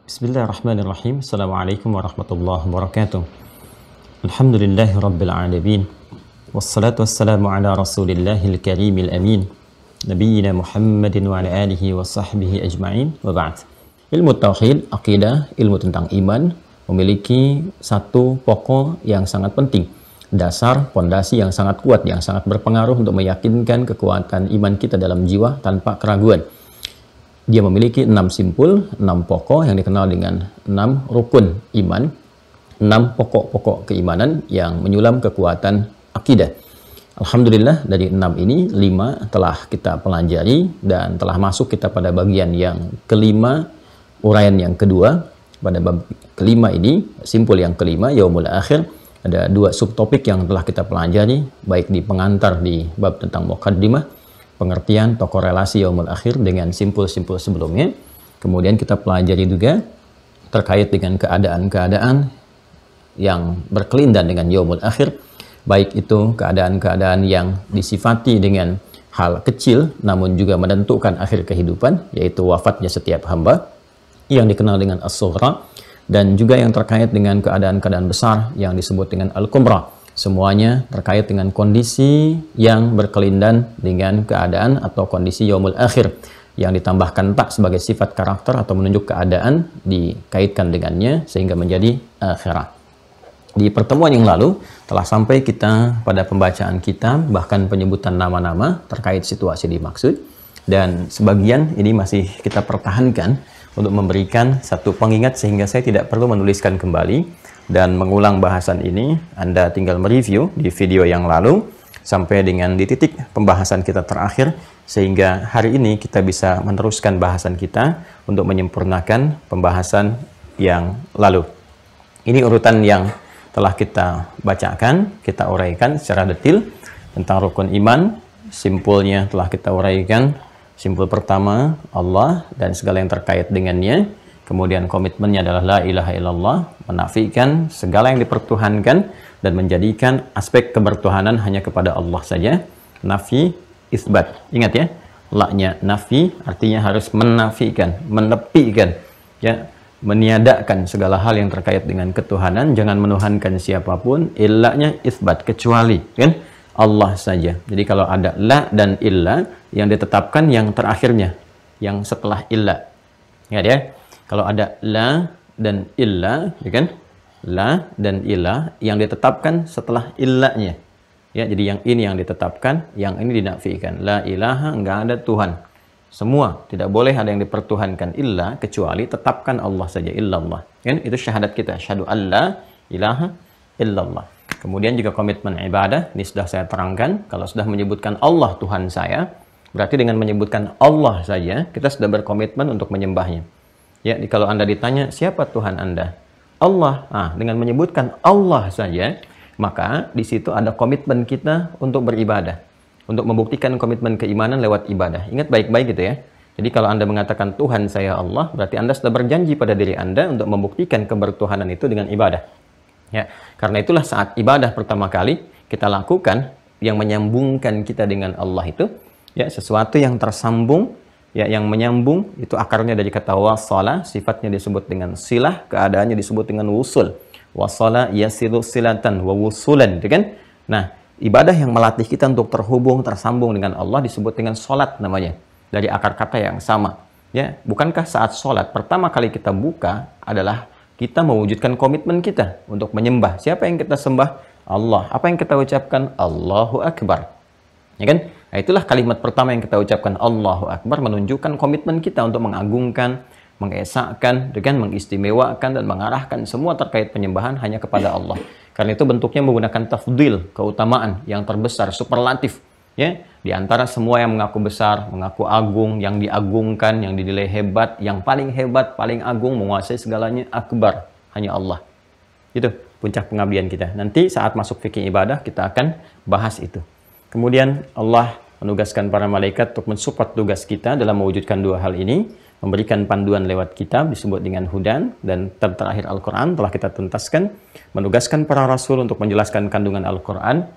Bismillahirrahmanirrahim. Assalamualaikum warahmatullahi wabarakatuh. Alhamdulillahi rabbil alamin. Wassalatu wassalamu ala rasulillahil karimil amin. Nabiyyina Muhammadin wa ala alihi wa sahbihi ajma'in. Wa ba'd. Ilmu tauhid, akidah, ilmu tentang iman memiliki satu pokok yang sangat penting. Dasar, pondasi yang sangat kuat, yang sangat berpengaruh untuk meyakinkan kekuatan iman kita dalam jiwa tanpa keraguan. Dia memiliki 6 simpul, 6 pokok yang dikenal dengan 6 rukun iman, 6 pokok-pokok keimanan yang menyulam kekuatan akidah. Alhamdulillah dari 6 ini 5 telah kita pelajari dan telah masuk kita pada bagian yang kelima, uraian yang kedua. Pada bab kelima ini, simpul yang kelima, yaumul akhir, ada 2 subtopik yang telah kita pelajari, baik di pengantar di bab tentang muqaddimah, pengertian atau korelasi yaumul akhir dengan simpul-simpul sebelumnya. Kemudian kita pelajari juga terkait dengan keadaan-keadaan yang berkelindan dengan yaumul akhir, baik itu keadaan-keadaan yang disifati dengan hal kecil namun juga menentukan akhir kehidupan, yaitu wafatnya setiap hamba yang dikenal dengan as-sughra, dan juga yang terkait dengan keadaan-keadaan besar yang disebut dengan al-kubra. Semuanya terkait dengan kondisi yang berkelindan dengan keadaan atau kondisi yaumul akhir yang ditambahkan tak sebagai sifat karakter atau menunjuk keadaan dikaitkan dengannya sehingga menjadi akhirat. Di pertemuan yang lalu telah sampai kita pada pembacaan kitab, bahkan penyebutan nama-nama terkait situasi dimaksud, dan sebagian ini masih kita pertahankan untuk memberikan satu pengingat sehingga saya tidak perlu menuliskan kembali dan mengulang bahasan ini. Anda tinggal mereview di video yang lalu sampai dengan di titik pembahasan kita terakhir, sehingga hari ini kita bisa meneruskan bahasan kita untuk menyempurnakan pembahasan yang lalu. Ini urutan yang telah kita bacakan, kita uraikan secara detail tentang rukun iman. Simpulnya telah kita uraikan. Simpul pertama, Allah dan segala yang terkait dengannya. Kemudian komitmennya adalah la ilaha illallah, menafikan segala yang dipertuhankan dan menjadikan aspek kebertuhanan hanya kepada Allah saja. Nafi, isbat. Ingat ya, la-nya nafi artinya harus menafikan, menepikan, ya, meniadakan segala hal yang terkait dengan ketuhanan, jangan menuhankan siapapun. Illa-nya isbat, kecuali kan Allah saja. Jadi kalau ada la dan illa, yang ditetapkan yang terakhirnya, yang setelah illa. Ingat ya. Kalau ada la dan illa, ya kan? La dan illa yang ditetapkan setelah illanya. Ya, jadi yang ini yang ditetapkan, yang ini dinafikan. La ilaha, enggak ada Tuhan. Semua tidak boleh ada yang dipertuhankan illa, kecuali tetapkan Allah saja, illallah. Kan? Itu syahadat kita, syahadu alla ilaha illallah. Kemudian juga komitmen ibadah, ini sudah saya terangkan. Kalau sudah menyebutkan Allah Tuhan saya, berarti dengan menyebutkan Allah saja kita sudah berkomitmen untuk menyembahnya. Ya, kalau Anda ditanya siapa Tuhan Anda? Allah. Dengan menyebutkan Allah saja, maka di situ ada komitmen kita untuk beribadah, untuk membuktikan komitmen keimanan lewat ibadah. Ingat baik-baik gitu ya. Jadi kalau Anda mengatakan Tuhan saya Allah, berarti Anda sudah berjanji pada diri Anda untuk membuktikan kebertuhanan itu dengan ibadah. Ya, karena itulah saat ibadah pertama kali kita lakukan yang menyambungkan kita dengan Allah itu, ya, sesuatu yang tersambung. Ya, yang menyambung itu akarnya dari kata wasala, sifatnya disebut dengan silah, keadaannya disebut dengan wusul. Wasala yasilu silatan wa wusulan, gitu kan? Nah, ibadah yang melatih kita untuk terhubung, tersambung dengan Allah disebut dengan sholat namanya. Dari akar kata yang sama. Ya, bukankah saat sholat pertama kali kita buka adalah kita mewujudkan komitmen kita untuk menyembah. Siapa yang kita sembah? Allah. Apa yang kita ucapkan? Allahu Akbar. Ya kan? Nah, itulah kalimat pertama yang kita ucapkan, Allahu Akbar, menunjukkan komitmen kita untuk mengagungkan, mengesahkan, dengan mengistimewakan dan mengarahkan semua terkait penyembahan hanya kepada Allah. Karena itu bentuknya menggunakan tafdil, keutamaan yang terbesar, superlatif. Ya, di antara semua yang mengaku besar, mengaku agung, yang diagungkan, yang dinilai hebat, yang paling hebat, paling agung, menguasai segalanya, akbar, hanya Allah. Itu puncak pengabdian kita. Nanti saat masuk fikih ibadah kita akan bahas itu. Kemudian Allah menugaskan para malaikat untuk mensupport tugas kita dalam mewujudkan 2 hal ini, memberikan panduan lewat kitab disebut dengan hudan, dan terakhir Al-Quran telah kita tuntaskan, menugaskan para rasul untuk menjelaskan kandungan Al-Quran,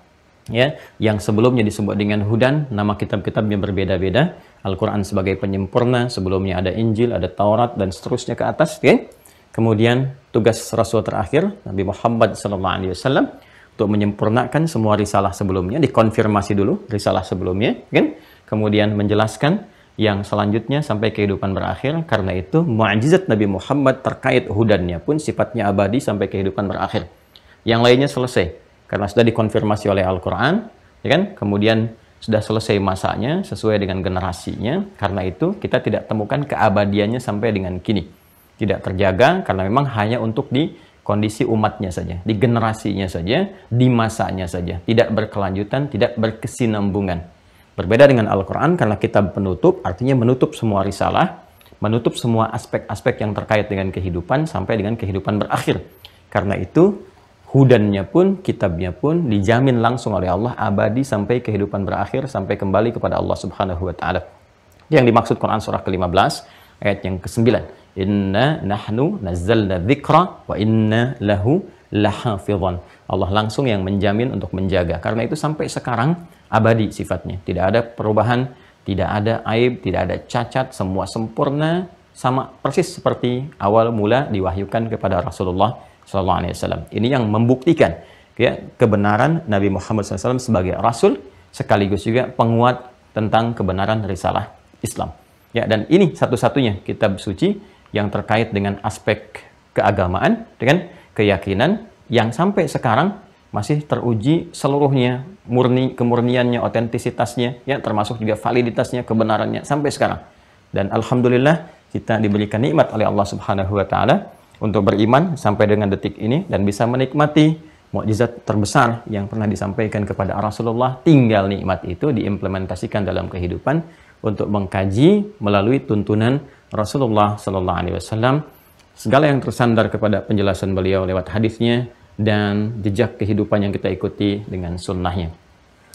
ya, yang sebelumnya disebut dengan hudan, nama kitab-kitabnya berbeda-beda. Al-Quran sebagai penyempurna, sebelumnya ada Injil, ada Taurat, dan seterusnya ke atas, ya. Kemudian tugas Rasul terakhir Nabi Muhammad SAW untuk menyempurnakan semua risalah sebelumnya, dikonfirmasi dulu risalah sebelumnya, kan? Kemudian menjelaskan yang selanjutnya sampai kehidupan berakhir. Karena itu mukjizat Nabi Muhammad terkait hudannya pun sifatnya abadi sampai kehidupan berakhir. Yang lainnya selesai karena sudah dikonfirmasi oleh Al-Quran, ya kan? Kemudian sudah selesai masanya sesuai dengan generasinya. Karena itu kita tidak temukan keabadiannya sampai dengan kini. Tidak terjaga karena memang hanya untuk di kondisi umatnya saja, di generasinya saja, di masanya saja, tidak berkelanjutan, tidak berkesinambungan. Berbeda dengan Al-Quran karena kitab penutup, artinya menutup semua risalah, menutup semua aspek-aspek yang terkait dengan kehidupan sampai dengan kehidupan berakhir. Karena itu hudannya pun, kitabnya pun dijamin langsung oleh Allah abadi sampai kehidupan berakhir, sampai kembali kepada Allah Subhanahu wa Ta'ala. Yang dimaksud Quran surah ke-15 ayat yang ke-9, inna nahnu nazzalna dzikra wa inna lahu lahafidhan. Allah langsung yang menjamin untuk menjaga. Karena itu sampai sekarang abadi sifatnya. Tidak ada perubahan, tidak ada aib, tidak ada cacat, semua sempurna, sama persis seperti awal mula diwahyukan kepada Rasulullah SAW. Ini yang membuktikan ya, kebenaran Nabi Muhammad SAW sebagai Rasul, sekaligus juga penguat tentang kebenaran risalah Islam. Ya, dan ini satu-satunya kitab suci yang terkait dengan aspek keagamaan, dengan keyakinan yang sampai sekarang masih teruji seluruhnya, kemurniannya, otentisitasnya, ya, termasuk juga validitasnya, kebenarannya sampai sekarang. Dan alhamdulillah kita diberikan nikmat oleh Allah Subhanahu wa Ta'ala untuk beriman sampai dengan detik ini dan bisa menikmati mukjizat terbesar yang pernah disampaikan kepada Rasulullah. Tinggal nikmat itu diimplementasikan dalam kehidupan untuk mengkaji melalui tuntunan Rasulullah Sallallahu Alaihi Wasallam, segala yang tersandar kepada penjelasan beliau lewat hadisnya dan jejak kehidupan yang kita ikuti dengan sunnahnya.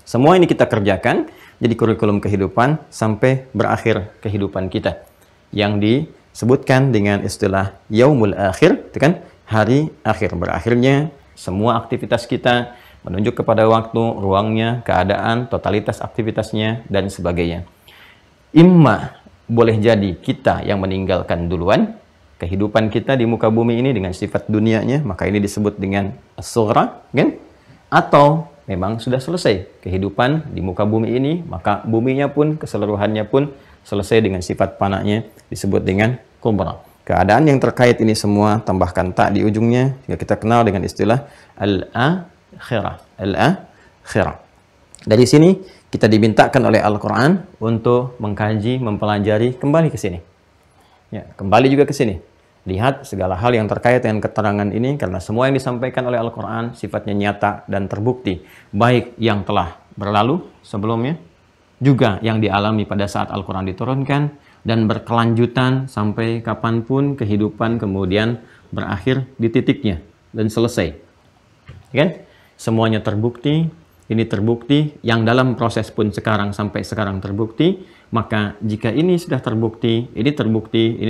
Semua ini kita kerjakan jadi kurikulum kehidupan sampai berakhir kehidupan kita, yang disebutkan dengan istilah yaumul akhir, itu kan hari akhir. Berakhirnya semua aktivitas kita menunjuk kepada waktu, ruangnya, keadaan, totalitas aktivitasnya dan sebagainya. Imma boleh jadi kita yang meninggalkan duluan kehidupan kita di muka bumi ini dengan sifat dunianya, maka ini disebut dengan as-sughra, kan? Atau memang sudah selesai kehidupan di muka bumi ini, maka buminya pun, keseluruhannya pun selesai dengan sifat panaknya, disebut dengan kubra. Keadaan yang terkait ini semua tambahkan tak di ujungnya, sehingga kita kenal dengan istilah al-akhirah. Al-akhirah. Dari sini kita dimintakan oleh Al-Quran untuk mengkaji, mempelajari, kembali ke sini. Ya, kembali juga ke sini. Lihat segala hal yang terkait dengan keterangan ini, karena semua yang disampaikan oleh Al-Quran sifatnya nyata dan terbukti. Baik yang telah berlalu sebelumnya, juga yang dialami pada saat Al-Quran diturunkan, dan berkelanjutan sampai kapanpun kehidupan kemudian berakhir di titiknya dan selesai. Kan? Semuanya terbukti. Ini terbukti, yang dalam proses pun sekarang sampai sekarang terbukti. Maka jika ini sudah terbukti, ini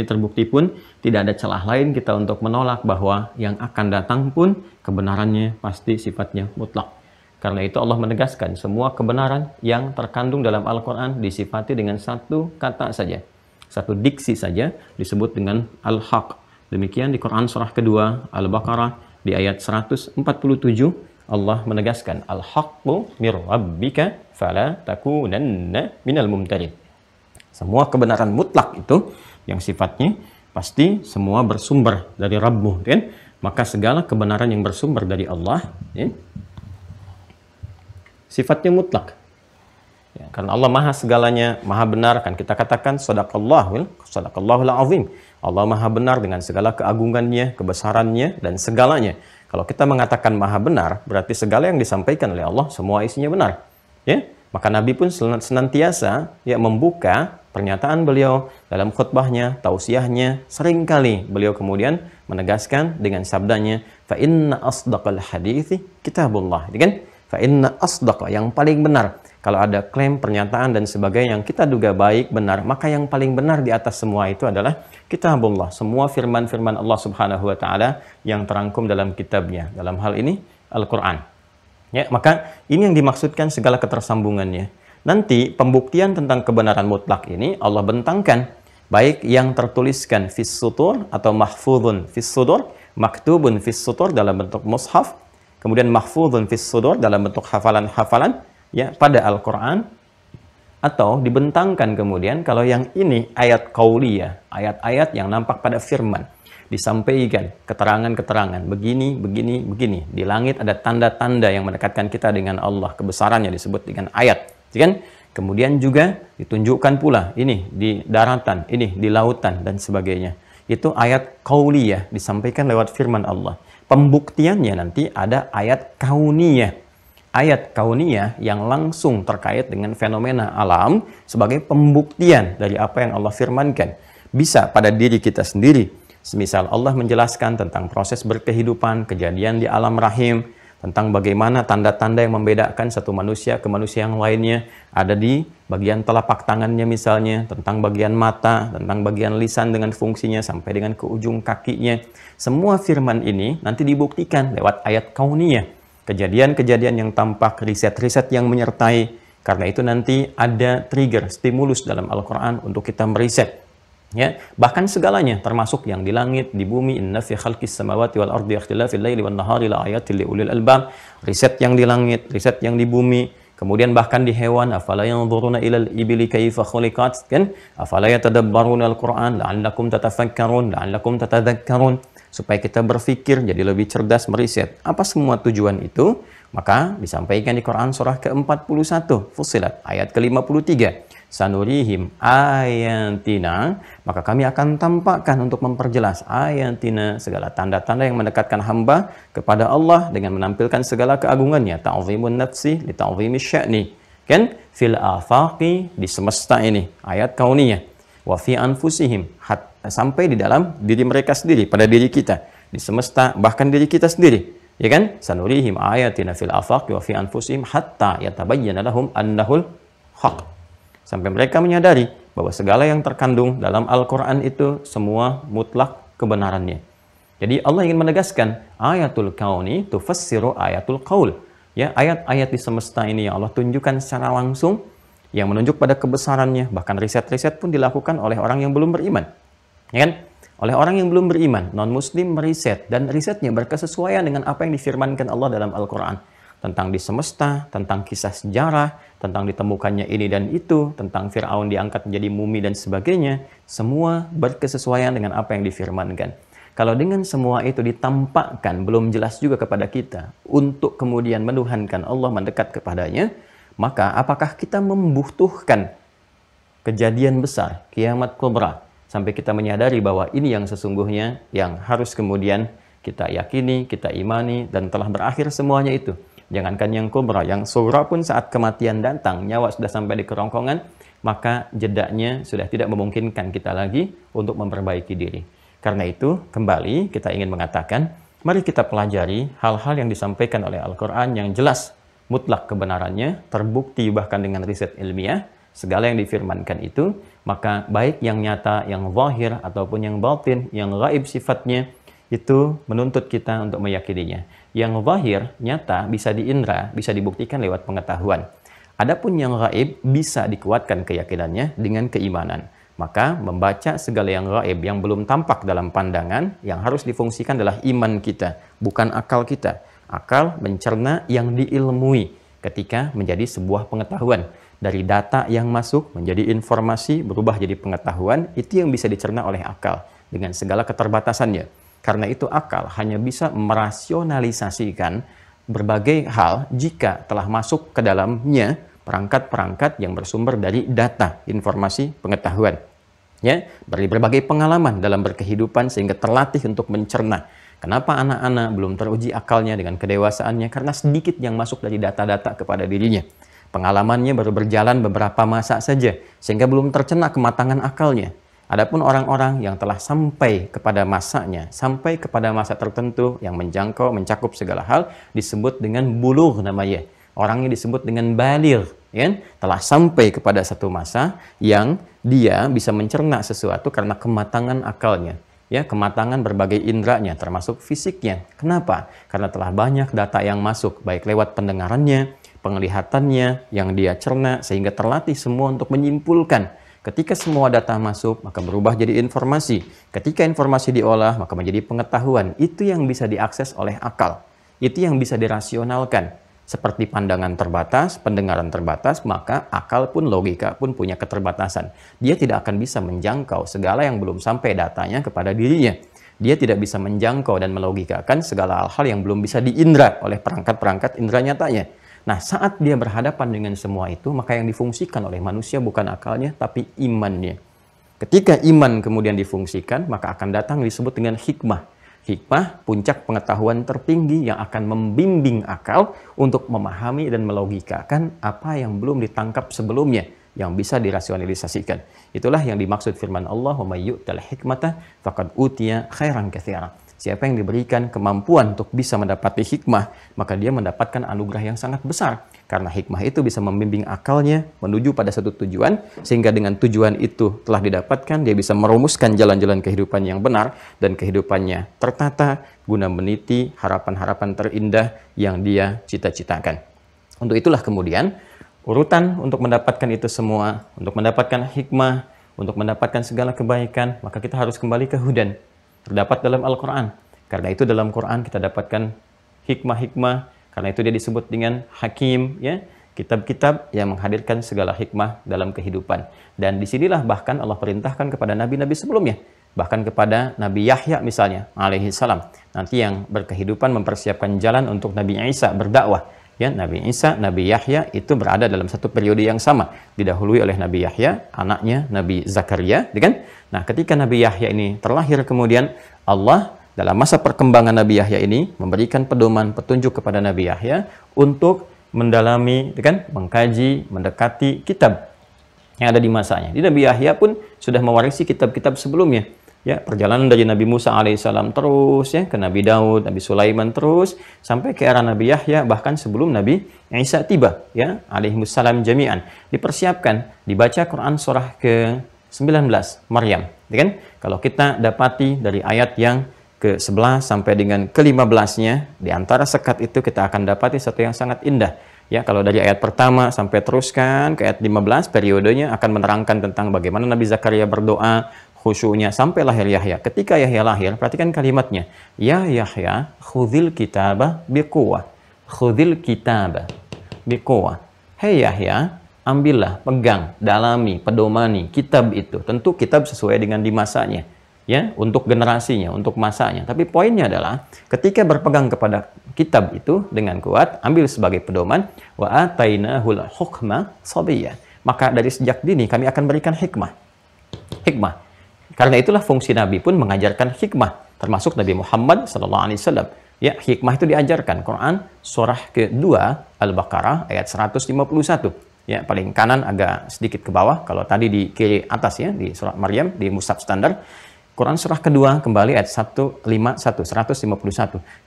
terbukti pun tidak ada celah lain kita untuk menolak bahwa yang akan datang pun kebenarannya pasti sifatnya mutlak. Karena itu Allah menegaskan semua kebenaran yang terkandung dalam Al-Quran disifati dengan satu kata saja, satu diksi saja, disebut dengan Al-Haq. Demikian di Quran surah kedua Al-Baqarah di ayat 147 Allah menegaskan al-haqqu mir rabbika fala takunanna minal mumtarin. Semua kebenaran mutlak itu yang sifatnya pasti semua bersumber dari Rabbmu, kan? Maka segala kebenaran yang bersumber dari Allah, ya, sifatnya mutlak. Ya, karena Allah maha segalanya, maha benar, kan kita katakan sadaqallahul azim. Allah maha benar dengan segala keagungannya, kebesarannya dan segalanya. Kalau kita mengatakan maha benar, berarti segala yang disampaikan oleh Allah semua isinya benar. Ya, maka Nabi pun senantiasa ya membuka pernyataan beliau dalam khutbahnya, tausiahnya, seringkali beliau kemudian menegaskan dengan sabdanya, fa inna asdaqal hadithi kitabullah. Kan? Fa inna asdaqa, yang paling benar. Kalau ada klaim, pernyataan dan sebagainya yang kita duga baik, benar, maka yang paling benar di atas semua itu adalah kitabullah. Semua firman-firman Allah Subhanahu wa Ta'ala yang terangkum dalam kitabnya. Dalam hal ini Al-Quran. Ya, maka ini yang dimaksudkan segala ketersambungannya. Nanti pembuktian tentang kebenaran mutlak ini Allah bentangkan Baik yang tertuliskan fis sutur atau mahfudun fis sudur, maktubun fis sutur dalam bentuk mushaf, kemudian mahfudun fis sudur dalam bentuk hafalan-hafalan ya pada Al-Qur'an, atau dibentangkan kemudian kalau yang ini ayat qauliyah, ayat-ayat yang nampak pada firman, disampaikan keterangan-keterangan begini, begini, begini. Di langit ada tanda-tanda yang mendekatkan kita dengan Allah, kebesarannya disebut dengan ayat, kan? Kemudian juga ditunjukkan pula ini di daratan, ini di lautan dan sebagainya. Itu ayat qauliyah disampaikan lewat firman Allah. Pembuktiannya nanti ada ayat kauniyah. Ayat kauniyah yang langsung terkait dengan fenomena alam sebagai pembuktian dari apa yang Allah firmankan. Bisa pada diri kita sendiri. Semisal Allah menjelaskan tentang proses berkehidupan, kejadian di alam rahim, tentang bagaimana tanda-tanda yang membedakan satu manusia ke manusia yang lainnya ada di bagian telapak tangannya misalnya, tentang bagian mata, tentang bagian lisan dengan fungsinya sampai dengan ke ujung kakinya. Semua firman ini nanti dibuktikan lewat ayat kauniyah. Kejadian-kejadian yang tampak, riset-riset yang menyertai. Karena itu nanti ada trigger, stimulus dalam Al-Quran untuk kita meriset. Ya, bahkan segalanya termasuk yang di langit, di bumi, inna fi khalqis samawati wal ardi ikhtilafil laili wan nahari la ayatil liulil albab. Riset yang di langit, riset yang di bumi, kemudian bahkan di hewan, afala yanzuruna ilal ibili kaifa khuliqat, kan? Afala yatadabbaruna al-Qur'an la'allakum tatafakkarun, la'allakum tatadzakkarun, supaya kita berpikir jadi lebih cerdas meriset. Apa semua tujuan itu? Maka disampaikan di Quran surah ke-41 Fussilat ayat ke-53. Sanurihim ayatina, maka kami akan tampakkan untuk memperjelas ayatina, segala tanda-tanda yang mendekatkan hamba kepada Allah dengan menampilkan segala keagungannya, ta'zimun nafsi li ta'zimi sya'ni, kan? Fil afaqi, di semesta ini, ayat kauniyah, wa fi anfusihim, sampai di dalam diri mereka sendiri, pada diri kita, di semesta, bahkan diri kita sendiri, ya kan? Sanurihim ayatina fil afaqi wa fi anfusihim hatta yatabayyana lahum annahul haq, sampai mereka menyadari bahwa segala yang terkandung dalam Al-Quran itu semua mutlak kebenarannya. Jadi Allah ingin menegaskan ayatul kauni tufassiru ayatul qaul. Ya, ayat-ayat di semesta ini yang Allah tunjukkan secara langsung yang menunjuk pada kebesarannya. Bahkan riset-riset pun dilakukan oleh orang yang belum beriman. Ya kan? Oleh orang yang belum beriman, non-muslim meriset, dan risetnya berkesesuaian dengan apa yang difirmankan Allah dalam Al-Quran. Tentang di semesta, tentang kisah sejarah, tentang ditemukannya ini dan itu, tentang Fir'aun diangkat menjadi mumi dan sebagainya, semua berkesesuaian dengan apa yang difirmankan. Kalau dengan semua itu ditampakkan belum jelas juga kepada kita untuk kemudian menuhankan Allah, mendekat kepadanya, maka apakah kita membutuhkan kejadian besar, kiamat kubra, sampai kita menyadari bahwa ini yang sesungguhnya yang harus kemudian kita yakini, kita imani, dan telah berakhir semuanya itu. Jangankan yang kubra, yang sughra pun saat kematian datang, nyawa sudah sampai di kerongkongan, maka jedaknya sudah tidak memungkinkan kita lagi untuk memperbaiki diri. Karena itu, kembali kita ingin mengatakan, mari kita pelajari hal-hal yang disampaikan oleh Al-Quran yang jelas, mutlak kebenarannya, terbukti bahkan dengan riset ilmiah, segala yang difirmankan itu, maka baik yang nyata, yang zahir, ataupun yang batin, yang gaib sifatnya, itu menuntut kita untuk meyakininya. Yang zahir, nyata, bisa diindra, bisa dibuktikan lewat pengetahuan. Adapun yang gaib bisa dikuatkan keyakinannya dengan keimanan. Maka membaca segala yang gaib yang belum tampak dalam pandangan, yang harus difungsikan adalah iman kita, bukan akal kita. Akal mencerna yang diilmui ketika menjadi sebuah pengetahuan. Dari data yang masuk menjadi informasi, berubah jadi pengetahuan, itu yang bisa dicerna oleh akal dengan segala keterbatasannya. Karena itu akal hanya bisa merasionalisasikan berbagai hal jika telah masuk ke dalamnya perangkat-perangkat yang bersumber dari data, informasi, pengetahuan. Ya, dari berbagai pengalaman dalam berkehidupan sehingga terlatih untuk mencerna. Kenapa anak-anak belum teruji akalnya dengan kedewasaannya? Karena sedikit yang masuk dari data-data kepada dirinya. Pengalamannya baru berjalan beberapa masa saja, sehingga belum tercerna kematangan akalnya. Adapun orang-orang yang telah sampai kepada masanya, sampai kepada masa tertentu yang menjangkau, mencakup segala hal, disebut dengan bulugh namanya. Orangnya disebut dengan baligh, ya? Telah sampai kepada satu masa yang dia bisa mencerna sesuatu karena kematangan akalnya, ya, kematangan berbagai indranya, termasuk fisiknya. Kenapa? Karena telah banyak data yang masuk, baik lewat pendengarannya, penglihatannya yang dia cerna, sehingga terlatih semua untuk menyimpulkan Ketika semua data masuk, maka berubah jadi informasi. Ketika informasi diolah, maka menjadi pengetahuan. Itu yang bisa diakses oleh akal. Itu yang bisa dirasionalkan. Seperti pandangan terbatas, pendengaran terbatas, maka akal pun, logika pun punya keterbatasan. Dia tidak akan bisa menjangkau segala yang belum sampai datanya kepada dirinya. Dia tidak bisa menjangkau dan melogikakan segala hal-hal yang belum bisa diindra oleh perangkat-perangkat indera nyatanya. Nah, saat dia berhadapan dengan semua itu, maka yang difungsikan oleh manusia bukan akalnya, tapi imannya. Ketika iman kemudian difungsikan, maka akan datang disebut dengan hikmah. Hikmah, puncak pengetahuan tertinggi yang akan membimbing akal untuk memahami dan melogikakan apa yang belum ditangkap sebelumnya, yang bisa dirasionalisasikan. Itulah yang dimaksud firman Allah, "Wa may yu'tal hikmata faqad utiya khairan katsiran." Siapa yang diberikan kemampuan untuk bisa mendapati hikmah, maka dia mendapatkan anugerah yang sangat besar. Karena hikmah itu bisa membimbing akalnya menuju pada satu tujuan, sehingga dengan tujuan itu telah didapatkan, dia bisa merumuskan jalan-jalan kehidupan yang benar, dan kehidupannya tertata guna meniti harapan-harapan terindah yang dia cita-citakan. Untuk itulah kemudian, urutan untuk mendapatkan itu semua, untuk mendapatkan hikmah, untuk mendapatkan segala kebaikan, maka kita harus kembali ke hudan. Terdapat dalam Al-Quran. Karena itu dalam Quran kita dapatkan hikmah-hikmah. Karena itu dia disebut dengan hakim, ya, kitab-kitab yang menghadirkan segala hikmah dalam kehidupan. Dan disinilah bahkan Allah perintahkan kepada nabi-nabi sebelumnya. Bahkan kepada Nabi Yahya misalnya, alaihi salam. Nanti yang berkehidupan mempersiapkan jalan untuk Nabi Isa berdakwah. Ya, Nabi Isa, Nabi Yahya itu berada dalam satu periode yang sama. Didahului oleh Nabi Yahya, anaknya Nabi Zakaria, kan? Nah, ketika Nabi Yahya ini terlahir, kemudian Allah dalam masa perkembangan Nabi Yahya ini memberikan pedoman, petunjuk kepada Nabi Yahya untuk mendalami, kan? Mengkaji, mendekati kitab yang ada di masanya. Di Nabi Yahya pun sudah mewarisi kitab-kitab sebelumnya. Ya, perjalanan dari Nabi Musa alaihissalam terus, ya, ke Nabi Daud, Nabi Sulaiman terus, sampai ke era Nabi Yahya, bahkan sebelum Nabi Isa tiba, ya, alaihissalam jami'an. Dipersiapkan, dibaca Quran surah ke-19, Maryam. Ya kan? Kalau kita dapati dari ayat yang ke-11 sampai dengan ke-15-nya, di antara sekat itu kita akan dapati satu yang sangat indah. Ya, kalau dari ayat pertama sampai teruskan ke ayat 15, periodenya akan menerangkan tentang bagaimana Nabi Zakaria berdoa, khusyuknya sampai lahir Yahya. Ketika Yahya lahir, perhatikan kalimatnya. Ya Yahya, khudhil kitaba biquwah. Khudhil kitaba biquwah. Hei Yahya, ambillah, pegang, dalami, pedomani kitab itu. Tentu kitab sesuai dengan di masanya. Ya, untuk generasinya, untuk masanya. Tapi poinnya adalah ketika berpegang kepada kitab itu dengan kuat, ambil sebagai pedoman, wa atainahul hukma sabiyya. Maka dari sejak dini kami akan berikan hikmah. Hikmah. Karena itulah fungsi Nabi pun mengajarkan hikmah, termasuk Nabi Muhammad SAW. Ya, hikmah itu diajarkan. Quran surah kedua Al-Baqarah ayat 151. Ya, paling kanan agak sedikit ke bawah. Kalau tadi di kiri atas, ya, di surat Maryam di mushaf standar. Quran surah kedua kembali ayat 151.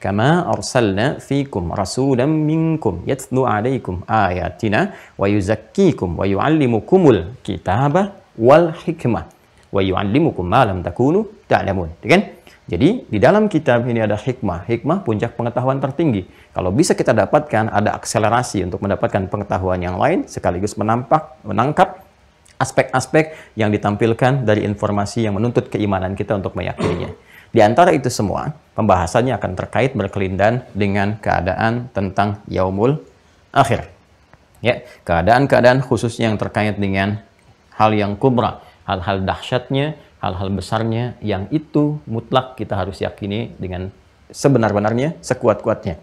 Kama arsalna fikum rasulan minkum yatlu alaikum ayatina wa yuzakkikum wa yuallimukumul kitaba wal hikmah wa yuallimukum ma lam takunu ta'lamun. Kan? Jadi di dalam kitab ini ada hikmah. Hikmah puncak pengetahuan tertinggi. Kalau bisa kita dapatkan, ada akselerasi untuk mendapatkan pengetahuan yang lain sekaligus menangkap aspek-aspek yang ditampilkan dari informasi yang menuntut keimanan kita untuk meyakininya. Di antara itu semua, pembahasannya akan terkait berkelindan dengan keadaan tentang yaumul akhir. Ya, keadaan-keadaan khususnya yang terkait dengan hal yang kubra, hal-hal dahsyatnya, hal-hal besarnya, yang itu mutlak kita harus yakini dengan sebenar-benarnya, sekuat-kuatnya.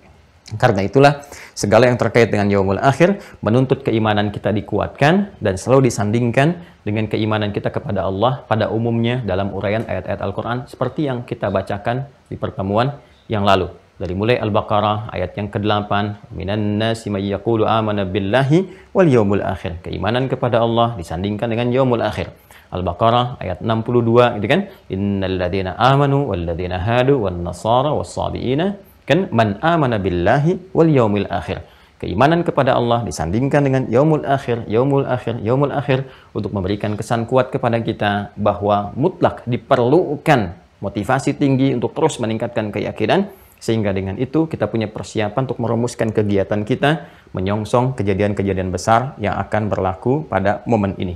Karena itulah segala yang terkait dengan yaumul akhir menuntut keimanan kita dikuatkan dan selalu disandingkan dengan keimanan kita kepada Allah pada umumnya dalam uraian ayat-ayat Al-Quran seperti yang kita bacakan di pertemuan yang lalu. Dari mulai Al-Baqarah ayat yang ke-8, minan nasi may yaqulu amana billahi wal yaumul akhir. Keimanan kepada Allah disandingkan dengan yaumul akhir. Al-Baqarah ayat 62 itu kan, innal ladzina amanu wal ladzina hadu wan nasara was sabiina. Kan man amana billahi wal yaumil akhir. Keimanan kepada Allah disandingkan dengan yaumul akhir, yaumul akhir, yaumul akhir untuk memberikan kesan kuat kepada kita bahwa mutlak diperlukan motivasi tinggi untuk terus meningkatkan keyakinan, sehingga dengan itu kita punya persiapan untuk merumuskan kegiatan kita menyongsong kejadian-kejadian besar yang akan berlaku pada momen ini.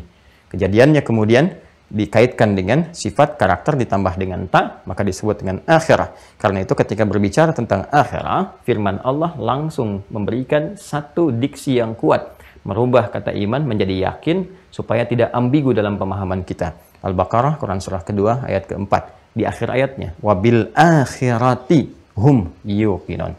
Kejadiannya kemudian dikaitkan dengan sifat karakter ditambah dengan ta, maka disebut dengan akhirah. Karena itu ketika berbicara tentang akhirah, firman Allah langsung memberikan satu diksi yang kuat, merubah kata iman menjadi yakin supaya tidak ambigu dalam pemahaman kita. Al-Baqarah, Quran surah kedua ayat keempat. Di akhir ayatnya, wabil akhirati hum yuqinun.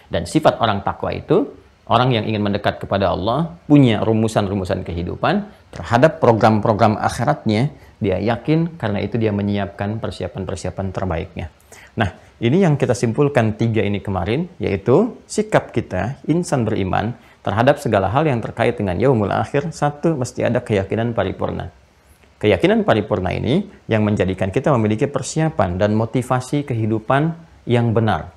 Dan sifat orang takwa itu, orang yang ingin mendekat kepada Allah, punya rumusan-rumusan kehidupan, terhadap program-program akhiratnya, dia yakin, karena itu dia menyiapkan persiapan-persiapan terbaiknya. Nah, ini yang kita simpulkan 3 ini kemarin, yaitu sikap kita, insan beriman, terhadap segala hal yang terkait dengan yaumul akhir. 1, mesti ada keyakinan paripurna. Keyakinan paripurna ini yang menjadikan kita memiliki persiapan dan motivasi kehidupan yang benar.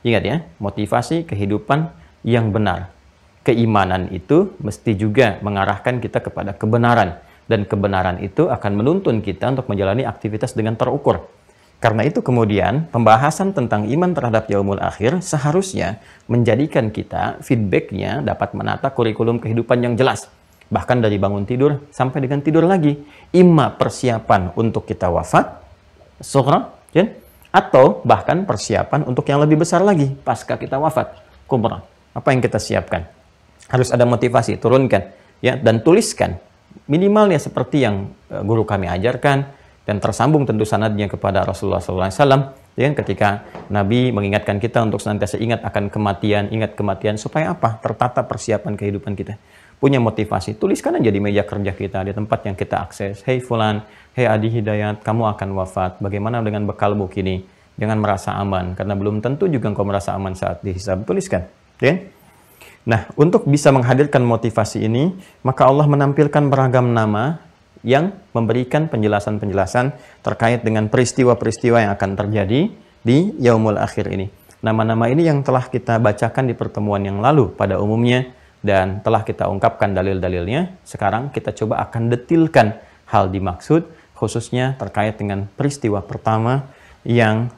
Ingat ya, motivasi kehidupan yang benar. Keimanan itu mesti juga mengarahkan kita kepada kebenaran. Dan kebenaran itu akan menuntun kita untuk menjalani aktivitas dengan terukur. Karena itu kemudian pembahasan tentang iman terhadap yaumul akhir seharusnya menjadikan kita feedbacknya dapat menata kurikulum kehidupan yang jelas. Bahkan dari bangun tidur sampai dengan tidur lagi. Ima persiapan untuk kita wafat, sughra, atau bahkan persiapan untuk yang lebih besar lagi pasca kita wafat, kubra. Apa yang kita siapkan? Harus ada motivasi, turunkan ya, dan tuliskan minimalnya seperti yang guru kami ajarkan, dan tersambung tentu sanadnya kepada Rasulullah SAW, ya, ketika Nabi mengingatkan kita untuk senantiasa ingat akan kematian, ingat kematian supaya apa? Tertata persiapan kehidupan kita. Punya motivasi, tuliskan aja di meja kerja kita, di tempat yang kita akses. Hei Fulan, hei Adi Hidayat, kamu akan wafat. Bagaimana dengan bekalmu kini? Jangan merasa aman, karena belum tentu juga engkau merasa aman saat dihisab. Tuliskan, ya. Nah, untuk bisa menghadirkan motivasi ini, maka Allah menampilkan beragam nama yang memberikan penjelasan-penjelasan terkait dengan peristiwa-peristiwa yang akan terjadi di yaumul akhir ini. Nama-nama ini yang telah kita bacakan di pertemuan yang lalu pada umumnya, dan telah kita ungkapkan dalil-dalilnya. Sekarang kita coba akan detilkan hal dimaksud, khususnya terkait dengan peristiwa pertama yang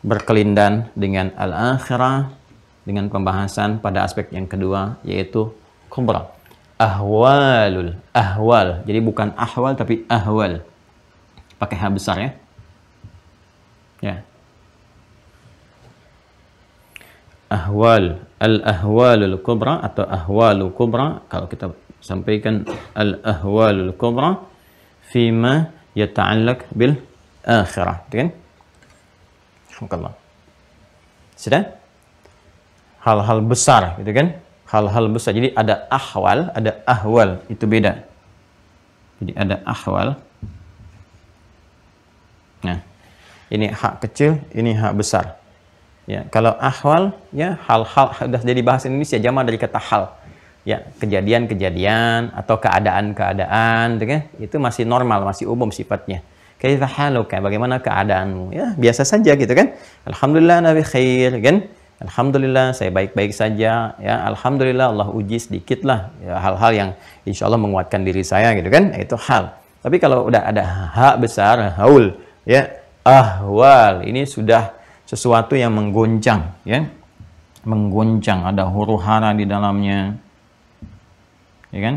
berkelindan dengan al-akhirah, dengan pembahasan pada aspek yang kedua, yaitu kubra. Ahwalul, ahwal. Jadi bukan ahwal, tapi ahwal. Pakai H besar ya. Ya. Ahwal, al-ahwalul kubra atau ahwalul kubra. Kalau kita sampaikan al-ahwalul kubra, fima yata'allaq bil akhirah. Kan? Alhamdulillah. Sudah? Hal-hal besar, gitu kan? Hal-hal besar. Jadi ada ahwal, ada ahwal, itu beda. Jadi ada ahwal. Nah, ini hak kecil, ini hak besar. Ya, kalau ahwal, ya hal-hal sudah jadi bahasa Indonesia, jamak dari kata hal. Ya, kejadian-kejadian atau keadaan-keadaan, gitu kan? Itu masih normal, masih umum sifatnya. Kaifa haluka? Bagaimana keadaanmu? Ya, biasa saja gitu kan? Alhamdulillah nabi khair, kan? Alhamdulillah saya baik-baik saja, ya. Alhamdulillah Allah uji sedikit lah, ya, hal-hal yang insya Allah menguatkan diri saya gitu kan, itu hal. Tapi kalau udah ada hak besar, haul, ya, ahwal, ini sudah sesuatu yang menggoncang, ya, menggoncang, ada huru-hara di dalamnya, ya kan?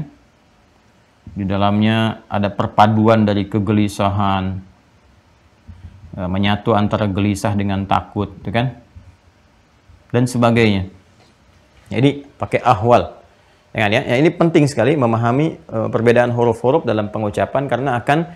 Di dalamnya ada perpaduan dari kegelisahan, menyatu antara gelisah dengan takut, gitu kan? Dan sebagainya. Jadi pakai ahwal. Ya, ini penting sekali memahami perbedaan huruf-huruf dalam pengucapan karena akan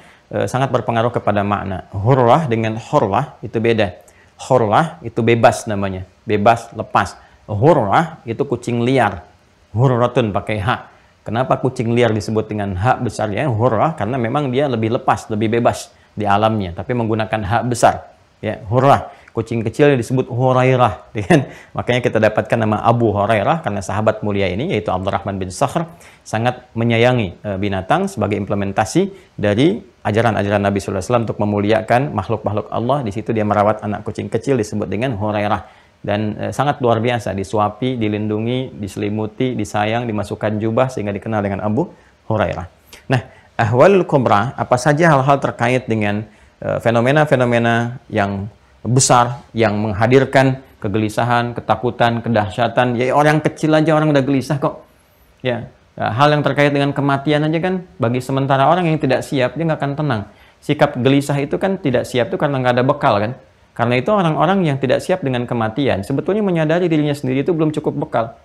sangat berpengaruh kepada makna. Hurrah dengan hurrah itu beda. Hurrah itu bebas namanya, bebas, lepas. Hurrah itu kucing liar. Hurratun pakai hak. Kenapa kucing liar disebut dengan hak besar ya? Hurrah karena memang dia lebih lepas, lebih bebas di alamnya, tapi menggunakan hak besar. Ya, hurrah. Kucing kecil disebut Hurairah, kan? Makanya kita dapatkan nama Abu Hurairah karena sahabat mulia ini yaitu Abdurrahman bin Sakhr sangat menyayangi binatang sebagai implementasi dari ajaran-ajaran Nabi sallallahu alaihi wasallam untuk memuliakan makhluk-makhluk Allah. Di situ dia merawat anak kucing kecil disebut dengan Hurairah, dan sangat luar biasa, disuapi, dilindungi, diselimuti, disayang, dimasukkan jubah sehingga dikenal dengan Abu Hurairah. Nah, ahwalul kubra, apa saja hal-hal terkait dengan fenomena-fenomena yang besar yang menghadirkan kegelisahan, ketakutan, kedahsyatan. Ya orang kecil aja orang udah gelisah kok. Ya, Ya, hal yang terkait dengan kematian aja kan, bagi sementara orang yang tidak siap, dia nggak akan tenang. Sikap gelisah itu kan tidak siap itu karena nggak ada bekal kan. Karena itu orang-orang yang tidak siap dengan kematian, sebetulnya menyadari dirinya sendiri itu belum cukup bekal.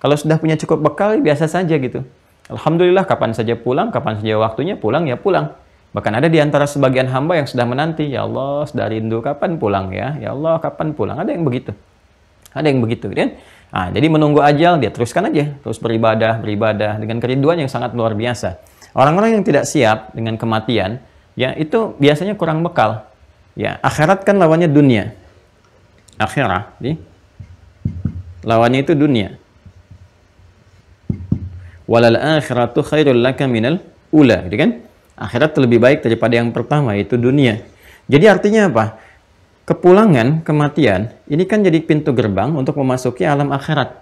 Kalau sudah punya cukup bekal, biasa saja gitu. Alhamdulillah, kapan saja pulang, kapan saja waktunya pulang, ya pulang. Bahkan ada di antara sebagian hamba yang sudah menanti, ya Allah, sudah rindu kapan pulang ya, ya Allah, kapan pulang. Ada yang begitu. Ada yang begitu, kan? Nah, jadi menunggu ajal, dia teruskan aja, terus beribadah dengan kerinduan yang sangat luar biasa. Orang-orang yang tidak siap dengan kematian, ya itu biasanya kurang bekal. Ya, akhirat kan lawannya dunia. Akhirat, lawannya itu dunia. Walal akhiratu khairul laka minal ula, gitu kan? Akhirat lebih baik daripada yang pertama, yaitu dunia. Jadi artinya apa? Kepulangan, kematian, ini kan jadi pintu gerbang untuk memasuki alam akhirat.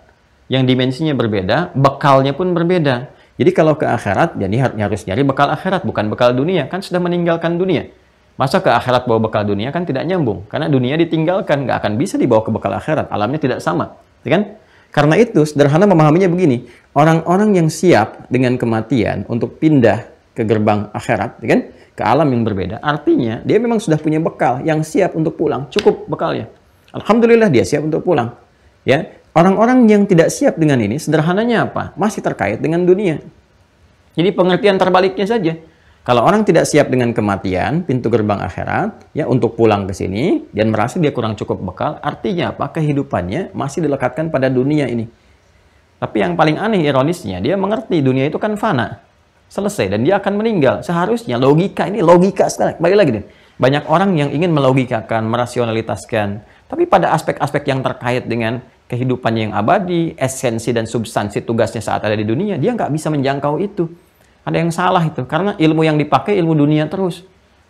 Yang dimensinya berbeda, bekalnya pun berbeda. Jadi kalau ke akhirat, jadi harus nyari bekal akhirat, bukan bekal dunia. Kan sudah meninggalkan dunia. Masa ke akhirat bawa bekal dunia kan tidak nyambung. Karena dunia ditinggalkan, nggak akan bisa dibawa ke bekal akhirat. Alamnya tidak sama. Kan? Karena itu, sederhana memahaminya begini. Orang-orang yang siap dengan kematian untuk pindah ke gerbang akhirat, kan? Ke alam yang berbeda, artinya dia memang sudah punya bekal yang siap untuk pulang, cukup bekalnya. Alhamdulillah dia siap untuk pulang. Ya, orang-orang yang tidak siap dengan ini, sederhananya apa? Masih terkait dengan dunia. Jadi pengertian terbaliknya saja. Kalau orang tidak siap dengan kematian, pintu gerbang akhirat, ya untuk pulang ke sini, dan merasa dia kurang cukup bekal, artinya apa? Kehidupannya masih dilekatkan pada dunia ini. Tapi yang paling aneh, ironisnya, dia mengerti dunia itu kan fana. Selesai dan dia akan meninggal. Seharusnya logika ini logika sekali. Balik lagi deh. Banyak orang yang ingin melogikakan, merasionalitaskan, tapi pada aspek-aspek yang terkait dengan kehidupannya yang abadi, esensi dan substansi tugasnya saat ada di dunia, dia nggak bisa menjangkau itu. Ada yang salah itu, karena ilmu yang dipakai ilmu dunia terus.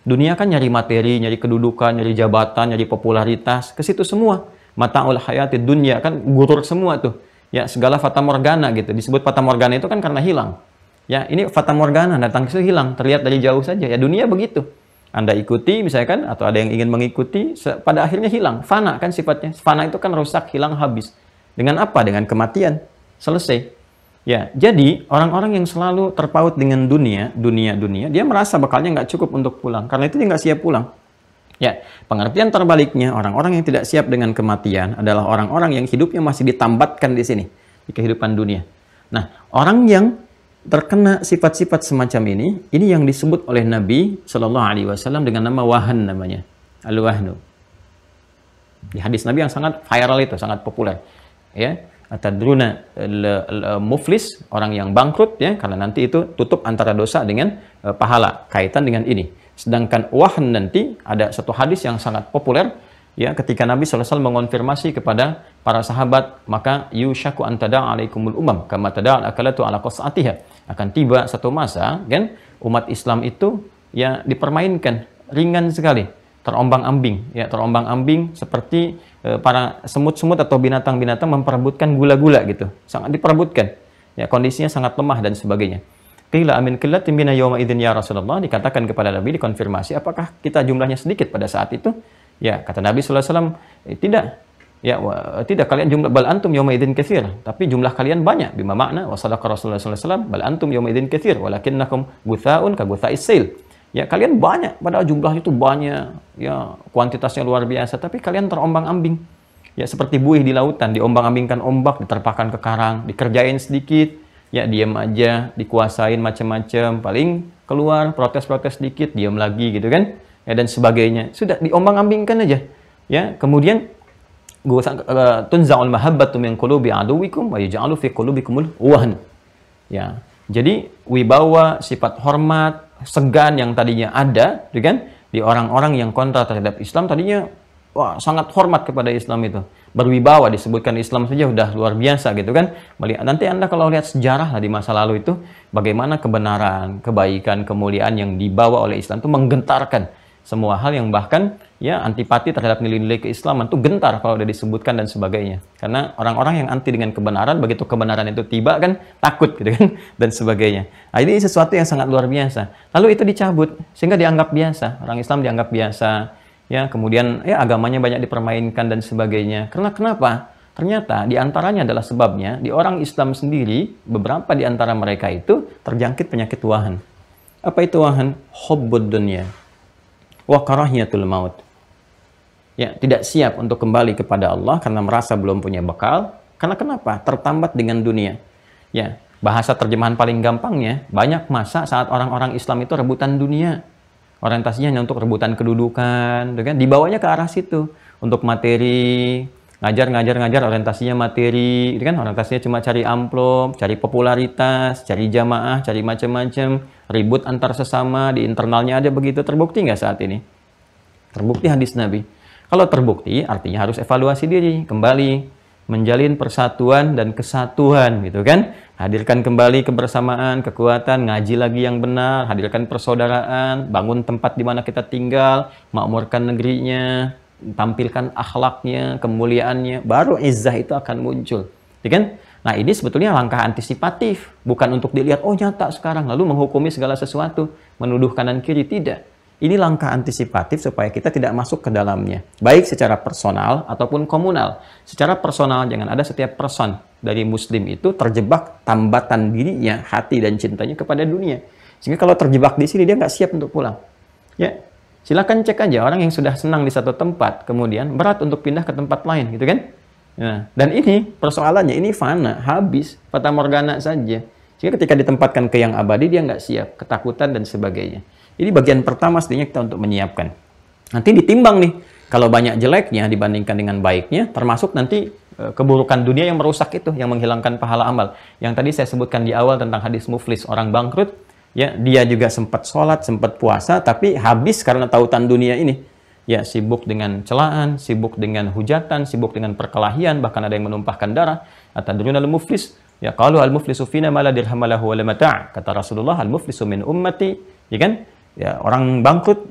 Dunia kan nyari materi, nyari kedudukan, nyari jabatan, nyari popularitas, ke situ semua. Mata'ul hayati dunia kan gurur semua tuh. Ya segala fata morgana gitu. Disebut fata morgana itu kan karena hilang. Ya, ini fata morgana, datang ke situ hilang, terlihat dari jauh saja. Ya, dunia begitu. Anda ikuti, misalkan, atau ada yang ingin mengikuti, pada akhirnya hilang. Fana kan sifatnya. Fana itu kan rusak, hilang, habis. Dengan apa? Dengan kematian. Selesai. Ya, jadi orang-orang yang selalu terpaut dengan dunia, dia merasa bekalnya nggak cukup untuk pulang. Karena itu dia nggak siap pulang. Ya, pengertian terbaliknya, orang-orang yang tidak siap dengan kematian adalah orang-orang yang hidupnya masih ditambatkan di sini, di kehidupan dunia. Nah, orang yang terkena sifat-sifat semacam ini yang disebut oleh Nabi Shallallahu Alaihi Wasallam dengan nama wahan namanya, al-wahnu. Di hadis Nabi yang sangat viral itu, sangat populer. Ya, atadruna muflis, orang yang bangkrut ya, karena nanti itu tutup antara dosa dengan pahala, kaitan dengan ini. Sedangkan wahan nanti ada satu hadis yang sangat populer. Ya, ketika Nabi SAW mengonfirmasi kepada para sahabat, maka yushaku antada alaikumul umam kama tada al-akalatu ala qas'atiha. Akan tiba satu masa kan umat Islam itu ya dipermainkan ringan sekali, terombang-ambing ya, terombang-ambing seperti para semut-semut atau binatang-binatang memperebutkan gula-gula gitu. Sangat diperebutkan. Ya, kondisinya sangat lemah dan sebagainya. Qila amin qillatin bina yawma idzin ya Rasulullah, dikatakan kepada Nabi, dikonfirmasi, apakah kita jumlahnya sedikit pada saat itu? Ya, kata Nabi SAW, tidak. Ya, tidak, kalian jumlah bal antum yawma idzin katsir, tapi jumlah kalian banyak. Bima makna wa sadaqa Rasulullah SAW, bal antum yawma idzin katsir walakinnakum gutsaun ka gutsa'is sail. Ya, kalian banyak, padahal jumlahnya itu banyak. Ya, kuantitasnya luar biasa, tapi kalian terombang-ambing. Ya, seperti buih di lautan, diombang-ambingkan ombak, diterpakan ke karang, dikerjain sedikit, ya diam aja, dikuasain macam-macam, paling keluar protes-protes sedikit, diam lagi gitu kan. Ya, dan sebagainya. Sudah diombang-ambingkan aja. Ya, kemudian tunza'ul mahabbatu min qulubi aduwikum wa yaj'alu fi qulubikumul wahn. Ya. Jadi wibawa, sifat hormat, segan yang tadinya ada, gitu kan? Di orang-orang yang kontra terhadap Islam tadinya wah, sangat hormat kepada Islam itu. Berwibawa, disebutkan Islam saja udah luar biasa gitu kan. Nanti Anda kalau lihat sejarah lah di masa lalu itu, bagaimana kebenaran, kebaikan, kemuliaan yang dibawa oleh Islam itu menggentarkan semua hal yang bahkan ya antipati terhadap nilai-nilai keislaman itu gentar kalau udah disebutkan dan sebagainya. Karena orang-orang yang anti dengan kebenaran, begitu kebenaran itu tiba kan takut gitu kan dan sebagainya. Nah, ini sesuatu yang sangat luar biasa. Lalu itu dicabut sehingga dianggap biasa. Orang Islam dianggap biasa. Ya, kemudian ya agamanya banyak dipermainkan dan sebagainya. Karena kenapa? Ternyata di antaranya adalah sebabnya di orang Islam sendiri, beberapa di antara mereka itu terjangkit penyakit wahan. Apa itu wahan? Hubbud dunya wa karahiyatul maut. Ya, tidak siap untuk kembali kepada Allah karena merasa belum punya bekal. Karena kenapa? Tertambat dengan dunia. Ya, bahasa terjemahan paling gampangnya, banyak masa saat orang-orang Islam itu rebutan dunia. Orientasinya hanya untuk rebutan kedudukan, kan? Dibawanya ke arah situ. Untuk materi, ngajar orientasinya materi, kan? Orientasinya cuma cari amplop, cari popularitas, cari jamaah, cari macam-macam, ribut antar sesama, di internalnya ada begitu. Terbukti nggak saat ini? Terbukti hadis Nabi. Kalau terbukti, artinya harus evaluasi diri, kembali menjalin persatuan dan kesatuan, gitu kan? Hadirkan kembali kebersamaan, kekuatan, ngaji lagi yang benar, hadirkan persaudaraan, bangun tempat di mana kita tinggal, makmurkan negerinya, tampilkan akhlaknya, kemuliaannya, baru izzah itu akan muncul, gitu kan? Nah, ini sebetulnya langkah antisipatif, bukan untuk dilihat, oh nyata sekarang, lalu menghukumi segala sesuatu, menuduh kanan kiri, tidak. Ini langkah antisipatif supaya kita tidak masuk ke dalamnya. Baik secara personal ataupun komunal. Secara personal, jangan ada setiap person dari muslim itu terjebak tambatan dirinya, hati dan cintanya kepada dunia. Sehingga kalau terjebak di sini, dia nggak siap untuk pulang. Ya, silakan cek aja orang yang sudah senang di satu tempat, kemudian berat untuk pindah ke tempat lain, gitu kan? Nah, dan ini persoalannya, ini fana, habis, fata morgana saja. Sehingga ketika ditempatkan ke yang abadi, dia nggak siap, ketakutan dan sebagainya. Ini bagian pertama sebenarnya kita untuk menyiapkan. Nanti ditimbang nih, kalau banyak jeleknya dibandingkan dengan baiknya, termasuk nanti keburukan dunia yang merusak itu, yang menghilangkan pahala amal. Yang tadi saya sebutkan di awal tentang hadis muflis, orang bangkrut, ya dia juga sempat sholat, sempat puasa, tapi habis karena tautan dunia ini. Ya, sibuk dengan celaan, sibuk dengan hujatan, sibuk dengan perkelahian, bahkan ada yang menumpahkan darah. Atadruna al-muflis, ya qalu al-muflisu fina ma la dirham lahu wa la mata'. Kata Rasulullah, al-muflisu min ummati, ya kan? Ya, orang bangkrut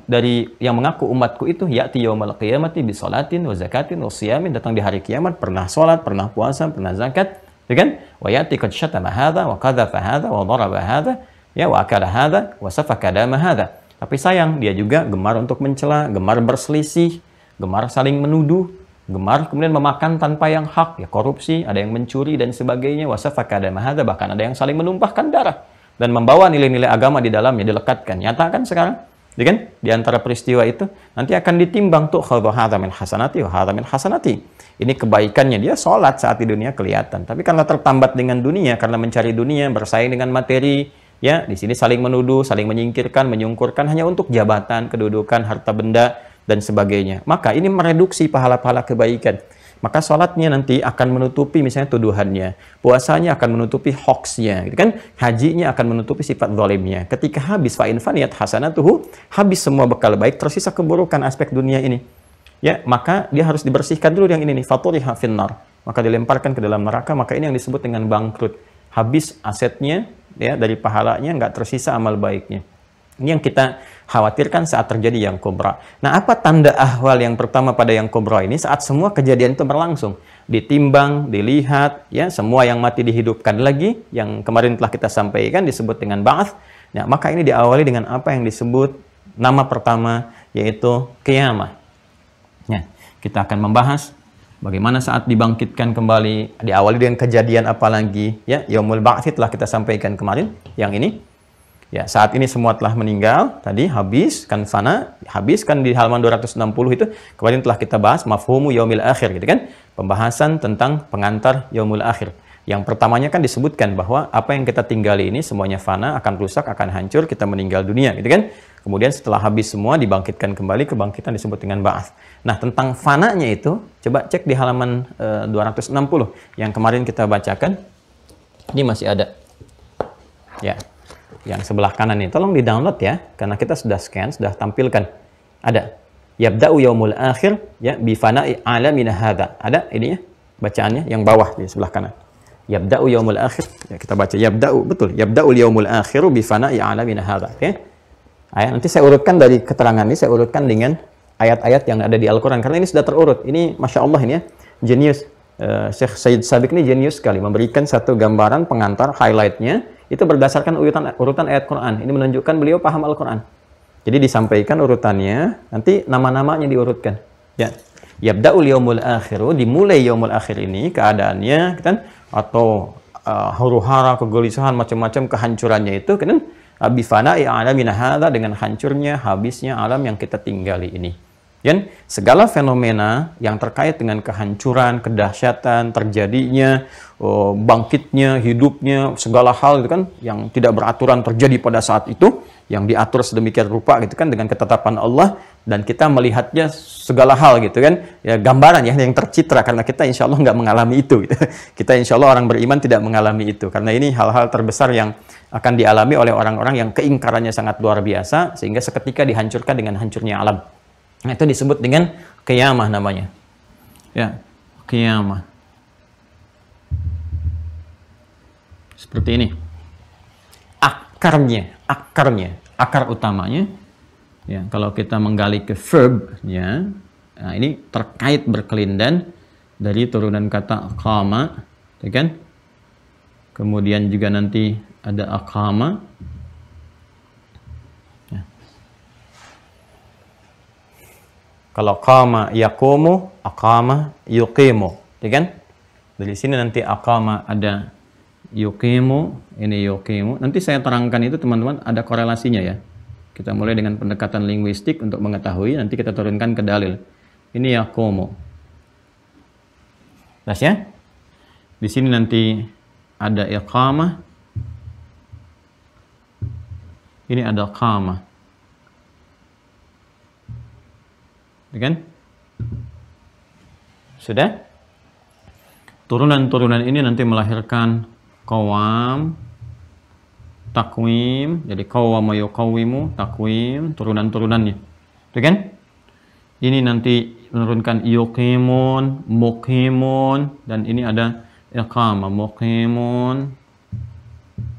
dari yang mengaku umatku itu ya'ti yaumal qiyamati bi sholatin wa zakatin wa siyamin, datang di hari kiamat pernah salat, pernah puasa, pernah zakat, ya kan? Wa ya'ti qad syatama hadza wa qadhafa hadza wa daraba hadza, ya wa akala hadza wa safaka dama hadza. Tapi sayang, dia juga gemar untuk mencela, gemar berselisih, gemar saling menuduh, gemar kemudian memakan tanpa yang hak, ya korupsi, ada yang mencuri dan sebagainya, wa safaka dama hadza, bahkan ada yang saling menumpahkan darah. Dan membawa nilai-nilai agama di dalamnya, dilekatkan. Nyata kan sekarang? Ya kan? Di antara peristiwa itu, nanti akan ditimbang tuh, khadha hadha min hasanati wa hadha min hasanati. Ini kebaikannya, dia sholat saat di dunia kelihatan. Tapi karena tertambat dengan dunia, karena mencari dunia, bersaing dengan materi, ya, di sini saling menuduh, saling menyingkirkan, menyungkurkan, hanya untuk jabatan, kedudukan, harta benda, dan sebagainya. Maka ini mereduksi pahala-pahala kebaikan. Maka sholatnya nanti akan menutupi misalnya tuduhannya, puasanya akan menutupi hoaxnya, gitu kan? Hajinya akan menutupi sifat zalimnya. Ketika habis fa'in faniyat hasanatuhu, habis semua bekal baik, tersisa keburukan aspek dunia ini. Ya, maka dia harus dibersihkan dulu yang ini nih, faturiha finnar. Maka dilemparkan ke dalam neraka, maka ini yang disebut dengan bangkrut. Habis asetnya, ya, dari pahalanya nggak tersisa amal baiknya. Ini yang kita khawatirkan saat terjadi yang kubra. Nah, apa tanda ahwal yang pertama pada yang kubra ini? Saat semua kejadian itu berlangsung, ditimbang, dilihat, ya, semua yang mati dihidupkan lagi, yang kemarin telah kita sampaikan disebut dengan ba'ats. Nah, maka ini diawali dengan apa yang disebut nama pertama, yaitu qiyamah. Nah, kita akan membahas bagaimana saat dibangkitkan kembali, diawali dengan kejadian apa lagi, ya, yaumul ba'ats telah kita sampaikan kemarin, yang ini. Ya, saat ini semua telah meninggal, tadi habis, kan fana, habis kan di halaman 260 itu, kemarin telah kita bahas mafhumu yaumil akhir, gitu kan? Pembahasan tentang pengantar yaumul akhir. Yang pertamanya kan disebutkan bahwa apa yang kita tinggali ini semuanya fana, akan rusak, akan hancur, kita meninggal dunia, gitu kan? Kemudian setelah habis semua dibangkitkan kembali, kebangkitan disebut dengan ba'ats. Nah, tentang fananya itu, coba cek di halaman 260 yang kemarin kita bacakan. Ini masih ada. Ya. Yang sebelah kanan ini, tolong di-download ya, karena kita sudah scan, sudah tampilkan. Ada. Yabda'u yaumul akhir, ya, bifana'i alamina hadha. Ada ininya, bacaannya, yang bawah di sebelah kanan. Yabda'u yaumul akhir, ya, kita baca, yabda'u, betul. Yabda'u yaumul akhiru bifana'i alamina hadha. Oke? Nanti saya urutkan dari keterangan ini, saya urutkan dengan ayat-ayat yang ada di Al-Quran. Karena ini sudah terurut. Ini, Masya Allah ini ya, jenius. Syekh Sayyid Sabiq ini jenius sekali, memberikan satu gambaran pengantar, highlight-nya, itu berdasarkan urutan ayat Quran. Ini menunjukkan beliau paham Al-Quran. Jadi disampaikan urutannya, nanti nama-namanya diurutkan. Ya. Yabda'ul yaumul akhiru, dimulai yaumul akhir ini keadaannya kan, atau huru-hara, kegelisahan, macam-macam kehancurannya itu kan, bifana'i alamina hadza, dengan hancurnya, habisnya alam yang kita tinggali ini. Dan segala fenomena yang terkait dengan kehancuran, kedahsyatan, terjadinya, bangkitnya, hidupnya, segala hal itu kan yang tidak beraturan terjadi pada saat itu, yang diatur sedemikian rupa gitu kan dengan ketetapan Allah, dan kita melihatnya segala hal gitu kan, ya gambaran ya yang tercitra, karena kita insya Allah nggak mengalami itu gitu. Kita insya Allah orang beriman tidak mengalami itu, karena ini hal-hal terbesar yang akan dialami oleh orang-orang yang keingkarannya sangat luar biasa, sehingga seketika dihancurkan dengan hancurnya alam. Nah, itu disebut dengan qiyamah namanya. Ya, qiyamah. Seperti ini. Akar utamanya. Ya, kalau kita menggali ke verbnya, nah ini terkait berkelindan dari turunan kata qama, ya kan? Kemudian juga nanti ada aqama. Kalau qama yaqumu, aqama yuqimu, ya kan? Dari sini nanti aqama ada yuqimu, ini yuqimu. Nanti saya terangkan itu teman-teman, ada korelasinya ya. Kita mulai dengan pendekatan linguistik untuk mengetahui, nanti kita turunkan ke dalil. Ini yaqumu. Jelas ya? Di sini nanti ada iqamah. Ini ada qamah. Kan? Sudah? Turunan-turunan ini nanti melahirkan qawam, takwim. Jadi qawwama yuqawwimu, takwim, turunan-turunannya. Itu kan? Ini nanti menurunkan yuqimun, muqimun, dan ini ada iqamah, muqimun.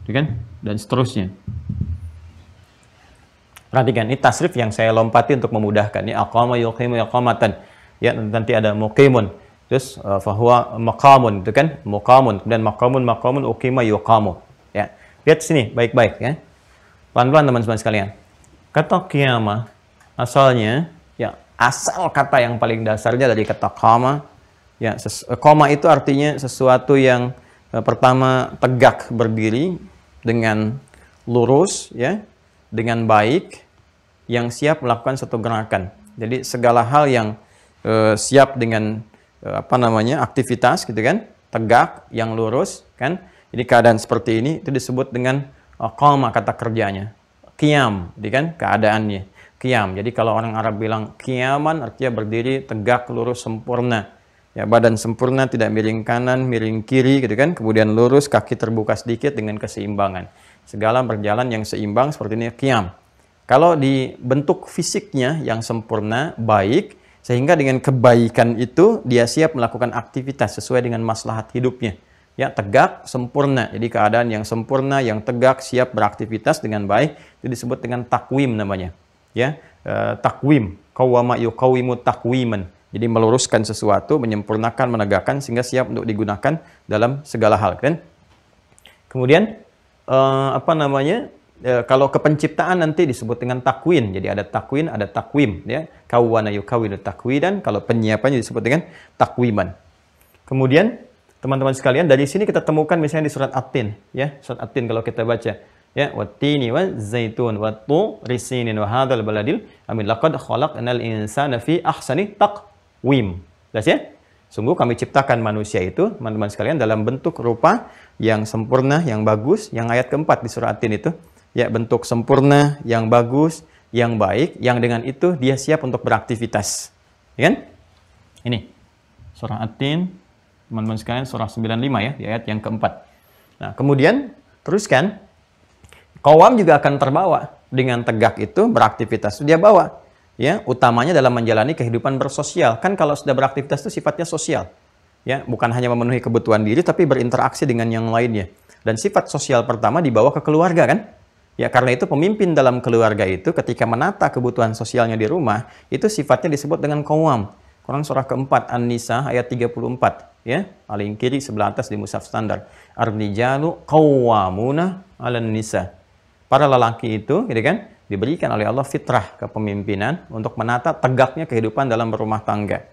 Itu kan? Dan seterusnya. Perhatikan, ini tasrif yang saya lompati untuk memudahkan. Ini aqama yuqimu iqamatan. Ya, nanti ada muqimun. Terus fahuwa maqamun, itu kan? Muqamun. Kemudian maqamun uqima yuqamu. Ya. Lihat sini baik-baik ya. Pelan-pelan teman-teman sekalian. Kata qiyamah asalnya ya, asal kata yang paling dasarnya dari kata qama. Ya, qama itu artinya sesuatu yang pertama tegak berdiri dengan lurus ya, dengan baik, yang siap melakukan suatu gerakan. Jadi segala hal yang siap dengan aktivitas gitu kan, tegak, yang lurus kan. Jadi keadaan seperti ini itu disebut dengan qama, kata kerjanya. Qiyam, jadi kan keadaannya. Qiyam. Jadi kalau orang Arab bilang qiyaman, artinya berdiri tegak, lurus, sempurna. Ya, badan sempurna, tidak miring kanan, miring kiri gitu kan. Kemudian lurus, kaki terbuka sedikit dengan keseimbangan. Segala berjalan yang seimbang seperti ini qiyam. Kalau di bentuk fisiknya yang sempurna, baik, sehingga dengan kebaikan itu dia siap melakukan aktivitas sesuai dengan maslahat hidupnya. Ya, tegak, sempurna. Jadi keadaan yang sempurna, yang tegak, siap beraktivitas dengan baik, itu disebut dengan takwim namanya. Ya, takwim, qawwama yuqawwimu takwiman. Jadi meluruskan sesuatu, menyempurnakan, menegakkan sehingga siap untuk digunakan dalam segala hal, kan? Kemudian kalau kepenciptaan nanti disebut dengan takwin. Jadi ada takwin, ada takwim, ya. Kawwana yukawwinu takwidan. Kalau penyiapannya disebut dengan takwiman. Kemudian teman-teman sekalian, dari sini kita temukan misalnya di surat At-Tin, ya. Surat At-Tin kalau kita baca, ya, wattini wazaitun watturi sinin wa hadzal baladil amin laqad khalaqnal insana fi ahsani taqwim. Jelas ya? Sungguh kami ciptakan manusia itu, teman-teman sekalian, dalam bentuk rupa yang sempurna, yang bagus, yang ayat keempat di surah At-Tin itu. Ya, bentuk sempurna, yang bagus, yang baik, yang dengan itu dia siap untuk beraktivitas. Ya kan? Ini, surah At-Tin, teman-teman sekalian, surah 95 ya, di ayat yang keempat. Nah, kemudian, teruskan, qawam juga akan terbawa dengan tegak itu, beraktivitas itu dia bawa. Ya, utamanya dalam menjalani kehidupan bersosial. Kan kalau sudah beraktivitas itu sifatnya sosial. Ya, bukan hanya memenuhi kebutuhan diri, tapi berinteraksi dengan yang lainnya. Dan sifat sosial pertama dibawa ke keluarga kan? Ya, karena itu pemimpin dalam keluarga itu ketika menata kebutuhan sosialnya di rumah, itu sifatnya disebut dengan qawam. Quran surah keempat, An-Nisa ayat 34. Ya, paling kiri sebelah atas di mushaf standar. Ar-rijalu qawwamuna 'alan nisa. Para lelaki itu, gitu kan, diberikan oleh Allah fitrah kepemimpinan untuk menata tegaknya kehidupan dalam berumah tangga.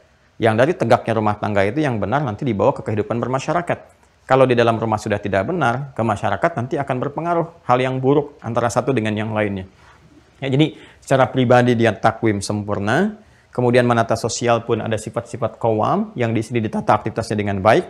Yang dari tegaknya rumah tangga itu yang benar nanti dibawa ke kehidupan bermasyarakat. Kalau di dalam rumah sudah tidak benar, ke masyarakat nanti akan berpengaruh hal yang buruk antara satu dengan yang lainnya. Ya, jadi secara pribadi dia takwim sempurna, kemudian menata sosial pun ada sifat-sifat qawam yang di sini ditata aktivitasnya dengan baik.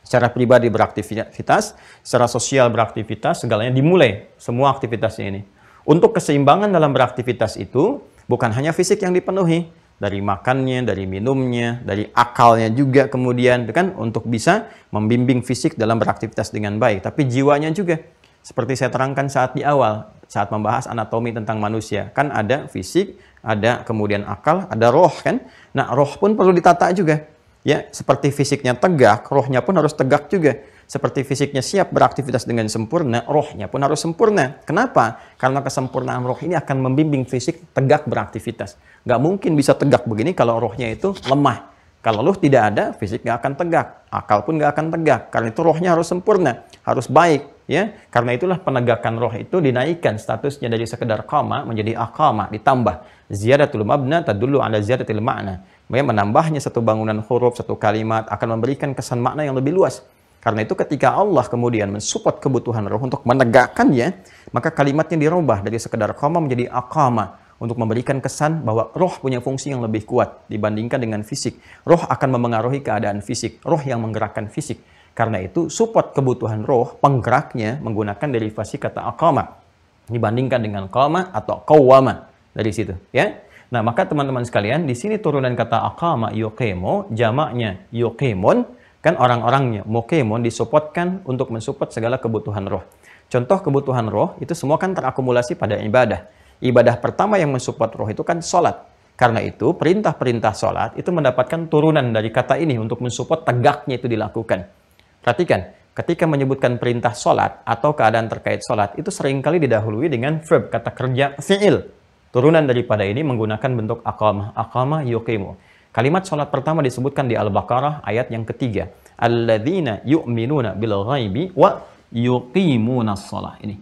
Secara pribadi beraktivitas, secara sosial beraktivitas, segalanya dimulai semua aktivitasnya ini. Untuk keseimbangan dalam beraktivitas itu bukan hanya fisik yang dipenuhi, dari makannya, dari minumnya, dari akalnya juga kemudian kan untuk bisa membimbing fisik dalam beraktivitas dengan baik, tapi jiwanya juga. Seperti saya terangkan saat di awal, saat membahas anatomi tentang manusia, kan ada fisik, ada kemudian akal, ada roh kan. Nah, roh pun perlu ditata juga. Ya, seperti fisiknya tegak, rohnya pun harus tegak juga. Seperti fisiknya siap beraktivitas dengan sempurna, rohnya pun harus sempurna. Kenapa? Karena kesempurnaan roh ini akan membimbing fisik tegak beraktivitas. Nggak mungkin bisa tegak begini kalau rohnya itu lemah. Kalau roh tidak ada, fisik nggak akan tegak. Akal pun nggak akan tegak. Karena itu rohnya harus sempurna, harus baik. Ya, karena itulah penegakan roh itu dinaikkan statusnya dari sekedar qama menjadi aqama, ditambah. Ziyadatul mabna tadullu ala ziyadatil ma'na. Menambahnya satu bangunan huruf, satu kalimat akan memberikan kesan makna yang lebih luas. Karena itu ketika Allah kemudian mensupport kebutuhan roh untuk menegakkannya, maka kalimatnya dirubah dari sekedar qama menjadi aqama untuk memberikan kesan bahwa roh punya fungsi yang lebih kuat dibandingkan dengan fisik. Roh akan memengaruhi keadaan fisik, roh yang menggerakkan fisik. Karena itu support kebutuhan roh, penggeraknya menggunakan derivasi kata aqama dibandingkan dengan qama atau qawwama dari situ, ya. Nah, maka teman-teman sekalian, di sini turunan kata aqama yuqimu, jamaknya yuqimun, kan orang-orangnya muqimun disupportkan untuk mensupport segala kebutuhan roh. Contoh kebutuhan roh itu semua kan terakumulasi pada ibadah. Ibadah pertama yang mensupport roh itu kan sholat. Karena itu perintah-perintah sholat itu mendapatkan turunan dari kata ini untuk mensupport tegaknya itu dilakukan. Perhatikan, ketika menyebutkan perintah sholat atau keadaan terkait sholat itu seringkali didahului dengan verb, kata kerja fi'il. Turunan daripada ini menggunakan bentuk aqamah, aqama yuqimu. Kalimat sholat pertama disebutkan di Al-Baqarah ayat yang ketiga. Alladzina yu'minuna bil ghaibi wa yuqimunas shalah. Ini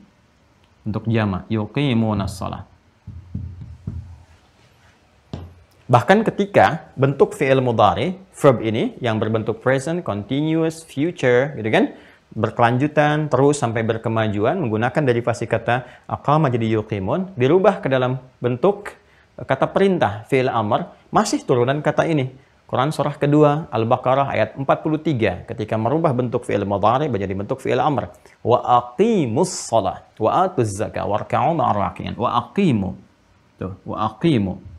untuk jama, yuqimunas shalah. Bahkan ketika bentuk fi'il mudhari, verb ini yang berbentuk present, continuous, future, gitu kan, berkelanjutan terus sampai berkemajuan menggunakan derivasi kata aqama jadi yuqimun, dirubah ke dalam bentuk kata perintah fi'il amr, masih turunan kata ini. Quran surah kedua Al-Baqarah ayat 43 ketika merubah bentuk fi'il mudhari menjadi bentuk fi'il amr. Wa aqimus shalah wa atuz zakah warka'u ma'ar raki'in. Wa aqimu. Tuh, wa aqimu.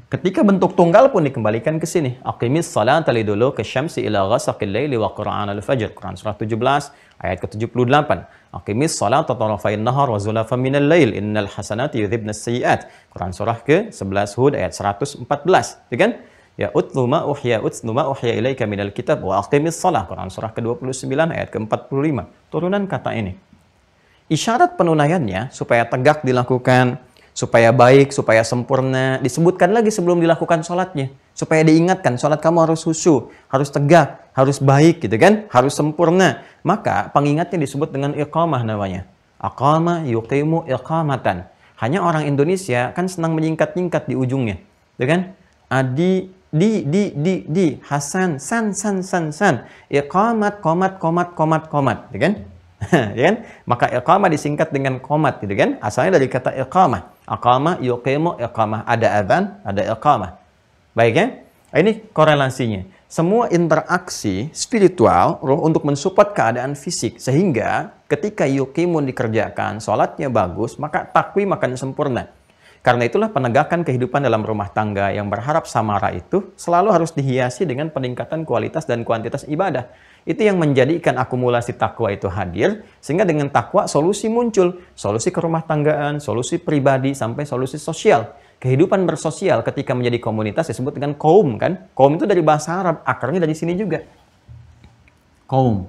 Ketika bentuk tunggal pun dikembalikan ke sini. Aqimis salata liduluki syamsi ila ghasaqil laili wa qur'anal fajr. Quran surah 17 ayat ke-78. Aqimis salata tarafain nahar wa zulafan minal lail innal hasanati yudhibnas sayyi'at. Quran surah ke-11 Hud ayat 114. Ya kan? Ya utlu ma uhya ilaika minal kitab wa aqimis salah. Quran surah ke-29 ayat ke-45. Turunan kata ini. Isyarat penunaiannya supaya tegak dilakukan, supaya baik, supaya sempurna, disebutkan lagi sebelum dilakukan sholatnya. Supaya diingatkan, sholat kamu harus khusyuk, harus tegak, harus baik, gitu kan? Harus sempurna. Maka pengingatnya disebut dengan iqamah namanya. Aqama yuqimu iqamatan. Hanya orang Indonesia kan senang menyingkat-nyingkat di ujungnya. Gitu kan? Adi, di, Hasan, san. Iqamat, komat. Gitu kan? Ya kan? Maka iqamah disingkat dengan qomat, gitu kan? Asalnya dari kata iqamah. Aqama yuqimu iqamah. Ada adzan, ada iqamah. Baik ya? Ini korelasinya. Semua interaksi spiritual roh untuk mensupport keadaan fisik sehingga ketika yuqimun dikerjakan, sholatnya bagus, maka takwim akan sempurna. Karena itulah penegakan kehidupan dalam rumah tangga yang berharap samara itu selalu harus dihiasi dengan peningkatan kualitas dan kuantitas ibadah. Itu yang menjadikan akumulasi takwa itu hadir, sehingga dengan takwa solusi muncul. Solusi kerumah tanggaan, solusi pribadi, sampai solusi sosial. Kehidupan bersosial ketika menjadi komunitas disebut dengan kaum, kan? Kaum itu dari bahasa Arab, akarnya dari sini juga. Kaum.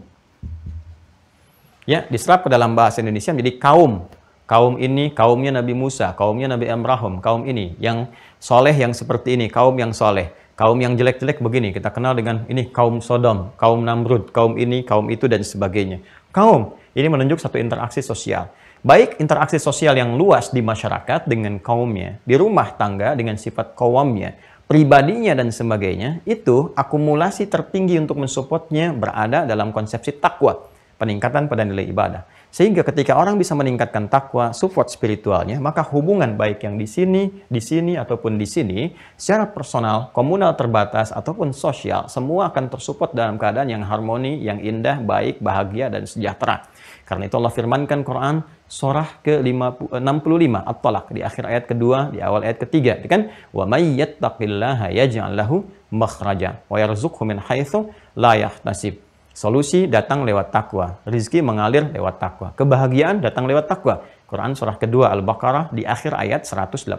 Ya, diserap ke dalam bahasa Indonesia menjadi kaum. Kaum ini, kaumnya Nabi Musa, kaumnya Nabi Ibrahim, kaum ini. Yang soleh yang seperti ini, kaum yang soleh. Kaum yang jelek-jelek begini, kita kenal dengan ini kaum Sodom, kaum Namrud, kaum ini, kaum itu, dan sebagainya. Kaum, ini menunjuk satu interaksi sosial. Baik interaksi sosial yang luas di masyarakat dengan kaumnya, di rumah tangga dengan sifat qawamnya, pribadinya dan sebagainya, itu akumulasi tertinggi untuk mensupportnya berada dalam konsepsi takwa, peningkatan pada nilai ibadah. Sehingga ketika orang bisa meningkatkan takwa, support spiritualnya, maka hubungan baik yang di sini ataupun di sini, secara personal, komunal terbatas ataupun sosial, semua akan tersupport dalam keadaan yang harmoni, yang indah, baik, bahagia dan sejahtera. Karena itu Allah firmankan Quran surah ke-65 At-Talaq di akhir ayat kedua, di awal ayat ketiga, kan? Wa may yattaqillaha yaj'al lahu makhraja wa yarzuqhu min haitsu la yahtasib. Solusi datang lewat takwa, rizki mengalir lewat takwa, kebahagiaan datang lewat takwa. Quran surah kedua Al-Baqarah di akhir ayat 189.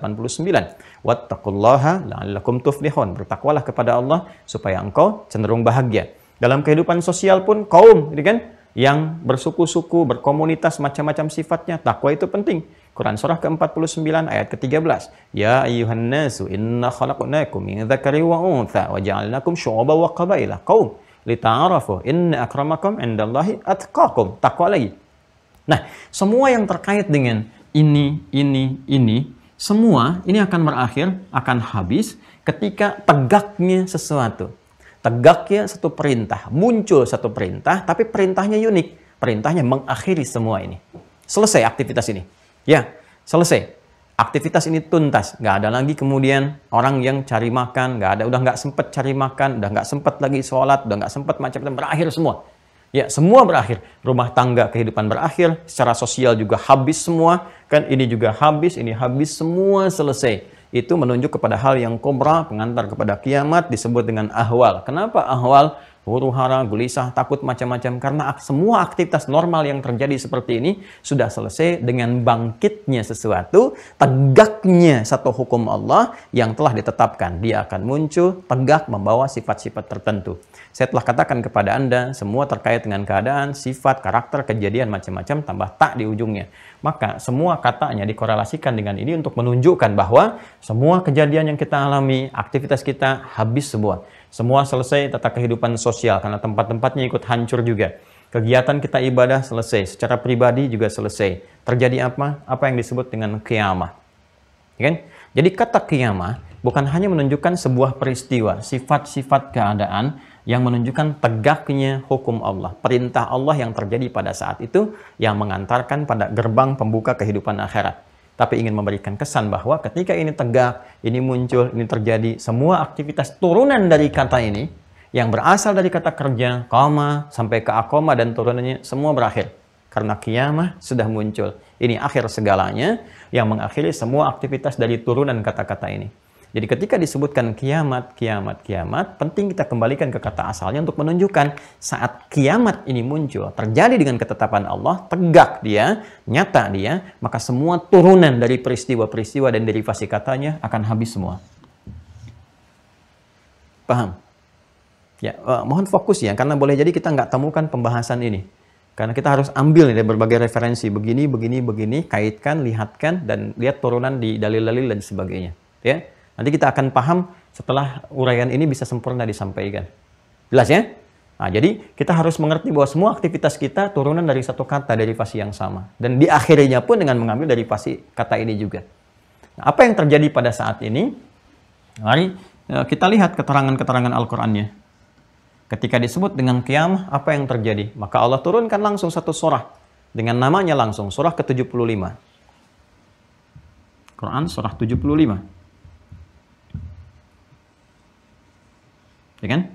Wattaqullaha la'allakum tuflihun. Bertakwalah kepada Allah supaya engkau cenderung bahagia. Dalam kehidupan sosial pun kaum, kan, yang bersuku-suku, berkomunitas, macam-macam sifatnya, takwa itu penting. Quran surah ke-49 ayat ke-13. Ya ayyuhan nasu inna khalaqnakum min dzakari wa untha wa ja'alnakum syu'uban wa qabaila. Qaum lita'arafu inna akramakum indallahi atqakum. Takwa lagi. Nah, semua yang terkait dengan ini, semua ini akan berakhir, akan habis ketika tegaknya sesuatu. Tegaknya satu perintah, muncul satu perintah, tapi perintahnya unik. Perintahnya mengakhiri semua ini. Selesai aktivitas ini. Ya, selesai. Aktivitas ini tuntas. Nggak ada lagi kemudian orang yang cari makan, udah nggak sempet cari makan, udah nggak sempet lagi sholat, udah nggak sempet macam-macam, berakhir semua. Ya, semua berakhir. Rumah tangga, kehidupan berakhir, secara sosial juga habis semua. Kan ini juga habis, ini habis, semua selesai. Itu menunjuk kepada hal yang kubra, pengantar kepada kiamat, disebut dengan ahwal. Kenapa ahwal? Huru-hara, gelisah, takut, macam-macam. Karena semua aktivitas normal yang terjadi seperti ini sudah selesai dengan bangkitnya sesuatu, tegaknya satu hukum Allah yang telah ditetapkan. Dia akan muncul, tegak, membawa sifat-sifat tertentu. Saya telah katakan kepada Anda, semua terkait dengan keadaan, sifat, karakter, kejadian, macam-macam, tambah tak di ujungnya. Maka semua katanya dikorelasikan dengan ini untuk menunjukkan bahwa semua kejadian yang kita alami, aktivitas kita habis semua. Semua selesai tata kehidupan sosial karena tempat-tempatnya ikut hancur juga. Kegiatan kita ibadah selesai, secara pribadi juga selesai. Terjadi apa? Apa yang disebut dengan qiyamah. Ya kan? Jadi kata qiyamah bukan hanya menunjukkan sebuah peristiwa, sifat-sifat keadaan yang menunjukkan tegaknya hukum Allah. Perintah Allah yang terjadi pada saat itu yang mengantarkan pada gerbang pembuka kehidupan akhirat. Tapi ingin memberikan kesan bahwa ketika ini tegak, ini muncul, ini terjadi, semua aktivitas turunan dari kata ini, yang berasal dari kata kerja, qama, sampai ke akoma dan turunannya, semua berakhir. Karena qiyamah sudah muncul. Ini akhir segalanya, yang mengakhiri semua aktivitas dari turunan kata-kata ini. Jadi ketika disebutkan kiamat, penting kita kembalikan ke kata asalnya untuk menunjukkan saat kiamat ini muncul, terjadi dengan ketetapan Allah, tegak dia, nyata dia, maka semua turunan dari peristiwa-peristiwa dan derivasi katanya akan habis semua. Paham? Ya, mohon fokus ya, karena boleh jadi kita nggak temukan pembahasan ini. Karena kita harus ambil dari berbagai referensi, begini, kaitkan, lihatkan, dan lihat turunan di dalil-dalil dan sebagainya. Ya. Nanti kita akan paham setelah uraian ini bisa sempurna disampaikan. Jelas ya? Nah, jadi kita harus mengerti bahwa semua aktivitas kita turunan dari satu kata, derivasi yang sama. Dan di akhirnya pun dengan mengambil derivasi kata ini juga. Nah, apa yang terjadi pada saat ini? Mari kita lihat keterangan-keterangan Al-Qur'annya. Ketika disebut dengan qiyamah, apa yang terjadi? Maka Allah turunkan langsung satu surah. Dengan namanya langsung, surah ke-75. Quran surah 75. Ya kan?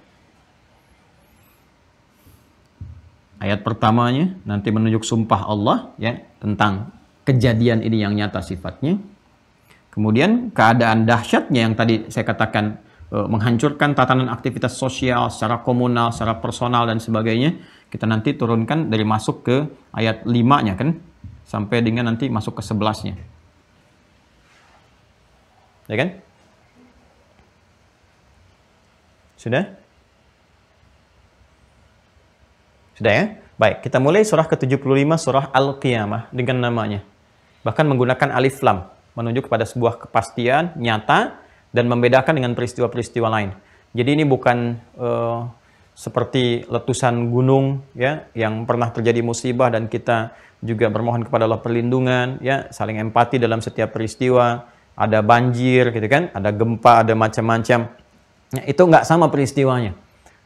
Ayat pertamanya nanti menunjuk sumpah Allah ya tentang kejadian ini yang nyata sifatnya. Kemudian keadaan dahsyatnya yang tadi saya katakan menghancurkan tatanan aktivitas sosial secara komunal, secara personal dan sebagainya. Kita nanti turunkan dari masuk ke ayat 5-nya kan sampai dengan nanti masuk ke 11-nya. Ya kan? Sudah? Sudah ya? Baik, kita mulai surah ke-75, surah Al-Qiyamah dengan namanya. Bahkan menggunakan alif lam, menunjuk kepada sebuah kepastian, nyata, dan membedakan dengan peristiwa-peristiwa lain. Jadi ini bukan seperti letusan gunung ya yang pernah terjadi musibah dan kita juga bermohon kepada Allah perlindungan ya, saling empati dalam setiap peristiwa. Ada banjir gitu kan, ada gempa, ada macam-macam. Ya, itu nggak sama peristiwanya.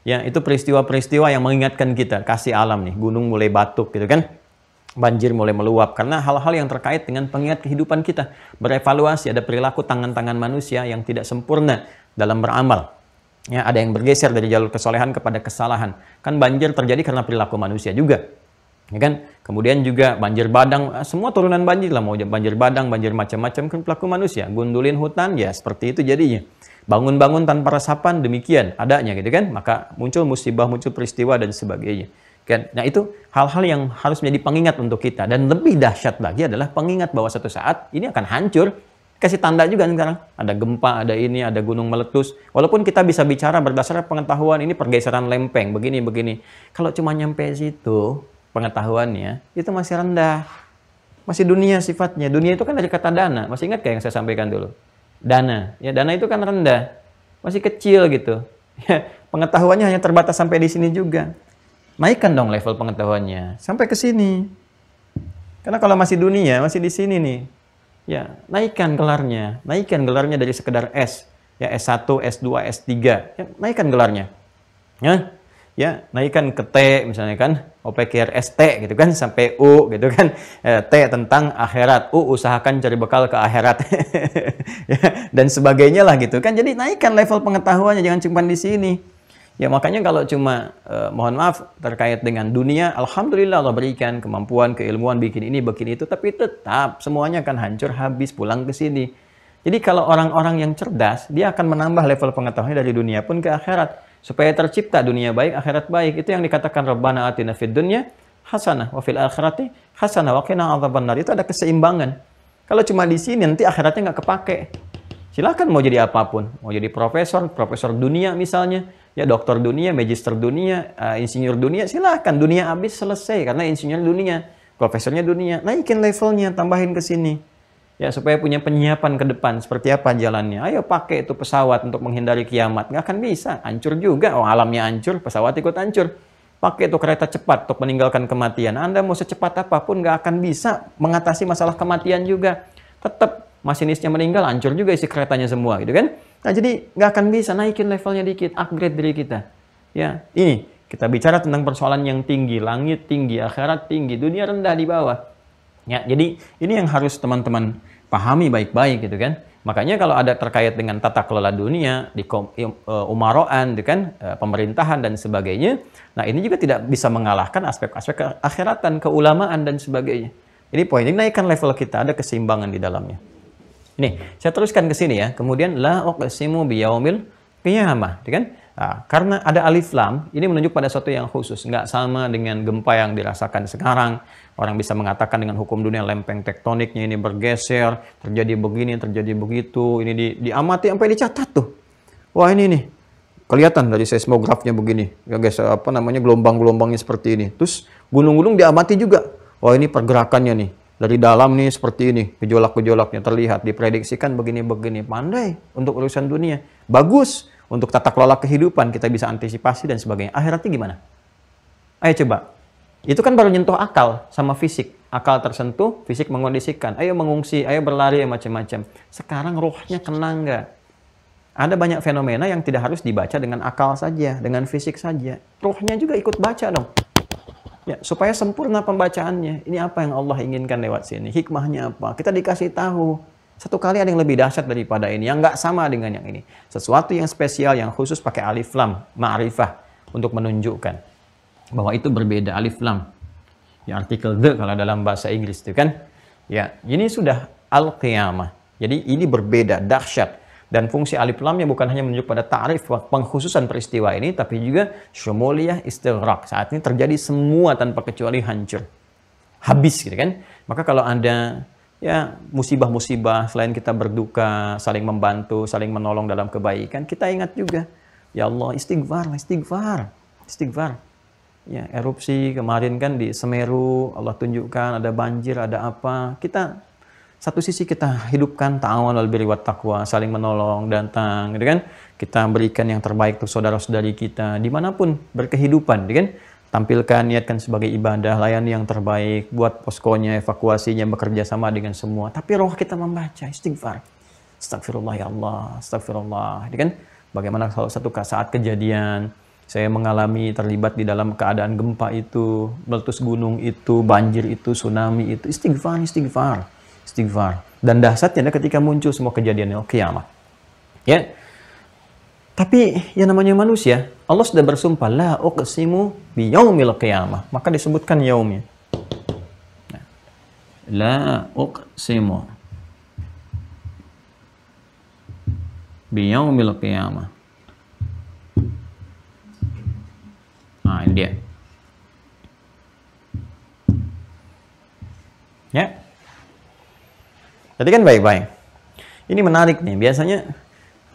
Ya, itu peristiwa-peristiwa yang mengingatkan kita kasih alam nih, gunung mulai batuk gitu kan. Banjir mulai meluap karena hal-hal yang terkait dengan pengingat kehidupan kita. Berevaluasi, ada perilaku tangan-tangan manusia yang tidak sempurna dalam beramal. Ya, ada yang bergeser dari jalur kesolehan kepada kesalahan. Kan banjir terjadi karena perilaku manusia juga. Ya kan? Kemudian juga banjir badang, semua turunan banjir lah, mau banjir badang, banjir macam-macam kan perilaku manusia. Gundulin hutan ya seperti itu jadinya. Bangun-bangun tanpa resapan demikian adanya gitu kan. Maka muncul musibah, muncul peristiwa dan sebagainya. Kan? Nah itu hal-hal yang harus menjadi pengingat untuk kita. Dan lebih dahsyat lagi adalah pengingat bahwa suatu saat ini akan hancur. Kasih tanda juga sekarang. Ada gempa, ada ini, ada gunung meletus. Walaupun kita bisa bicara berdasarkan pengetahuan ini pergeseran lempeng, begini-begini. Kalau cuma nyampe situ pengetahuannya, itu masih rendah. Masih dunia sifatnya. Dunia itu kan dari kata dana. Masih ingat kayak yang saya sampaikan dulu? Dana. Ya, dana itu kan rendah. Masih kecil gitu. Ya, pengetahuannya hanya terbatas sampai di sini juga. Naikkan dong level pengetahuannya sampai ke sini. Karena kalau masih dunia, masih di sini nih. Ya, naikkan gelarnya. Naikkan gelarnya dari sekedar S. Ya, S1, S2, S3. Ya, naikkan gelarnya. Ya, naikkan ke T misalnya kan. OPQR ST gitu kan sampai U gitu kan. T tentang akhirat. U usahakan cari bekal ke akhirat. Ya, dan sebagainya lah gitu kan. Jadi naikkan level pengetahuannya, jangan cuma di sini. Ya makanya kalau cuma mohon maaf terkait dengan dunia, alhamdulillah Allah berikan kemampuan, keilmuan bikin ini, bikin itu, tapi tetap semuanya akan hancur habis pulang ke sini. Jadi kalau orang-orang yang cerdas, dia akan menambah level pengetahuannya dari dunia pun ke akhirat supaya tercipta dunia baik, akhirat baik. Itu yang dikatakan Rabbana atina fid dunya hasanah wa fil akhirati hasanah wa qina adzabannar. Itu ada keseimbangan. Kalau cuma di sini nanti akhiratnya nggak kepake. Silakan mau jadi apapun, mau jadi profesor dunia misalnya, ya dokter dunia, magister dunia, insinyur dunia, silahkan. Dunia habis selesai karena insinyur dunia, profesornya dunia. Naikin levelnya, tambahin ke sini. Ya supaya punya penyiapan ke depan seperti apa jalannya. Ayo pakai itu pesawat untuk menghindari kiamat. Nggak akan bisa, hancur juga. Oh alamnya hancur, pesawat ikut hancur. Pakai itu kereta cepat untuk meninggalkan kematian. Anda mau secepat apapun nggak akan bisa mengatasi masalah kematian juga. Tetap masinisnya meninggal, hancur juga isi keretanya semua gitu kan. Nah jadi nggak akan bisa, naikin levelnya dikit, upgrade diri kita. Ya ini kita bicara tentang persoalan yang tinggi, langit tinggi, akhirat tinggi, dunia rendah di bawah. Ya jadi ini yang harus teman-teman pahami baik-baik gitu kan. Makanya kalau ada terkait dengan tata kelola dunia di umaroan gitu kan, pemerintahan dan sebagainya. Nah ini juga tidak bisa mengalahkan aspek-aspek keakhiratan, keulamaan dan sebagainya. Ini poin ini naikkan level kita, ada keseimbangan di dalamnya. Nih, saya teruskan ke sini ya. Kemudian la uqsimu biyaumil qiyamah, kan? Nah, karena ada alif lam, ini menunjuk pada sesuatu yang khusus, nggak sama dengan gempa yang dirasakan sekarang. Orang bisa mengatakan dengan hukum dunia lempeng tektoniknya ini bergeser, terjadi begini, terjadi begitu. Ini diamati sampai dicatat tuh. Wah, ini nih. Kelihatan dari seismografnya begini. Ya guys, apa namanya gelombang-gelombangnya seperti ini. Terus gunung-gunung diamati juga. Wah, ini pergerakannya nih. Dari dalam nih seperti ini, gejolak-gejolaknya terlihat, diprediksikan begini-begini. Pandai untuk urusan dunia. Bagus untuk tata kelola kehidupan, kita bisa antisipasi dan sebagainya. Akhiratnya gimana? Ayo coba. Itu kan baru nyentuh akal sama fisik. Akal tersentuh, fisik mengondisikan. Ayo mengungsi, ayo berlari, macam-macam. Sekarang rohnya kena nggak? Ada banyak fenomena yang tidak harus dibaca dengan akal saja, dengan fisik saja. Rohnya juga ikut baca dong. Ya, supaya sempurna pembacaannya. Ini apa yang Allah inginkan lewat sini? Hikmahnya apa? Kita dikasih tahu. Satu kali ada yang lebih dahsyat daripada ini. Yang nggak sama dengan yang ini. Sesuatu yang spesial, yang khusus pakai alif lam, ma'rifah. Untuk menunjukkan bahwa itu berbeda, alif lam. Ya, artikel the kalau dalam bahasa Inggris itu kan. Ya, ini sudah al-qiyamah. Jadi ini berbeda, dahsyat. Dan fungsi alif lamnya bukan hanya menunjuk pada ta'rif pengkhususan peristiwa ini, tapi juga syumuliyah istighraq. Saat ini terjadi semua tanpa kecuali hancur. Habis gitu kan. Maka kalau ada ya musibah-musibah, selain kita berduka, saling membantu, saling menolong dalam kebaikan, kita ingat juga, ya Allah istighfar, istighfar, istighfar. Ya, erupsi kemarin kan di Semeru, Allah tunjukkan ada banjir, ada apa. Kita Satu sisi kita hidupkan ta'awanul birri wat taqwa, saling menolong, datang, gitu kan? Kita berikan yang terbaik untuk saudara-saudari kita dimanapun berkehidupan, gitu kan? Tampilkan, niatkan sebagai ibadah, layani yang terbaik, buat poskonya, evakuasinya, bekerja sama dengan semua. Tapi roh kita membaca istighfar. Astagfirullah ya Allah, astagfirullah, gitu kan? Bagaimana kalau satu saat kejadian saya mengalami terlibat di dalam keadaan gempa itu, meletus gunung itu, banjir itu, tsunami itu, istighfar, istighfar. Istighfar. Dan dahsyatnya ketika muncul semua kejadian kiamat. Ya. Tapi yang namanya manusia, Allah sudah bersumpah la uqsimu bi yaumil qiyamah. Maka disebutkan yaumnya. Nah. La uqsimu bi yaumil qiyamah. Nah, ini dia. Ya. Jadi kan baik-baik. Ini menarik nih. Biasanya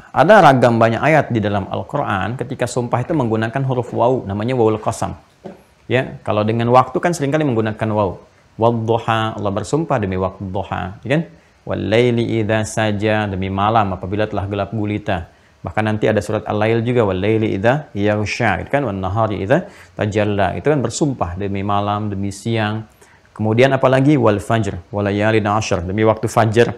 ada ragam banyak ayat di dalam Al-Quran ketika sumpah itu menggunakan huruf waw, namanya wawul qasam. Ya, kalau dengan waktu kan seringkali menggunakan waw. Wadduha, Allah bersumpah demi waktu duha, ya kan? Wal-laili idza saja, demi malam apabila telah gelap gulita. Bahkan nanti ada surat Al-Lail juga, wal-laili idza yaghsha, gitu kan? Wan-nahari idza tajalla. Itu kan bersumpah demi malam, demi siang. Kemudian apalagi wal fajr, walayalin ashr, demi waktu fajar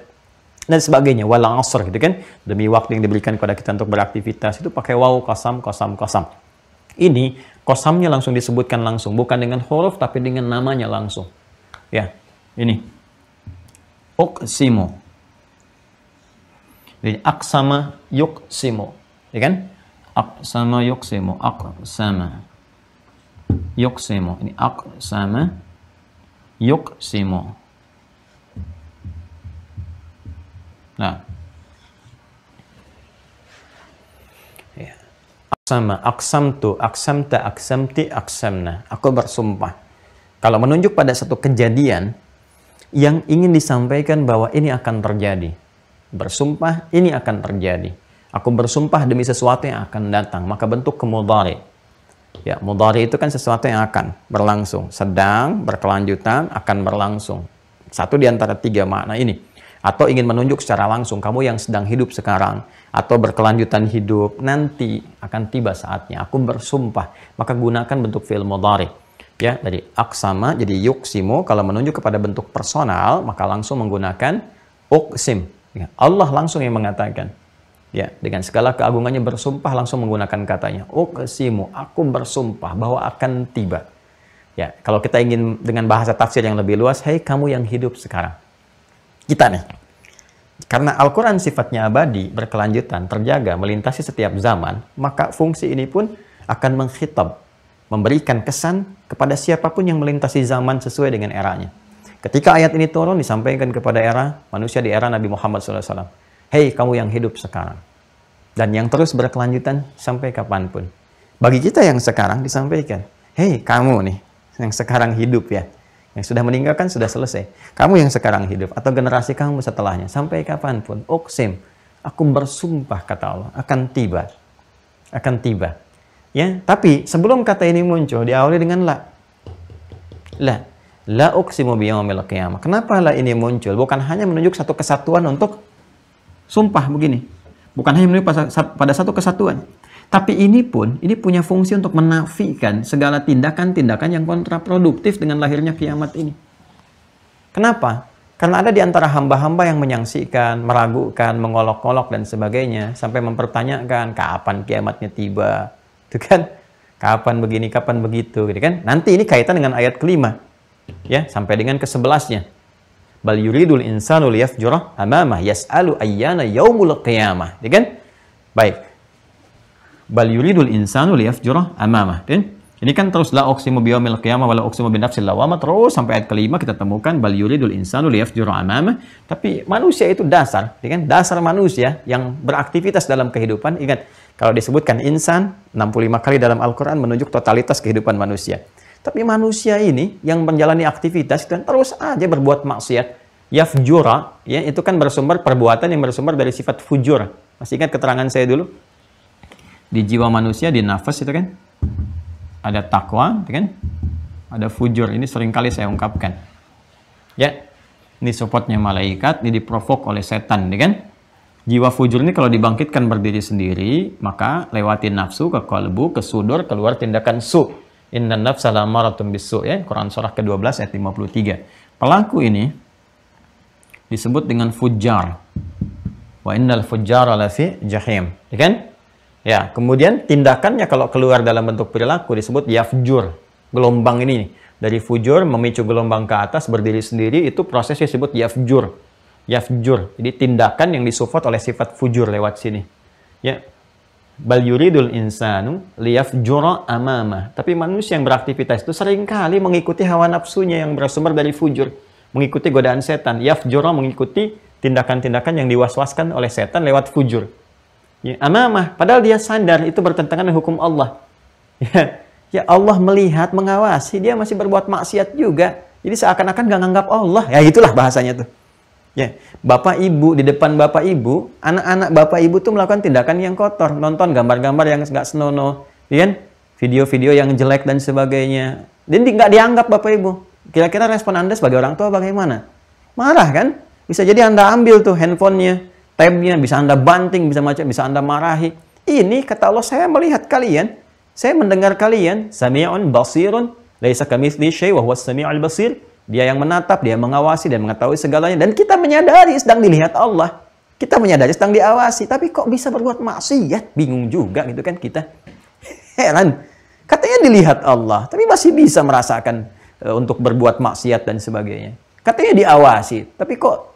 dan sebagainya, wal asr, gitu kan, demi waktu yang diberikan kepada kita untuk beraktivitas, itu pakai waw, qasam, qasam, qasam. Ini qasamnya langsung disebutkan langsung, bukan dengan huruf tapi dengan namanya langsung. Ya, ini uqsimu. Jadi aqsama yuqsimu, ya kan? Aqsama yuqsimu, aqsama yuqsimu. Ini aqsama yuqsimu. Nah, ya. Aqsama, aqsamtu, aqsamta, aqsamti, aqsamna. Aku bersumpah. Kalau menunjuk pada satu kejadian yang ingin disampaikan bahwa ini akan terjadi. Bersumpah, ini akan terjadi. Aku bersumpah demi sesuatu yang akan datang. Maka bentuk ke mudhari. Ya, mudhari itu kan sesuatu yang akan berlangsung. Sedang, berkelanjutan, akan berlangsung. Satu di antara tiga makna ini. Atau ingin menunjuk secara langsung, kamu yang sedang hidup sekarang. Atau berkelanjutan hidup, nanti akan tiba saatnya. Aku bersumpah. Maka gunakan bentuk fi'il mudhari. Ya, dari aqsama, jadi yuqsimu. Kalau menunjuk kepada bentuk personal, maka langsung menggunakan uqsim. Ya, Allah langsung yang mengatakan. Ya, dengan segala keagungannya bersumpah langsung menggunakan katanya. Uqsimu, aku bersumpah bahwa akan tiba. Ya, kalau kita ingin dengan bahasa tafsir yang lebih luas, hei kamu yang hidup sekarang. Kita nih. Karena Al-Quran sifatnya abadi, berkelanjutan, terjaga, melintasi setiap zaman, maka fungsi ini pun akan mengkhitab, memberikan kesan kepada siapapun yang melintasi zaman sesuai dengan eranya. Ketika ayat ini turun, disampaikan kepada era manusia di era Nabi Muhammad SAW. Hei kamu yang hidup sekarang. Dan yang terus berkelanjutan sampai kapanpun. Bagi kita yang sekarang disampaikan. Hei kamu nih, yang sekarang hidup ya. Yang sudah meninggalkan sudah selesai. Kamu yang sekarang hidup. Atau generasi kamu setelahnya. Sampai kapanpun. Uqsim. Aku bersumpah kata Allah. Akan tiba. Akan tiba. Ya, tapi sebelum kata ini muncul, diawali dengan la. La. La uqsimu biyaumil qiyamah. Kenapa la ini muncul? Bukan hanya menunjuk satu kesatuan untuk sumpah begini. Bukan hanya menunjuk pada satu kesatuan. Tapi ini pun, ini punya fungsi untuk menafikan segala tindakan-tindakan yang kontraproduktif dengan lahirnya kiamat ini. Kenapa? Karena ada di antara hamba-hamba yang menyaksikan, meragukan, mengolok-olok dan sebagainya. Sampai mempertanyakan, kapan kiamatnya tiba? Itu kan? Kapan begini, kapan begitu? Gitu kan? Nanti ini kaitan dengan ayat kelima. Ya, sampai dengan ke-11-nya. Bal yuridul insanu liyafjura amamah yas'alu ayyana yaumul qiyamah. Ya kan? Baik. Bal yuridul insanu liyafjura amamah. Ini kan terus la uqsimu biyaumil qiyamah wa la uqsimu binafsil lawamah, terus sampai ayat kelima kita temukan bal yuridul insanu liyafjura amamah. Tapi manusia itu dasar, ya kan? Dasar manusia yang beraktivitas dalam kehidupan. Ingat, kalau disebutkan insan 65 kali dalam Al-Qur'an menunjuk totalitas kehidupan manusia. Tapi manusia ini yang menjalani aktivitas dan terus aja berbuat maksiat. Yafjura, ya, itu kan bersumber perbuatan yang bersumber dari sifat fujur. Masih ingat keterangan saya dulu? Di jiwa manusia, di nafas itu kan ada takwa, kan? Ada fujur. Ini seringkali saya ungkapkan. Ya. Ini supportnya malaikat, ini diprovok oleh setan, ya kan? Jiwa fujur ini kalau dibangkitkan berdiri sendiri, maka lewatin nafsu ke kalbu, ke sudur, keluar tindakan su. Inna nafsa la'amaratun bisu, ya. Quran surah ke-12 ayat 53. Pelaku ini disebut dengan fujar. Wa innal fujjara lafi jahim, ya kan? Ya, kemudian tindakannya kalau keluar dalam bentuk perilaku disebut yafjur. Gelombang ini dari fujur memicu gelombang ke atas berdiri sendiri, itu prosesnya disebut yafjur. Yafjur. Jadi tindakan yang disupport oleh sifat fujur lewat sini. Ya. Bal yuridul insanu liyafjura amama. Tapi manusia yang beraktivitas itu seringkali mengikuti hawa nafsunya yang bersumber dari fujur, mengikuti godaan setan. Yafjura mengikuti tindakan-tindakan yang diwaswaskan oleh setan lewat fujur. Ya, amamah, padahal dia sadar itu bertentangan dengan hukum Allah. Ya, Allah melihat, mengawasi, dia masih berbuat maksiat juga. Jadi seakan-akan nggak nganggap Allah. Ya, itulah bahasanya tuh. Ya, bapak ibu, di depan bapak ibu, anak-anak bapak ibu tuh melakukan tindakan yang kotor, nonton gambar-gambar yang nggak senonoh, ya, video-video yang jelek dan sebagainya. Dan nggak dianggap bapak ibu. Kira-kira respon Anda sebagai orang tua bagaimana? Marah kan? Bisa jadi Anda ambil tuh handphonenya, tabnya, bisa Anda banting, bisa Anda marahi. Ini kata Allah, saya melihat kalian, saya mendengar kalian, sami'un basirun, laisa kamitslihi syai' wa huwas sami'ul basir. Dia yang menatap, dia mengawasi dan mengetahui segalanya. Dan kita menyadari sedang dilihat Allah. Kita menyadari sedang diawasi. Tapi kok bisa berbuat maksiat? Bingung juga gitu kan kita. Heran. Katanya dilihat Allah, tapi masih bisa merasakan untuk berbuat maksiat dan sebagainya. Katanya diawasi, tapi kok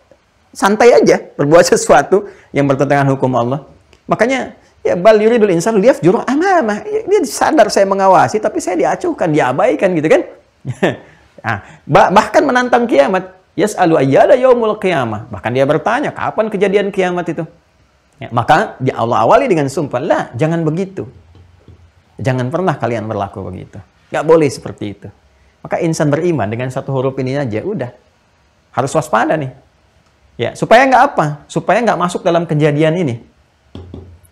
santai aja berbuat sesuatu yang bertentangan hukum Allah. Makanya ya bal yuridul insan liyafjura amamah. Dia sadar saya mengawasi, tapi saya diacuhkan, diabaikan gitu kan. Nah, bahkan menantang kiamat. Yas'alu ayyana yaumul qiyamah. Bahkan dia bertanya, kapan kejadian kiamat itu? Ya, maka Allah awali dengan sumpah, lah, jangan begitu. Jangan pernah kalian berlaku begitu. Nggak boleh seperti itu. Maka insan beriman dengan satu huruf ini aja, udah. Harus waspada nih. Ya, supaya nggak apa? Supaya nggak masuk dalam kejadian ini.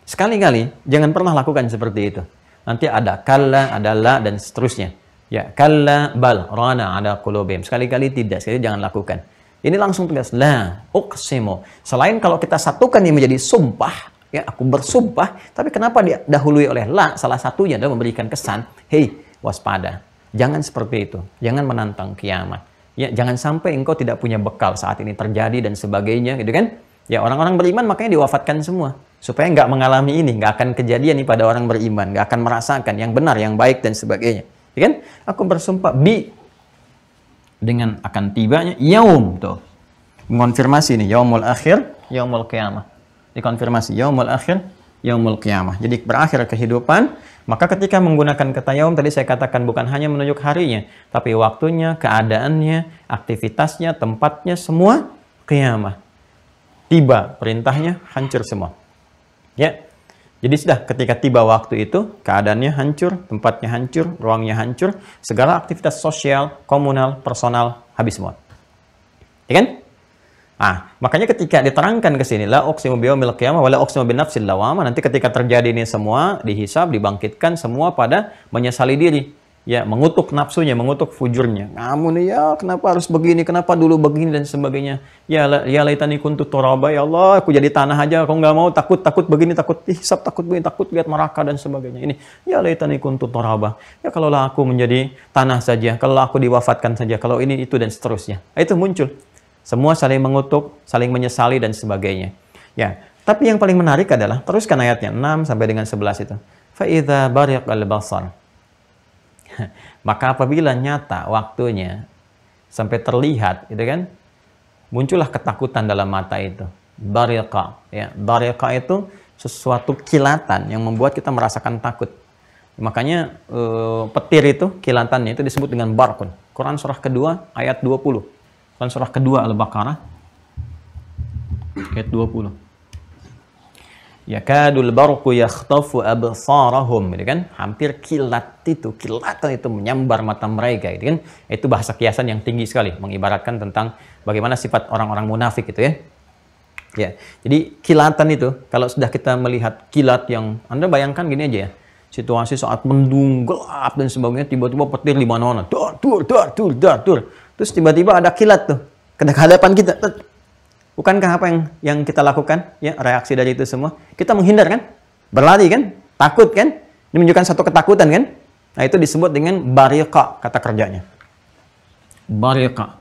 Sekali-kali, jangan pernah lakukan seperti itu. Nanti ada kalla, ada la, dan seterusnya. Ya, kalla bal rana ada qulubihim. Sekali-kali tidak, sekali jangan lakukan. Ini langsung tegas, la uqsimu. Selain kalau kita satukan ini menjadi sumpah, ya aku bersumpah, tapi kenapa dia dahului oleh la? Salah satunya adalah memberikan kesan, hei, waspada. Jangan seperti itu. Jangan menantang kiamat. Ya, jangan sampai engkau tidak punya bekal saat ini terjadi dan sebagainya, gitu kan? Ya, orang-orang beriman makanya diwafatkan semua. Supaya nggak mengalami ini, nggak akan kejadian nih pada orang beriman, nggak akan merasakan yang benar, yang baik dan sebagainya. Ya kan? Aku bersumpah dengan akan tibanya yaum tuh. Mengonfirmasi nih yaumul akhir, yaumul qiyamah. Dikonfirmasi yaumul akhir, yaumul qiyamah. Jadi berakhir kehidupan, maka ketika menggunakan kata yaum tadi saya katakan bukan hanya menunjuk harinya, tapi waktunya, keadaannya, aktivitasnya, tempatnya semua qiyamah. Tiba perintahnya hancur semua. Ya. Jadi sudah ketika tiba waktu itu, keadaannya hancur, tempatnya hancur, ruangnya hancur, segala aktivitas sosial, komunal, personal, habis semua. Ya kan? Ah, makanya ketika diterangkan ke sini, la uqsimu biyaumil qiyamah wa la uqsimu bin nafsil lawamah, nanti ketika terjadi ini semua, dihisab, dibangkitkan semua pada menyesali diri. Ya, mengutuk nafsunya, mengutuk fujurnya. Kamu nih ya, kenapa harus begini? Kenapa dulu begini dan sebagainya? Ya laitani kuntu turaba, ya Allah, aku jadi tanah aja, aku nggak mau, takut begini, takut hisab, takut begini, takut lihat neraka dan sebagainya. Ini, ya laitani kuntu turaba. Ya kalaulah aku menjadi tanah saja, kalau aku diwafatkan saja, kalau ini itu dan seterusnya. Itu muncul. Semua saling mengutuk, saling menyesali dan sebagainya. Ya, tapi yang paling menarik adalah teruskan ayatnya 6 sampai dengan 11 itu. Fa idza bariqal basar. Maka apabila nyata waktunya sampai terlihat, gitu kan, muncullah ketakutan dalam mata itu. Bariqa, ya, bariqa itu sesuatu kilatan yang membuat kita merasakan takut. Makanya petir itu kilatannya itu disebut dengan barqun. Quran surah kedua ayat 20. Quran surah kedua Al-Baqarah ayat 20. Yakadul barqu yakhtafu absarahum, gitu kan? Hampir kilatan itu menyambar mata mereka, gitu kan? Itu bahasa kiasan yang tinggi sekali, mengibaratkan tentang bagaimana sifat orang-orang munafik itu ya. Ya. Jadi kilatan itu kalau sudah kita melihat kilat yang Anda bayangkan gini aja ya. Situasi saat mendung, gelap dan sebagainya, tiba-tiba petir di mana-mana. Dar. Terus tiba-tiba ada kilat tuh. hadapan kita. Bukankah apa yang kita lakukan? Ya, reaksi dari itu semua. Kita menghindar kan? Berlari kan? Takut kan? Ini menunjukkan satu ketakutan kan? Nah, itu disebut dengan bariqa, kata kerjanya. Bariqa.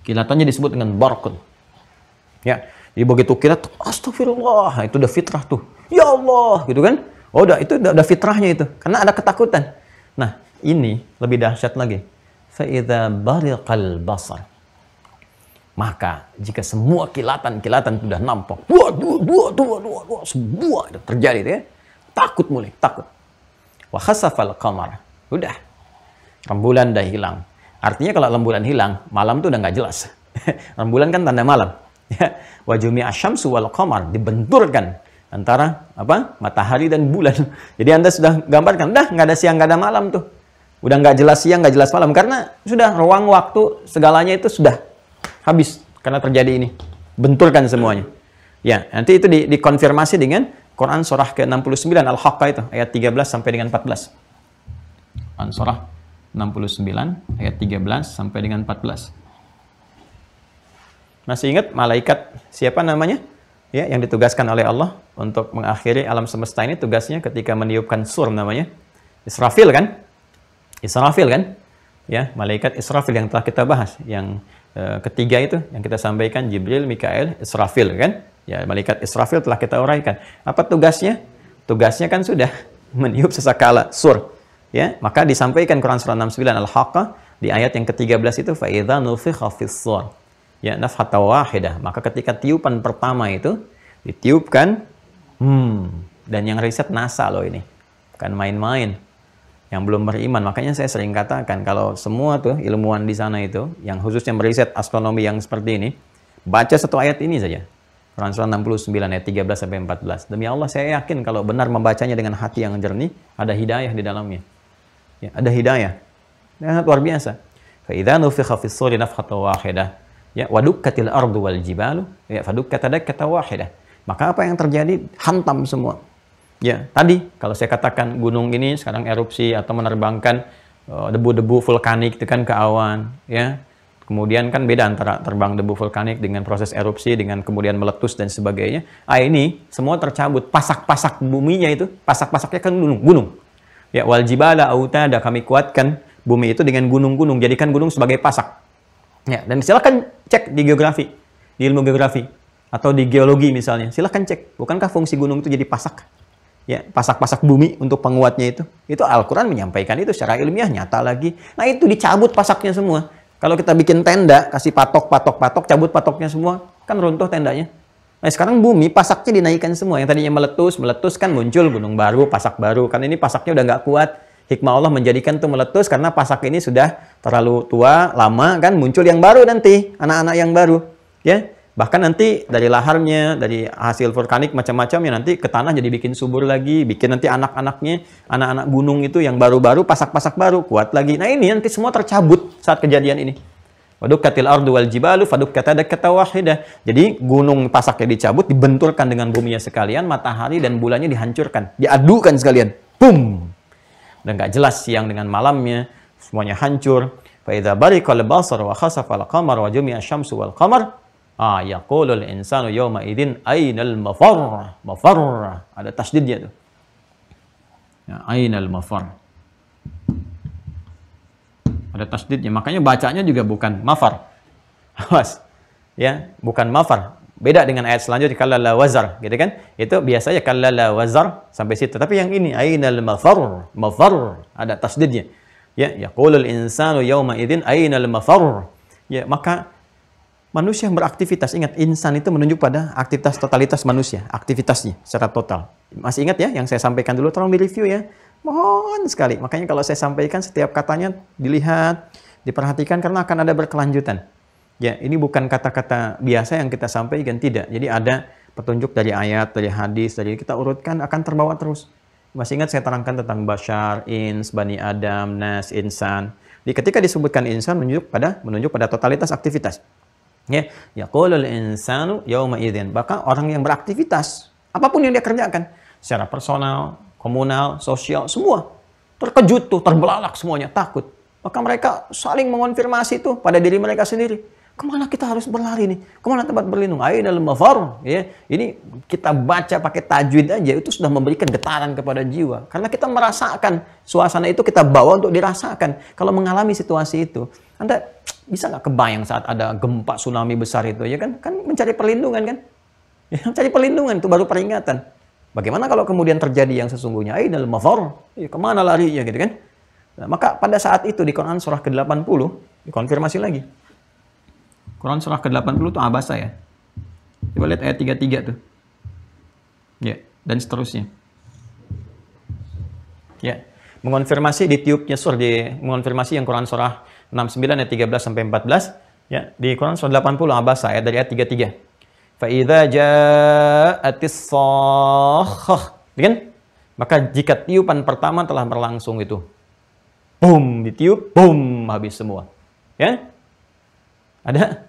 Kilatannya disebut dengan barqun. Ya, jadi begitu kilat, astagfirullah, itu udah fitrah tuh. Ya Allah, gitu kan? Oh, itu udah fitrahnya itu, karena ada ketakutan. Nah, ini lebih dahsyat lagi. Fa idza bariqal basar. Maka jika semua kilatan-kilatan sudah nampak, semua itu terjadi, ya, takut mulai, takut. Wa khasafal qamar, udah, rembulan dah hilang. Artinya kalau rembulan hilang, malam tuh udah nggak jelas. Rembulan kan tanda malam. Wa jumi'a syamsu wal qamar, dibenturkan antara apa? Matahari dan bulan. Jadi Anda sudah gambarkan, dah nggak ada siang, nggak ada malam tuh. Udah nggak jelas siang, nggak jelas malam, karena sudah ruang waktu segalanya itu sudah habis karena terjadi ini. Benturkan semuanya. Ya, nanti itu dikonfirmasi dengan Quran surah ke-69 Al-Haqqah itu, ayat 13 sampai dengan 14. Quran surah 69 ayat 13 sampai dengan 14. Masih ingat malaikat siapa namanya? Ya, yang ditugaskan oleh Allah untuk mengakhiri alam semesta ini, tugasnya ketika meniupkan sur namanya Israfil kan? Israfil kan? Ya, malaikat Israfil yang telah kita bahas, yang ketiga itu yang kita sampaikan, Jibril, Mikael, Israfil kan? Ya, malaikat Israfil telah kita uraikan. Apa tugasnya? Tugasnya kan sudah meniup sesakala sur. Ya, maka disampaikan Quran surah 69 Al-Haqqah di ayat yang ke-13 itu, fa idza nufikha fis-sur. Ya, nafhata wahidah. Maka ketika tiupan pertama itu ditiupkan, dan yang riset NASA loh ini. Bukan main-main. Yang belum beriman. Makanya saya sering katakan, kalau semua tuh ilmuwan di sana itu, yang khususnya meriset astronomi yang seperti ini, baca satu ayat ini saja. Quran surah 69 ayat 13 sampai 14. Demi Allah saya yakin kalau benar membacanya dengan hati yang jernih, ada hidayah di dalamnya. Ya, ada hidayah. Sangat luar biasa. Fa idza nufikha fis-suri nafkhatan wahidah. Ya, wadukkatil ardu wal jibalu, ya fadukkata dakkatan wahidah. Maka apa yang terjadi? Hantam semua. Ya, tadi kalau saya katakan gunung ini sekarang erupsi atau menerbangkan debu-debu vulkanik itu kan ke awan, ya. Kemudian kan beda antara terbang debu vulkanik dengan proses erupsi, dengan kemudian meletus dan sebagainya. Ini semua tercabut, pasak-pasak buminya itu, pasak-pasaknya kan gunung. Ya, wal jibala autada, kami kuatkan bumi itu dengan gunung-gunung, jadikan gunung sebagai pasak. Ya, dan silakan cek di geografi, di ilmu geografi atau di geologi misalnya. Silakan cek, bukankah fungsi gunung itu jadi pasak? Ya, pasak-pasak bumi untuk penguatnya itu. Itu Al-Quran menyampaikan itu secara ilmiah, nyata lagi. Nah, itu dicabut pasaknya semua. Kalau kita bikin tenda, kasih patok, cabut patoknya semua, kan runtuh tendanya. Nah, sekarang bumi, pasaknya dinaikkan semua. Yang tadinya meletus kan muncul gunung baru, pasak baru. Kan ini pasaknya udah nggak kuat. Hikmah Allah menjadikan itu meletus karena pasak ini sudah terlalu tua, lama, kan muncul yang baru nanti, anak-anak yang baru. Ya, bahkan nanti dari laharnya, dari hasil vulkanik macam-macamnya nanti ke tanah jadi bikin subur lagi, bikin nanti anak-anaknya, anak-anak gunung itu yang baru-baru, pasak-pasak baru, kuat lagi. Nah, ini nanti semua tercabut saat kejadian ini. Wadukkatil ardu wal jibalu fadukkata dakkatan wahidah. Jadi gunung pasaknya dicabut, dibenturkan dengan buminya sekalian, matahari dan bulannya dihancurkan, diadukan sekalian. Boom. Dan nggak jelas siang dengan malamnya, semuanya hancur. Fa idza bariqal basar wa khasafal qamar wa jumi'a syamsu wal qamar, yaqulul insanu yawma idzin ainal mafar. Mafar ada tasdidnya tuh. Ya, ainal mafar. Ada tasdidnya. Makanya bacanya juga bukan mafar. Awas. Ya, bukan mafar. Beda dengan ayat selanjutnya kallala wazar, gitu kan? Itu biasanya kallala wazar sampai situ. Tapi yang ini ainal mafar, mafar ada tasdidnya. Ya, yaqulul insanu yawma idzin ainal mafar. Ya, maka manusia yang beraktivitas, ingat insan itu menunjuk pada aktivitas totalitas manusia, aktivitasnya secara total. Masih ingat ya yang saya sampaikan dulu, tolong di-review ya. Mohon sekali. Makanya kalau saya sampaikan setiap katanya dilihat, diperhatikan karena akan ada berkelanjutan. Ya, ini bukan kata-kata biasa yang kita sampaikan, tidak. Jadi ada petunjuk dari ayat, dari hadis, dari kita urutkan akan terbawa terus. Masih ingat saya terangkan tentang Bashar, Ins, Bani Adam, Nas, Insan. Jadi ketika disebutkan insan menunjuk pada totalitas aktivitas. Ya, yaqulul insanu yauma idzin. Bahkan orang yang beraktivitas, apapun yang dia kerjakan, secara personal, komunal, sosial, semua terkejut tuh, terbelalak semuanya, takut. Maka mereka saling mengonfirmasi itu pada diri mereka sendiri. Kemana kita harus berlari nih? Kemana tempat berlindung? Ainal mafar. Ya, ini kita baca pakai tajwid aja itu sudah memberikan getaran kepada jiwa. Karena kita merasakan suasana itu, kita bawa untuk dirasakan. Kalau mengalami situasi itu, Anda bisa nggak kebayang saat ada gempa tsunami besar itu, ya kan? Kan mencari perlindungan kan? Ya, mencari perlindungan itu baru peringatan. Bagaimana kalau kemudian terjadi yang sesungguhnya? Ainal mafar. Ya, kemana larinya gitu kan? Nah, maka pada saat itu di Quran surah ke-80 dikonfirmasi lagi. Quran surah ke-80 itu abasa ya. Coba lihat ayat 33 tuh. Ya, dan seterusnya. Ya, mengonfirmasi di tiupnya surah, mengonfirmasi yang Quran surah 69 ayat 13 sampai 14, ya, di Quran surah 80 abasa ayat dari ayat 33. Fa idza ja'atis shakhah. Kan? Maka jika tiupan pertama telah berlangsung itu. Boom, ditiup, boom, habis semua. Ya? Ada?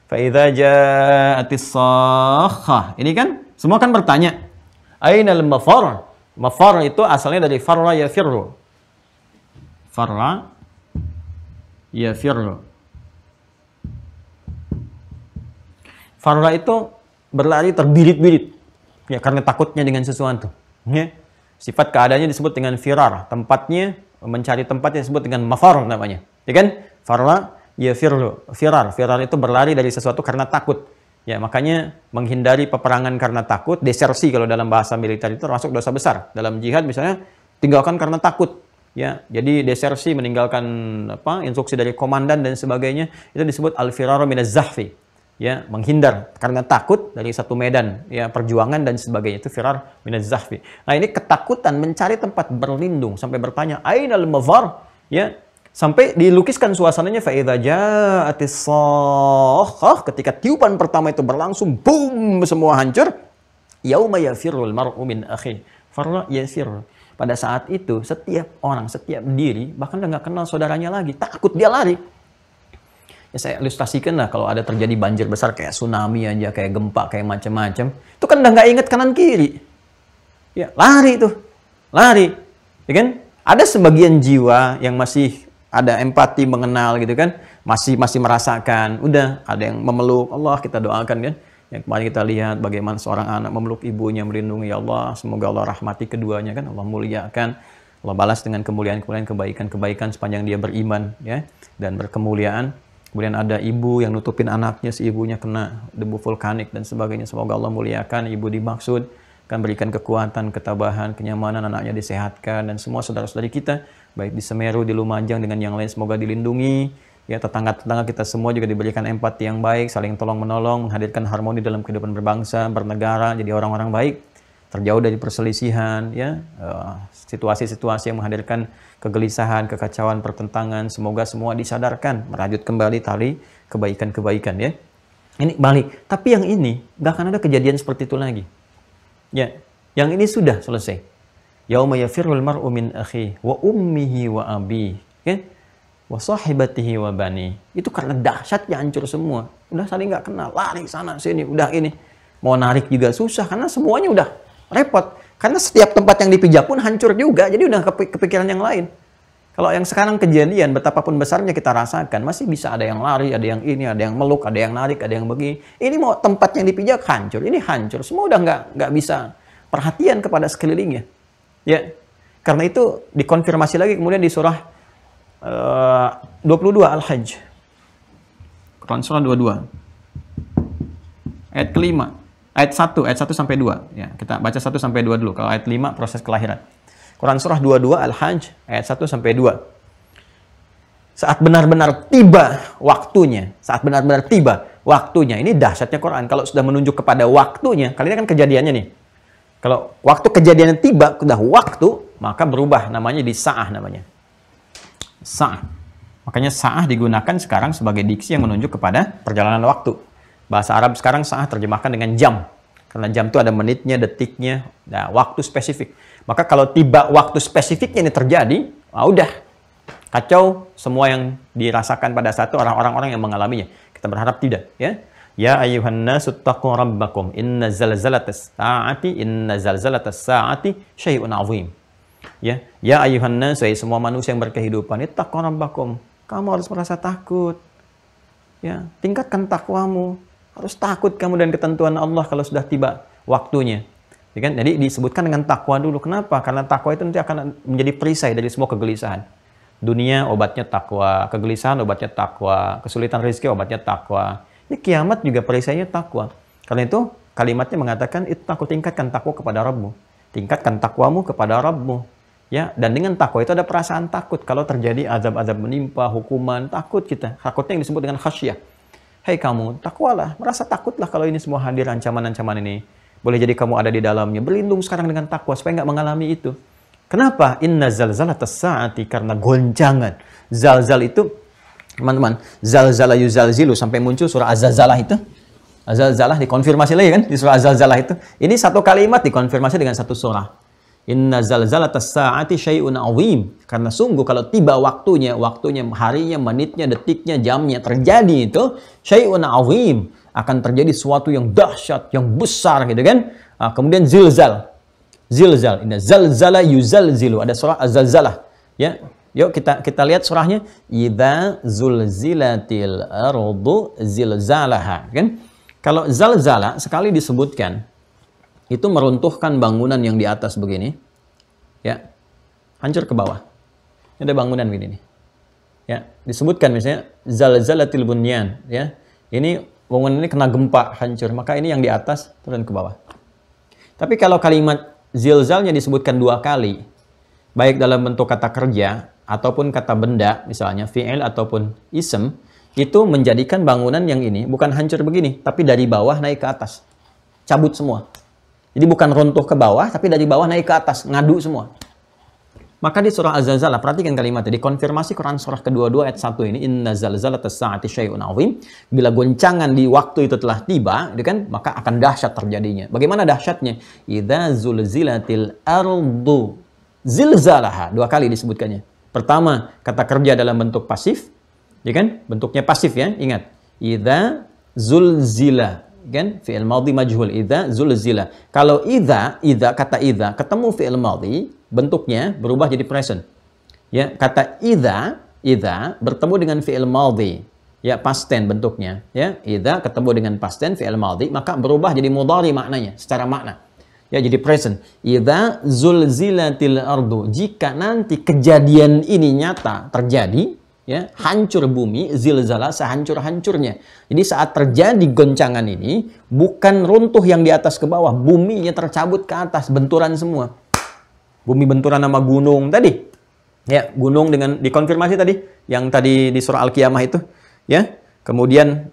Fa idza ja'atis shakhah. Ini kan semua kan bertanya, ainal mafar? Mafar itu asalnya dari farra yafirru. Farra yafirru. Farra itu berlari terbirit-birit. Ya, karena takutnya dengan sesuatu. Ya. Sifat keadaannya disebut dengan firar. Tempatnya, mencari tempatnya disebut dengan mafar namanya. Ya kan? Farra yafirru. Firar. Firar itu berlari dari sesuatu karena takut. Ya, makanya menghindari peperangan karena takut, desersi kalau dalam bahasa militer itu termasuk dosa besar. Dalam jihad misalnya tinggalkan karena takut. Ya, jadi desersi, meninggalkan instruksi dari komandan dan sebagainya, itu disebut al-firaru minaz zahfi. Ya, menghindar karena takut dari satu medan, ya, perjuangan dan sebagainya, itu firar minaz zahfi. Nah, ini ketakutan mencari tempat berlindung sampai bertanya ainal mafar, ya, sampai dilukiskan suasananya fa idza ja'atis shakhah, ketika tiupan pertama itu berlangsung, boom, semua hancur. Yauma yafirrul mar'u min akhi. Farra yafir. Pada saat itu setiap orang, setiap diri bahkan udah nggak kenal saudaranya lagi, takut dia lari. Ya, saya ilustrasikan lah kalau ada terjadi banjir besar kayak tsunami aja, kayak gempa, kayak macam-macam. Itu kan udah nggak inget kanan kiri. Ya, lari tuh. Lari. Ya kan? Ada sebagian jiwa yang masih ada empati, mengenal gitu kan. Masih merasakan. Udah, ada yang memeluk. Allah, kita doakan kan. Yang kemarin kita lihat bagaimana seorang anak memeluk ibunya, melindungi. Ya Allah, semoga Allah rahmati keduanya kan. Allah muliakan. Allah balas dengan kemuliaan-kemuliaan, kebaikan-kebaikan sepanjang dia beriman, ya, dan berkemuliaan. Kemudian ada ibu yang nutupin anaknya, si ibunya kena debu vulkanik dan sebagainya. Semoga Allah muliakan, ibu dimaksud, akan berikan kekuatan, ketabahan, kenyamanan, anaknya disehatkan, dan semua saudara-saudari kita, baik di Semeru, di Lumajang, dengan yang lain, semoga dilindungi. Ya, tetangga-tetangga kita semua juga diberikan empati yang baik, saling tolong-menolong, menghadirkan harmoni dalam kehidupan berbangsa, bernegara, jadi orang-orang baik, terjauh dari perselisihan, ya, situasi-situasi yang menghadirkan kegelisahan, kekacauan, pertentangan. Semoga semua disadarkan, merajut kembali tali kebaikan-kebaikan, ya. Ini balik. Tapi yang ini nggak akan ada kejadian seperti itu lagi. Ya, yang ini sudah selesai. Yauma yafirrul mar'u min akhihi wa ummihi wa abihi, ya, wa sahibatihi wa bani. Itu karena dahsyatnya hancur semua. Udah saling nggak kenal, lari sana sini, udah ini. Mau narik juga susah karena semuanya udah repot. Karena setiap tempat yang dipijak pun hancur juga, jadi udah kepikiran yang lain. Kalau yang sekarang kejadian, betapapun besarnya kita rasakan, masih bisa ada yang lari, ada yang ini, ada yang meluk, ada yang narik, ada yang begini. Ini mau tempat yang dipijak hancur, ini hancur. Semua udah nggak bisa perhatian kepada sekelilingnya. Ya, karena itu dikonfirmasi lagi kemudian di surah 22 Al-Hajj. Quran surah 22. Ayat kelima. Ayat 1 sampai 2. Ya, kita baca 1 sampai 2 dulu. Kalau ayat 5 proses kelahiran. Quran surah 22 Al-Hajj ayat 1 sampai 2. Saat benar-benar tiba waktunya, ini dahsyatnya Quran. Kalau sudah menunjuk kepada waktunya, kali ini kan kejadiannya nih. Kalau waktu kejadiannya tiba, sudah waktu, maka berubah namanya di sa'ah namanya. Sa'ah. Makanya sa'ah digunakan sekarang sebagai diksi yang menunjuk kepada perjalanan waktu. Bahasa Arab sekarang sa'ah terjemahkan dengan jam. Karena jam itu ada menitnya, detiknya, nah, waktu spesifik. Maka kalau tiba waktu spesifiknya ini terjadi, udah kacau semua yang dirasakan pada saat itu orang-orang yang mengalaminya. Kita berharap tidak, ya. Ya ayyuhan nasu taqu rabbakum inna zalzalatas saati syai'un 'azim. Ya ayuhan nas, semua manusia yang berkehidupan, ittaqu rabbakum. Kamu harus merasa takut. Ya, tingkatkan takwamu. Harus takut kamu dan ketentuan Allah kalau sudah tiba waktunya. Ya kan? Jadi disebutkan dengan takwa dulu. Kenapa? Karena takwa itu nanti akan menjadi perisai dari semua kegelisahan. Dunia obatnya takwa, kegelisahan obatnya takwa, kesulitan rezeki obatnya takwa. Ini kiamat juga perisainya takwa. Karena itu kalimatnya mengatakan ittaqu, tingkatkan takwa kepada Rabbmu. Tingkatkan takwamu kepada Rabbmu. Ya, dan dengan takwa itu ada perasaan takut. Kalau terjadi azab-azab menimpa, hukuman, takut kita. Takutnya yang disebut dengan khasyah. Hei kamu, takwalah, merasa takutlah kalau ini semua hadir ancaman-ancaman ini. Boleh jadi kamu ada di dalamnya. Berlindung sekarang dengan takwa supaya nggak mengalami itu. Kenapa? Inna zalzalatas saati, karena goncangan. Zalzal itu, teman-teman, zalzala yuzalzilu, sampai muncul surah Az-Zalzalah itu. Az-Zalzalah dikonfirmasi lagi kan di surah Az-Zalzalah itu. Ini satu kalimat dikonfirmasi dengan satu surah. Inna zalzalatas saati syai'un 'azim. Karena sungguh kalau tiba waktunya, harinya, menitnya, detiknya, jamnya terjadi itu syai'un 'azim, akan terjadi sesuatu yang dahsyat, yang besar gitu kan. Kemudian zilzal. Inna zalzala yuzalzilu. Ada surah Az-Zalzalah. Ya. Yuk kita lihat surahnya. Idza zulzilatil ardu zilzalaha, kan? Kalau zalzala sekali disebutkan itu meruntuhkan bangunan yang di atas begini, ya, hancur ke bawah. Ini ada bangunan begini, ya, disebutkan misalnya zalzalatil bunyan, ya, ini bangunan ini kena gempa hancur, maka ini yang di atas turun ke bawah. Tapi kalau kalimat zilzalnya disebutkan dua kali, baik dalam bentuk kata kerja ataupun kata benda, misalnya fi'il ataupun ism, itu menjadikan bangunan yang ini bukan hancur begini, tapi dari bawah naik ke atas, cabut semua. Jadi bukan runtuh ke bawah, tapi dari bawah naik ke atas, ngadu semua. Maka di surah Az-Zalzalah, perhatikan kalimatnya, dikonfirmasi Quran surah kedua-dua ayat 1 ini, Inna zalzalatas saati syai'un 'azim. Bila goncangan di waktu itu telah tiba, kan, maka akan dahsyat terjadinya. Bagaimana dahsyatnya? Idza zulzilatil ardu zilzalaha. Dua kali disebutkannya. Pertama, kata kerja dalam bentuk pasif, ya kan? Bentuknya pasif ya, ingat. Idza zulzila, kan, fi'il madhi majhul, idza zulzila. Kalau idza kata idza ketemu fi'il madhi, bentuknya berubah jadi present. Ya, kata idza bertemu dengan fi'il madhi, ya, past tense bentuknya, ya. Idza ketemu dengan past tense fi'il madhi, maka berubah jadi mudhari maknanya, secara makna. Ya, jadi present. Idza zulzilatil ardu, jika nanti kejadian ini nyata terjadi, ya, hancur bumi, zilzala, sehancur-hancurnya. Jadi saat terjadi goncangan ini, bukan runtuh yang di atas ke bawah, buminya tercabut ke atas, benturan semua. Bumi benturan sama gunung tadi. Ya, gunung dengan dikonfirmasi tadi, yang tadi di surah Al-Qiyamah itu, ya. Kemudian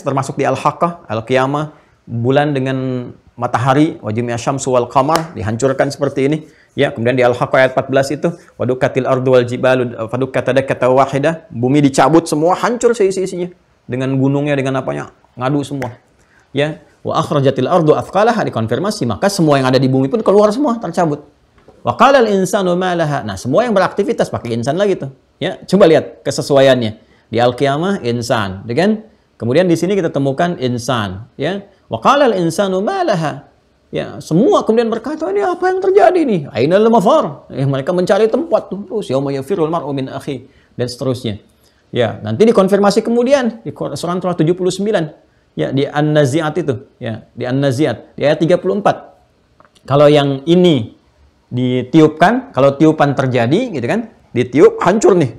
termasuk di Al-Haqqah, Al-Qiyamah, bulan dengan matahari, wajimnya syamsu wal qamar dihancurkan seperti ini. Ya, kemudian di Al-Haqqah ayat 14 itu, wadukatil ardu wal jibalu fadukkata dakkata wahidah, bumi dicabut semua, hancur seisi-isinya. Dengan gunungnya, dengan apanya, ngadu semua. Ya, wa akhrajatil ardu athqalaha, dikonfirmasi, maka semua yang ada di bumi pun keluar semua, tercabut. Wa qalal insanu ma laha. Nah, semua yang beraktivitas pakai insan lagi tuh. Ya, coba lihat kesesuaiannya. Di Al-Qiyamah insan, ya kan? Kemudian di sini kita temukan insan, ya. Wa qalal insanu ma laha. Ya, semua kemudian berkata, ini apa yang terjadi nih? Ainal mafar. Mereka mencari tempat tuh. Terus yauma yafirul mar'u min akhi, dan seterusnya. Ya, nanti dikonfirmasi kemudian di surah 79. Ya, di An-Nazi'at itu, ya, di An-Nazi'at, di ayat 34. Kalau yang ini ditiupkan, kalau tiupan terjadi gitu kan, ditiup hancur nih.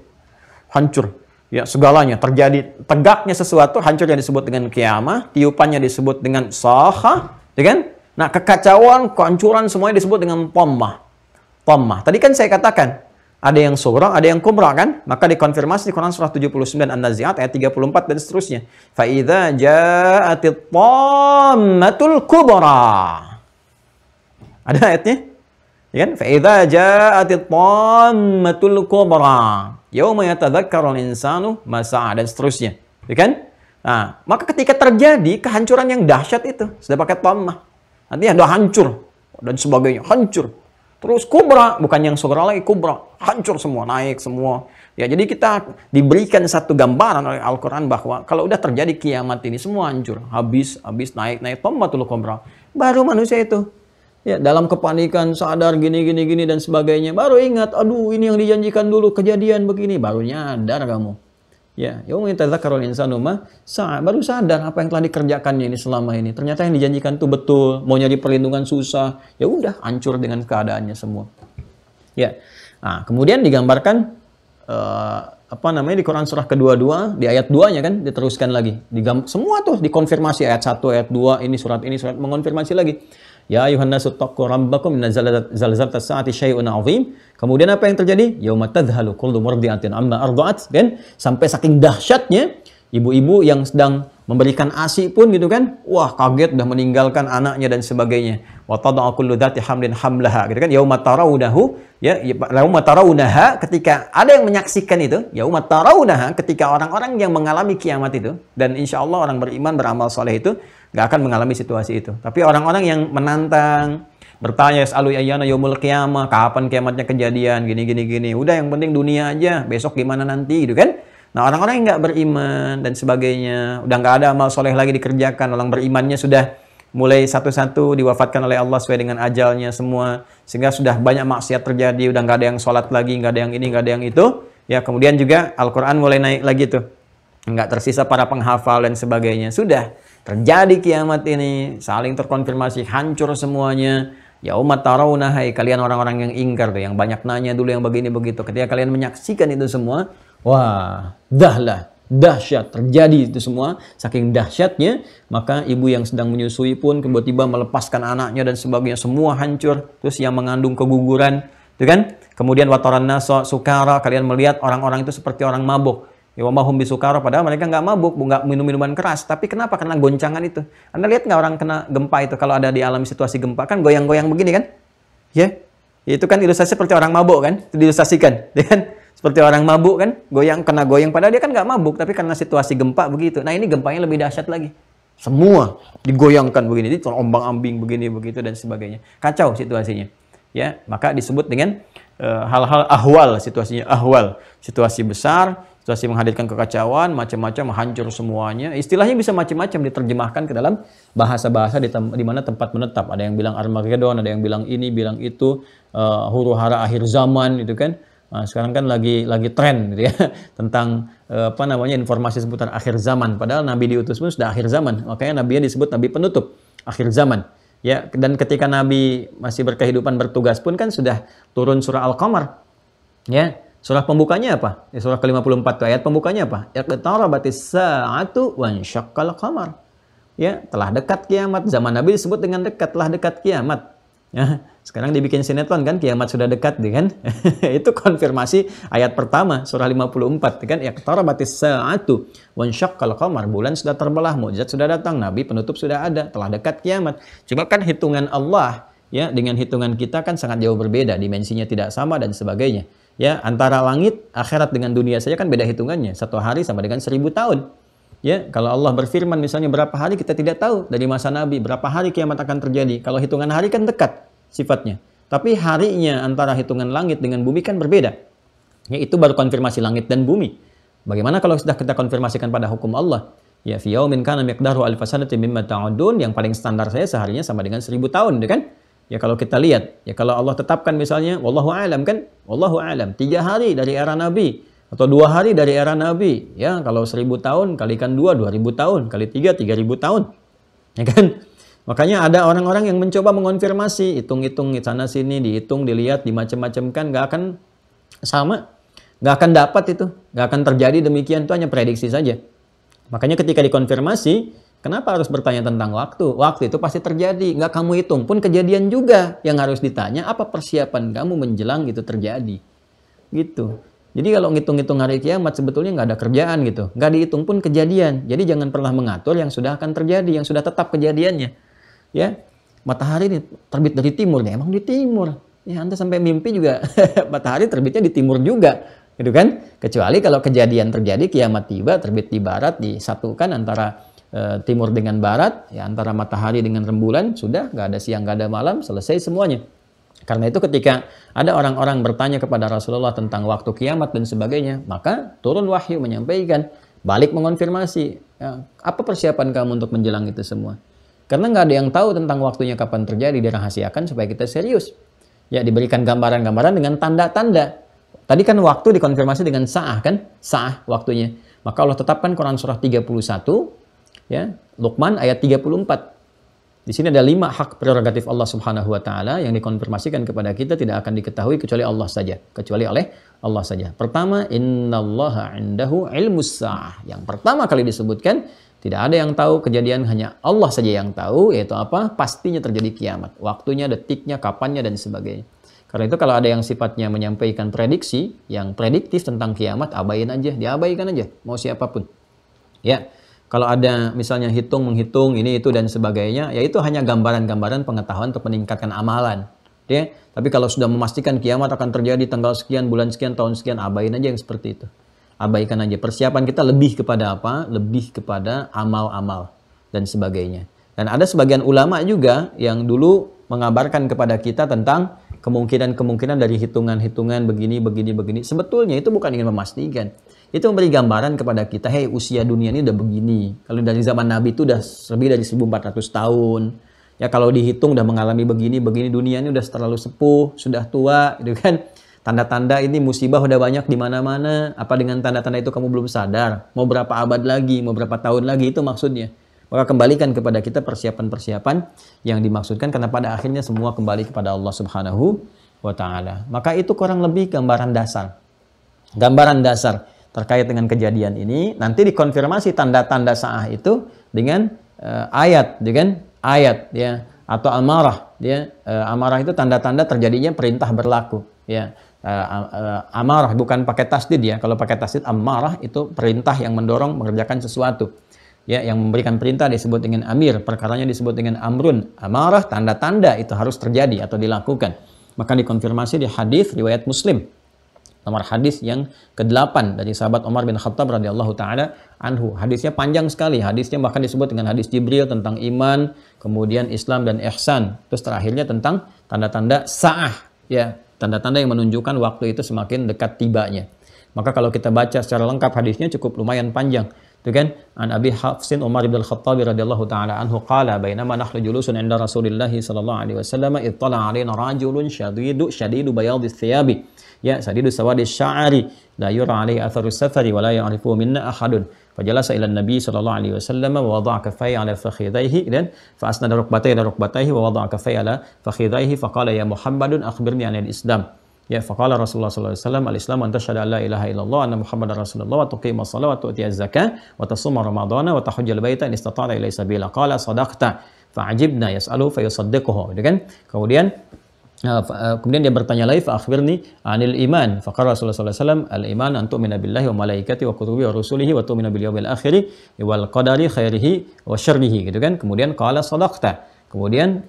Hancur. Ya, segalanya terjadi, tegaknya sesuatu, hancurnya disebut dengan qiyamah, tiupannya disebut dengan sahah, ya kan? Nah, kekacauan, kehancuran semuanya disebut dengan dhammah. Dhammah. Tadi kan saya katakan, ada yang sughra, ada yang kubra kan? Maka dikonfirmasi di Quran surah 79 An-Nazi'at ayat 34 dan seterusnya. Fa idza ja'atit dhammatul kubra. Ada ayatnya? Ya kan? Fa idza ja'atit dhammatul kubra. Yauma yatadzakkarul insanu ma sa'a, dan seterusnya. Ya kan? Nah, maka ketika terjadi kehancuran yang dahsyat itu, sudah pakai dhammah. Nanti ada hancur dan sebagainya, hancur. Terus kubra, bukan yang sughra lagi, kubra, hancur semua, naik semua. Ya, jadi kita diberikan satu gambaran oleh Al-Quran bahwa kalau udah terjadi kiamat ini semua hancur, habis naik dhammatul kubra. Baru manusia itu Ya, dalam kepanikan, sadar gini dan sebagainya. Baru ingat, aduh ini yang dijanjikan dulu kejadian begini, baru nyadar kamu. Ya, yauma yatadzakkarul insanu ma sa'a, baru sadar apa yang telah dikerjakannya ini selama ini. Ternyata yang dijanjikan itu betul, mau nyari perlindungan susah. Ya udah, hancur dengan keadaannya semua. Ya. Nah, kemudian digambarkan apa namanya di Quran surah kedua-dua di ayat 2-nya kan diteruskan lagi. Semua tuh dikonfirmasi ayat 1, ayat 2, ini surat mengonfirmasi lagi. Ya ayuhan nasu taqu rabbakum inna zalzalatas saati syai'un 'azim. Kemudian apa yang terjadi? Yauma tadhhalu kullu murdi'atin amma arda'at, kan? Sampai saking dahsyatnya ibu-ibu yang sedang memberikan ASI pun gitu kan, wah kaget udah meninggalkan anaknya dan sebagainya. Wa tad'u kullu dzati hamlin hamlaha, gitu kan? Yauma tarawunahu, ya yauma tarawunaha, ketika ada yang menyaksikan itu, yauma tarawunaha, ketika orang-orang yang mengalami kiamat itu, dan insya Allah orang beriman beramal soleh itu nggak akan mengalami situasi itu. Tapi orang-orang yang menantang, bertanya selalu ayyana yaumul qiyamah, kapan kiamatnya kejadian, gini. Udah yang penting dunia aja, besok gimana nanti gitu kan. Nah, orang-orang yang nggak beriman dan sebagainya, udah nggak ada amal soleh lagi dikerjakan, orang berimannya sudah mulai satu-satu diwafatkan oleh Allah sesuai dengan ajalnya semua, sehingga sudah banyak maksiat terjadi, udah nggak ada yang sholat lagi, nggak ada yang ini, nggak ada yang itu. Ya, kemudian juga Al-Quran mulai naik lagi tuh, nggak tersisa para penghafal dan sebagainya. Sudah terjadi kiamat ini, saling terkonfirmasi, hancur semuanya. Ya umat tarawunah, hai kalian orang-orang yang ingkar tuh, yang banyak nanya dulu yang begini begitu. Ketika kalian menyaksikan itu semua, wah, dahsyat terjadi itu semua. Saking dahsyatnya, maka ibu yang sedang menyusui pun tiba-tiba melepaskan anaknya dan sebagainya, semua hancur. Terus yang mengandung keguguran, itu kan? Kemudian wataran nasa sukara, kalian melihat orang-orang itu seperti orang mabuk. Ya wamahum bisukara, padahal mereka nggak mabuk, nggak minum minuman keras. Tapi kenapa? Karena goncangan itu. Anda lihat nggak orang kena gempa itu, kalau ada di alam situasi gempa kan goyang-goyang begini kan? Ya, itu kan ilustrasi seperti orang mabuk kan? Itu diilustrasikan, ya kan? Seperti orang mabuk kan? Kena goyang, padahal dia kan nggak mabuk, tapi karena situasi gempa begitu. Nah ini gempanya lebih dahsyat lagi. Semua digoyangkan begini, jadi ombang-ambing begini begitu dan sebagainya. Kacau situasinya. Ya, maka disebut dengan hal-hal ahwal, situasinya ahwal, situasi besar. Situasi menghadirkan kekacauan, macam-macam, hancur semuanya. Istilahnya bisa macam-macam diterjemahkan ke dalam bahasa-bahasa di mana tempat menetap. Ada yang bilang Armageddon, ada yang bilang ini, bilang itu, huru-hara akhir zaman, gitu kan. Nah, sekarang kan lagi tren, gitu ya, tentang apa namanya informasi seputar akhir zaman. Padahal Nabi diutus pun sudah akhir zaman. Makanya Nabinya disebut Nabi penutup akhir zaman. Ya, dan ketika Nabi masih berkehidupan bertugas pun kan sudah turun surah Al-Qamar. Ya. Surah pembukanya apa? Surah ke-54 itu ayat pembukanya apa? Iqtarabatis sa'atu wansyaqqal qamar. Ya, telah dekat kiamat. Zaman Nabi disebut dengan dekat, telah dekat kiamat. Ya, sekarang dibikin sinetron kan, kiamat sudah dekat, kan? Itu konfirmasi ayat pertama surah 54 kan, iqtarabatis sa'atu wansyaqqal qamar. Bulan sudah terbelah, mukjizat sudah datang, nabi penutup sudah ada, telah dekat kiamat. Coba kan hitungan Allah ya dengan hitungan kita kan sangat jauh berbeda, dimensinya tidak sama dan sebagainya. Ya, antara langit, akhirat dengan dunia saja kan beda hitungannya. 1 hari sama dengan 1000 tahun. Ya, kalau Allah berfirman misalnya berapa hari kita tidak tahu dari masa Nabi, berapa hari kiamat akan terjadi. Kalau hitungan hari kan dekat sifatnya. Tapi harinya antara hitungan langit dengan bumi kan berbeda. Ya, itu baru konfirmasi langit dan bumi. Bagaimana kalau sudah kita konfirmasikan pada hukum Allah? Ya, fi yaumin kana miqdaruhu alfa sanatin mimma ta'udun, yang paling standar saya seharinya sama dengan 1000 tahun, kan? Ya kalau kita lihat, ya kalau Allah tetapkan misalnya, wallahu a'lam kan, wallahu a'lam, 3 hari dari era Nabi, atau 2 hari dari era Nabi, ya kalau 1000 tahun, kalikan 2, 2000 tahun, kali 3, 3000 tahun, ya kan? Makanya ada orang-orang yang mencoba mengonfirmasi, hitung-hitung sana sini, dihitung, dilihat, dimacam-macamkan, nggak akan sama, nggak akan dapat itu, nggak akan terjadi demikian, itu hanya prediksi saja. Makanya ketika dikonfirmasi, kenapa harus bertanya tentang waktu? Waktu itu pasti terjadi. Nggak kamu hitung pun kejadian juga. Yang harus ditanya, apa persiapan kamu menjelang itu terjadi? Gitu. Jadi kalau ngitung-ngitung hari kiamat, sebetulnya nggak ada kerjaan gitu. Nggak dihitung pun kejadian. Jadi jangan pernah mengatur yang sudah akan terjadi, yang sudah tetap kejadiannya. Ya, matahari ini terbit dari timur. Ya, emang di timur. Ya, Anda sampai mimpi juga matahari terbitnya di timur juga. Gitu kan? Kecuali kalau kejadian terjadi, kiamat tiba, terbit di barat, disatukan antara timur dengan barat, ya antara matahari dengan rembulan, sudah nggak ada siang, nggak ada malam, selesai semuanya. Karena itu ketika ada orang-orang bertanya kepada Rasulullah tentang waktu kiamat dan sebagainya, maka turun wahyu menyampaikan, balik mengonfirmasi, ya, apa persiapan kamu untuk menjelang itu semua? Karena nggak ada yang tahu tentang waktunya kapan terjadi, dirahasiakan supaya kita serius. Ya, diberikan gambaran-gambaran dengan tanda-tanda. Tadi kan waktu dikonfirmasi dengan sa'ah kan? Sa'ah waktunya. Maka Allah tetapkan Quran surah 31, ya, Luqman ayat 34. Di sini ada 5 hak prerogatif Allah Subhanahu wa taala yang dikonfirmasikan kepada kita tidak akan diketahui kecuali Allah saja, kecuali oleh Allah saja. Pertama, innallaha 'indahu ilmus sa'ah. Yang pertama kali disebutkan, tidak ada yang tahu kejadian, hanya Allah saja yang tahu, yaitu apa? Pastinya terjadi kiamat. Waktunya, detiknya, kapannya dan sebagainya. Karena itu kalau ada yang sifatnya menyampaikan prediksi yang prediktif tentang kiamat, abaikan aja, diabaikan aja, mau siapapun. Ya. Kalau ada misalnya menghitung ini itu dan sebagainya, ya itu hanya gambaran-gambaran pengetahuan untuk meningkatkan amalan, ya. Tapi kalau sudah memastikan kiamat akan terjadi tanggal sekian, bulan sekian, tahun sekian, abaikan aja yang seperti itu. Abaikan aja. Persiapan kita lebih kepada apa? Lebih kepada amal-amal dan sebagainya. Dan ada sebagian ulama juga yang dulu mengabarkan kepada kita tentang kemungkinan-kemungkinan dari hitungan-hitungan begini. Sebetulnya itu bukan ingin memastikan. Itu memberi gambaran kepada kita, hey, usia dunia ini udah begini. Kalau dari zaman Nabi itu udah lebih dari 1400 tahun. Ya kalau dihitung udah mengalami begini, dunia ini udah terlalu sepuh, sudah tua, gitu kan. Tanda-tanda ini musibah udah banyak di mana-mana. Apa dengan tanda-tanda itu kamu belum sadar? Mau berapa abad lagi, mau berapa tahun lagi, itu maksudnya. Maka kembalikan kepada kita persiapan-persiapan yang dimaksudkan, karena pada akhirnya semua kembali kepada Allah Subhanahu wa taala. Maka itu kurang lebih gambaran dasar. Gambaran dasar terkait dengan kejadian ini. Nanti dikonfirmasi tanda-tanda sa'ah itu dengan ayat, ya, atau amarah, ya. Amarah itu tanda-tanda terjadinya perintah berlaku, ya. Amarah bukan pakai tasdid, ya. Kalau pakai tasdid amarah itu perintah yang mendorong mengerjakan sesuatu. Ya, yang memberikan perintah disebut dengan amir, perkaranya disebut dengan amrun. Amarah tanda-tanda itu harus terjadi atau dilakukan. Maka dikonfirmasi di hadis riwayat Muslim. Nomor hadis yang ke-8 dari sahabat Umar bin Khattab radhiyallahu taala anhu. Hadisnya panjang sekali. Hadisnya bahkan disebut dengan hadis Jibril tentang iman, kemudian Islam dan ihsan. Terus terakhirnya tentang tanda-tanda sa'ah, ya, tanda-tanda yang menunjukkan waktu itu semakin dekat tibanya. Maka kalau kita baca secara lengkap hadisnya cukup lumayan panjang. Itu kan, an Abi Hafsin Umar bin Khattab radhiyallahu taala anhu qala bainama nahnu julusun 'inda Rasulillah sallallahu alaihi wasallam ittala 'alaina rajulun shadidu bayadis thiyabi, ya sadidu sawadi sya'ari la yura 'alaihi atharu safari wa la ya'rifu minna ahadun fajalasa ila nabi sallallahu alaihi wasallam wa wada'a kaffayhi 'ala fakhidhaihi dan fa asnada rukbatayhi ila rukbatayhi wa wada'a kaffayhi 'ala fakhidhaihi faqala ya Muhammadun akhbirni 'anil Islam. Ya, faqala Rasulullah sallallahu alaihi wasallam al-Islam an tashhadu an la ilaha illallah anna Muhammadar Rasulullah wa tuqimas shalah wa tu'tiyaz zakah wa tasuma ramadhana wa tahujjal baita in istata'ta ilaihi sabila. Qala sadaqta fa'ajibna yas'alu fa yusaddiquhu. Gitu kan? Kemudian dia bertanya lagi, fa akhbirni anil iman. Faqala Rasulullah sallallahu alaihi wasallam al-iman an tu'mina billahi wa malaikatihi wa kutubihi wa rusulihi wa tu'mina bil yawmil akhir wal qadari khairihi wa syarrihi. Gitu kan? Kemudian qala sadaqta. Kemudian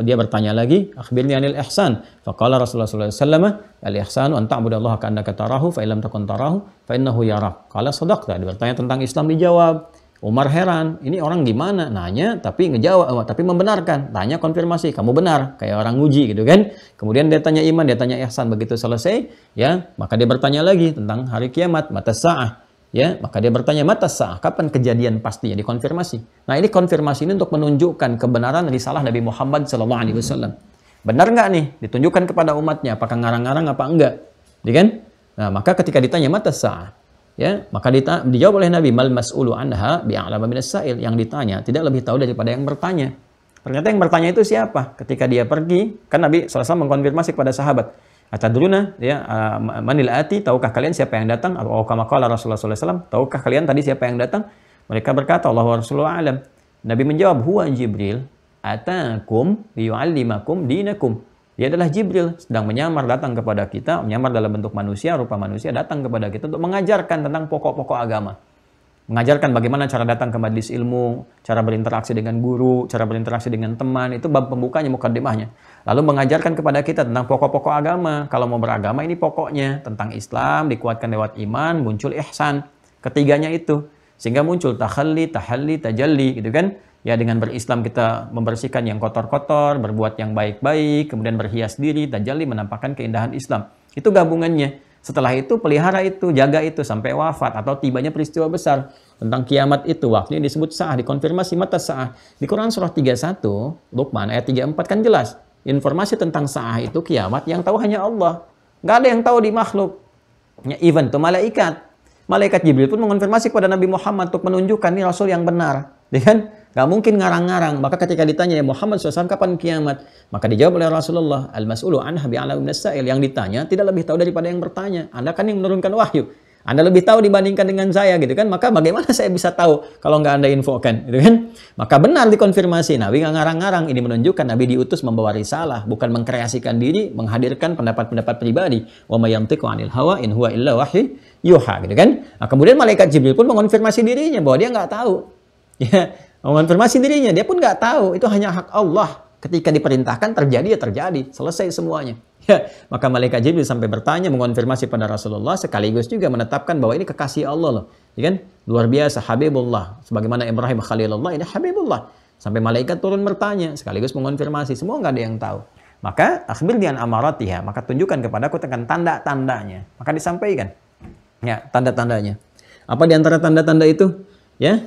dia bertanya lagi, akhbirni anil ihsan. Faqala Rasulullah sallallahu alaihi wasallam, al ihsanu an ta'budallaha ka'annaka tarahu fa illam takun tarahu fa innahu yarak. Qala sadaqta. Dia bertanya tentang Islam, dijawab. Umar heran, ini orang gimana? Nanya tapi ngejawab, tapi membenarkan. Tanya konfirmasi, kamu benar, kayak orang nguji gitu kan. Kemudian dia tanya iman, dia tanya ihsan. Begitu selesai, ya, maka dia bertanya lagi tentang hari kiamat, mata sa'ah. Ya, maka dia bertanya mata sa'ah, kapan kejadian pastinya, dikonfirmasi. Nah, ini konfirmasi ini untuk menunjukkan kebenaran risalah Nabi Muhammad SAW. Benar nggak nih? Ditunjukkan kepada umatnya, apakah ngarang-ngarang apa enggak? Kan? Nah, maka ketika ditanya mata sa'ah, ya, maka dijawab oleh Nabi, mal mas'ulu anha bi'a'lama minas sa'il. Yang ditanya tidak lebih tahu daripada yang bertanya. Ternyata yang bertanya itu siapa? Ketika dia pergi, kan Nabi SAW mengkonfirmasi kepada sahabat. Atadruna, ya, manil ati, tahukah kalian siapa yang datang? Atau kama qala Rasulullah sallallahu alaihi wasallam, tahukah kalian tadi siapa yang datang? Mereka berkata, Allah wa Rasulullah alam. Nabi menjawab, huwa Jibril atakum liyu'allimakum dinakum. Dia adalah Jibril, sedang menyamar datang kepada kita, menyamar dalam bentuk manusia, rupa manusia, datang kepada kita untuk mengajarkan tentang pokok-pokok agama. Mengajarkan bagaimana cara datang ke majelis ilmu, cara berinteraksi dengan guru, cara berinteraksi dengan teman, itu bab pembukanya, mukaddimahnya. Lalu mengajarkan kepada kita tentang pokok-pokok agama. Kalau mau beragama ini pokoknya, tentang Islam, dikuatkan lewat iman, muncul ihsan. Ketiganya itu. Sehingga muncul tahalli, tajalli, gitu kan. Ya, dengan berislam kita membersihkan yang kotor-kotor, berbuat yang baik-baik, kemudian berhias diri, tajalli menampakkan keindahan Islam. Itu gabungannya. Setelah itu pelihara itu, jaga itu sampai wafat atau tibanya peristiwa besar. Tentang kiamat itu, waktunya disebut sa'ah, dikonfirmasi mata sa'ah. Di Quran surah 31, Luqman ayat 34 kan jelas. Informasi tentang sa'ah itu kiamat yang tahu hanya Allah. Nggak ada yang tahu di makhluk. Ya, even tuh malaikat. Malaikat Jibril pun mengonfirmasi kepada Nabi Muhammad untuk menunjukkan ini Rasul yang benar. Ya kan? Gak mungkin ngarang-ngarang. Maka ketika ditanya ya Muhammad SAW kapan kiamat? Maka dijawab oleh Rasulullah, al-mas'ulu anha bi'a'lamu minas sa'il. Yang ditanya tidak lebih tahu daripada yang bertanya. Anda kan yang menurunkan wahyu. Anda lebih tahu dibandingkan dengan saya gitu kan. Maka bagaimana saya bisa tahu kalau nggak Anda infokan gitu kan? Maka benar dikonfirmasi. Nabi nggak ngarang-ngarang. Ini menunjukkan Nabi diutus membawa risalah, bukan mengkreasikan diri, menghadirkan pendapat-pendapat pribadi. Wa may yantiqu 'anil hawa in huwa illa wahyu yuha gitu kan. Nah, kemudian malaikat Jibril pun mengonfirmasi dirinya bahwa dia nggak tahu. Ya, mengonfirmasi dirinya, dia pun nggak tahu. Itu hanya hak Allah. Ketika diperintahkan terjadi ya terjadi, selesai semuanya. Ya, maka malaikat Jibril sampai bertanya, mengonfirmasi pada Rasulullah, sekaligus juga menetapkan bahwa ini kekasih Allah loh. Ya kan? Luar biasa, Habibullah. Sebagaimana Ibrahim Khalilullah, ini Habibullah. Sampai malaikat turun bertanya, sekaligus mengonfirmasi. Semua nggak ada yang tahu. Maka akhbir dian amaratiha, maka tunjukkan kepadaku tentang tanda-tandanya. Maka disampaikan. Ya, tanda-tandanya. Apa di antara tanda-tanda itu? Ya,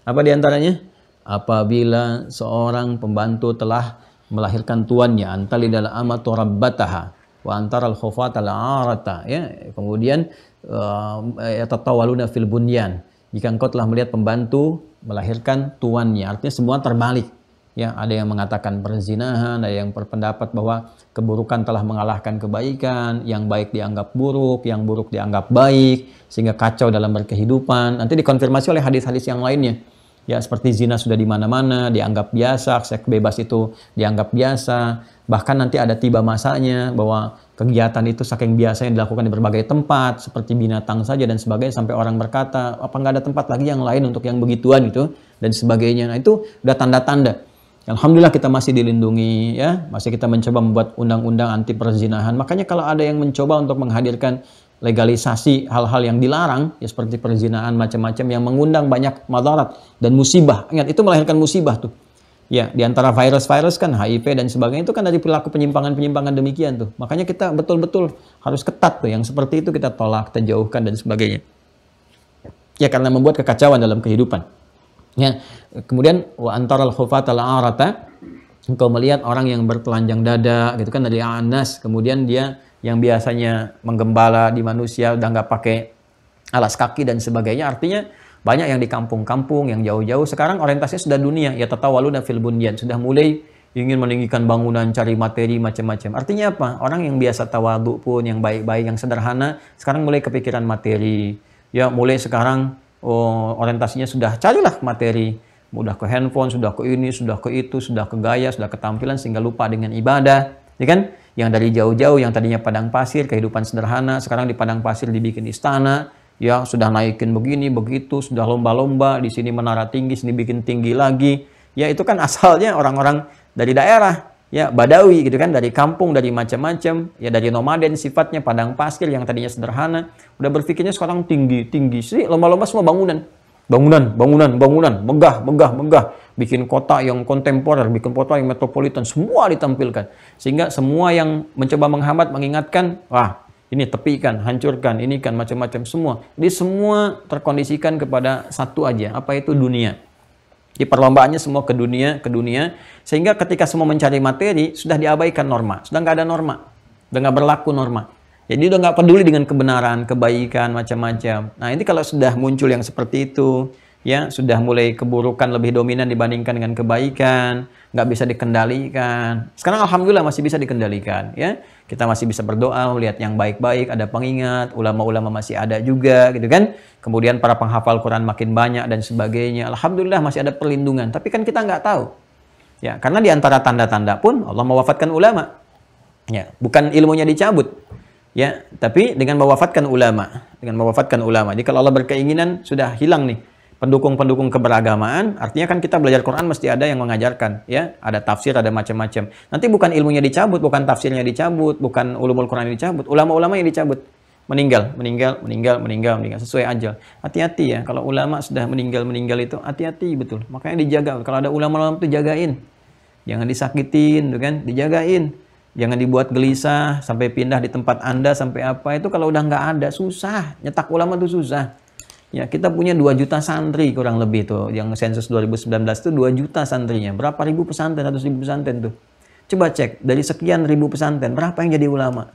apa di antaranya? Apabila seorang pembantu telah melahirkan tuannya, antalidal amatu rabbataha wa antaral khufatal arata, ya. Kemudian yatatawaluna fil bunyan. Jika engkau telah melihat pembantu melahirkan tuannya, artinya semua terbalik. Ya, ada yang mengatakan perzinahan, ada yang berpendapat bahwa keburukan telah mengalahkan kebaikan, yang baik dianggap buruk, yang buruk dianggap baik, sehingga kacau dalam berkehidupan. Nanti dikonfirmasi oleh hadis-hadis yang lainnya. Ya, seperti zina sudah di mana-mana, dianggap biasa, seks bebas itu dianggap biasa. Bahkan nanti ada tiba masanya bahwa kegiatan itu saking biasanya dilakukan di berbagai tempat, seperti binatang saja dan sebagainya, sampai orang berkata, apa nggak ada tempat lagi yang lain untuk yang begituan itu, dan sebagainya. Nah, itu udah tanda-tanda. Alhamdulillah kita masih dilindungi, ya, masih kita mencoba membuat undang-undang anti perzinahan. Makanya kalau ada yang mencoba untuk menghadirkan legalisasi hal-hal yang dilarang, ya seperti perzinahan macam-macam yang mengundang banyak madarat dan musibah. Ingat, itu melahirkan musibah tuh. Ya, di antara virus-virus kan HIV dan sebagainya itu kan dari perilaku penyimpangan-penyimpangan demikian tuh. Makanya kita betul-betul harus ketat tuh, yang seperti itu kita tolak, kita jauhkan dan sebagainya. Ya, karena membuat kekacauan dalam kehidupan. Ya, kemudian wa antaral khufatal arata, engkau melihat orang yang bertelanjang dada gitu kan, dari anas, kemudian dia yang biasanya menggembala di manusia udah nggak pakai alas kaki dan sebagainya. Artinya banyak yang di kampung-kampung, yang jauh-jauh sekarang orientasinya sudah dunia, ya tatawaluna fil bunyan, sudah mulai ingin meninggikan bangunan, cari materi macam-macam. Artinya apa? Orang yang biasa tawadhu pun, yang baik-baik, yang sederhana, sekarang mulai kepikiran materi. Ya, mulai sekarang orientasinya sudah carilah materi. Mudah ke handphone, sudah ke ini, sudah ke itu, sudah ke gaya, sudah ke tampilan, sehingga lupa dengan ibadah. Ya kan? Yang dari jauh-jauh, yang tadinya padang pasir, kehidupan sederhana, sekarang di padang pasir dibikin istana, ya sudah naikin begini, begitu, sudah lomba-lomba, di sini menara tinggi, sini bikin tinggi lagi. Ya itu kan asalnya orang-orang dari daerah, ya Badawi gitu kan, dari kampung, dari macam-macam, ya dari nomaden sifatnya, padang pasir yang tadinya sederhana, udah berpikirnya sekarang tinggi-tinggi, sih lomba-lomba semua bangunan. Bangunan, megah, bikin kota yang kontemporer, bikin kota yang metropolitan, semua ditampilkan. Sehingga semua yang mencoba menghambat, mengingatkan, wah ini tepikan, hancurkan, ini kan macam-macam semua. Jadi semua terkondisikan kepada satu aja, apa itu dunia. Di perlombaannya semua ke dunia, sehingga ketika semua mencari materi, sudah diabaikan norma, sudah nggak ada norma, sudah nggak berlaku norma. Jadi udah nggak peduli dengan kebenaran, kebaikan, macam-macam. Nah, ini kalau sudah muncul yang seperti itu, ya sudah mulai keburukan lebih dominan dibandingkan dengan kebaikan, nggak bisa dikendalikan. Sekarang alhamdulillah masih bisa dikendalikan, ya. Kita masih bisa berdoa, melihat yang baik-baik, ada pengingat, ulama-ulama masih ada juga, gitu kan. Kemudian para penghafal Quran makin banyak dan sebagainya. Alhamdulillah masih ada perlindungan, tapi kan kita nggak tahu. Ya, karena di antara tanda-tanda pun Allah mewafatkan ulama. Ya, bukan ilmunya dicabut. Ya, tapi dengan mewafatkan ulama, Jadi kalau Allah berkeinginan sudah hilang nih pendukung-pendukung keberagamaan, artinya kan kita belajar Quran mesti ada yang mengajarkan, ya, ada tafsir, ada macam-macam. Nanti bukan ilmunya dicabut, bukan tafsirnya dicabut, bukan ulumul Quran dicabut, ulama-ulama yang dicabut, meninggal sesuai ajal. Hati-hati ya, kalau ulama sudah meninggal itu hati-hati betul. Makanya dijaga. Kalau ada ulama-ulama itu jagain, jangan disakitin, tuh kan, dijagain. Jangan dibuat gelisah sampai pindah di tempat Anda sampai apa itu kalau udah nggak ada susah. Nyetak ulama tuh susah. Ya, kita punya 2 juta santri kurang lebih tuh. Yang sensus 2019 itu 2 juta santrinya. Berapa ribu pesantren, 100 ribu pesantren tuh. Coba cek dari sekian ribu pesantren berapa yang jadi ulama?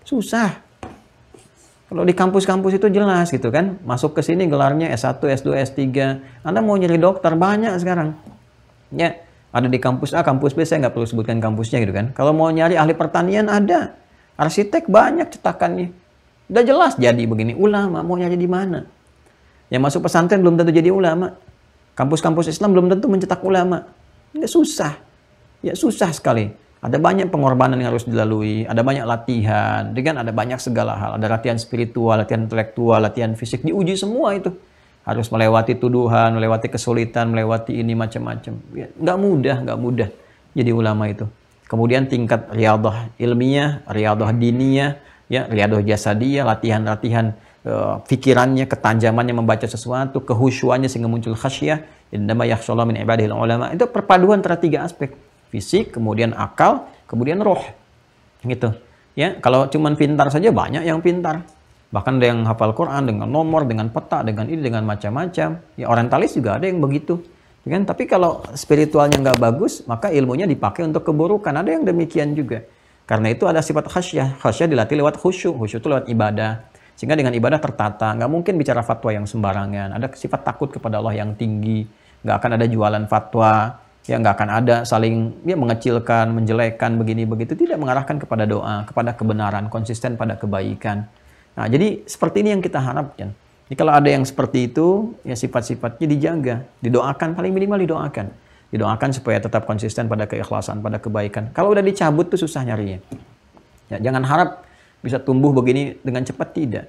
Susah. Kalau di kampus-kampus itu jelas gitu kan. Masuk ke sini gelarnya S1, S2, S3. Anda mau nyari dokter banyak sekarang. Ya. Ada di kampus A, kampus B, saya nggak perlu sebutkan kampusnya gitu kan. Kalau mau nyari ahli pertanian ada. Arsitek banyak cetakannya. Udah jelas jadi begini. Ulama mau nyari di mana? Yang masuk pesantren belum tentu jadi ulama. Kampus-kampus Islam belum tentu mencetak ulama. Nggak susah. Ya susah sekali. Ada banyak pengorbanan yang harus dilalui. Ada banyak latihan. Kan ada banyak segala hal. Ada latihan spiritual, latihan intelektual, latihan fisik. Diuji semua itu. Harus melewati tuduhan, melewati kesulitan, melewati ini macam-macam. Ya, nggak mudah jadi ulama itu. Kemudian tingkat riyadhah ilmiah, riyadhah diniyah, ya, riyadhah jasadiyah, latihan-latihan pikirannya, ketajamannya membaca sesuatu, kehusyuannya sehingga muncul khasyah. Innama yakhshallahu min ibadihil ulama. Itu perpaduan antara 3 aspek. Fisik, kemudian akal, kemudian roh. Gitu. Ya, kalau cuman pintar saja banyak yang pintar. Bahkan ada yang hafal Quran dengan nomor, dengan peta, dengan ini, dengan macam-macam. Ya, orientalis juga ada yang begitu. Ya kan? Tapi kalau spiritualnya nggak bagus, maka ilmunya dipakai untuk keburukan. Ada yang demikian juga. Karena itu ada sifat khasyah. Khasyah dilatih lewat khusyuk. Khusyuk itu lewat ibadah. Sehingga dengan ibadah tertata. Nggak mungkin bicara fatwa yang sembarangan. Ada sifat takut kepada Allah yang tinggi. Nggak akan ada jualan fatwa. Ya, nggak akan ada saling mengecilkan, menjelekkan, begini, begitu. Tidak mengarahkan kepada doa, kepada kebenaran, konsisten pada kebaikan. Nah, jadi seperti ini yang kita harapkan. Jadi kalau ada yang seperti itu, ya sifat-sifatnya dijaga, didoakan, paling minimal didoakan. Didoakan supaya tetap konsisten pada keikhlasan, pada kebaikan. Kalau udah dicabut tuh susah nyarinya. Ya, jangan harap bisa tumbuh begini dengan cepat, tidak.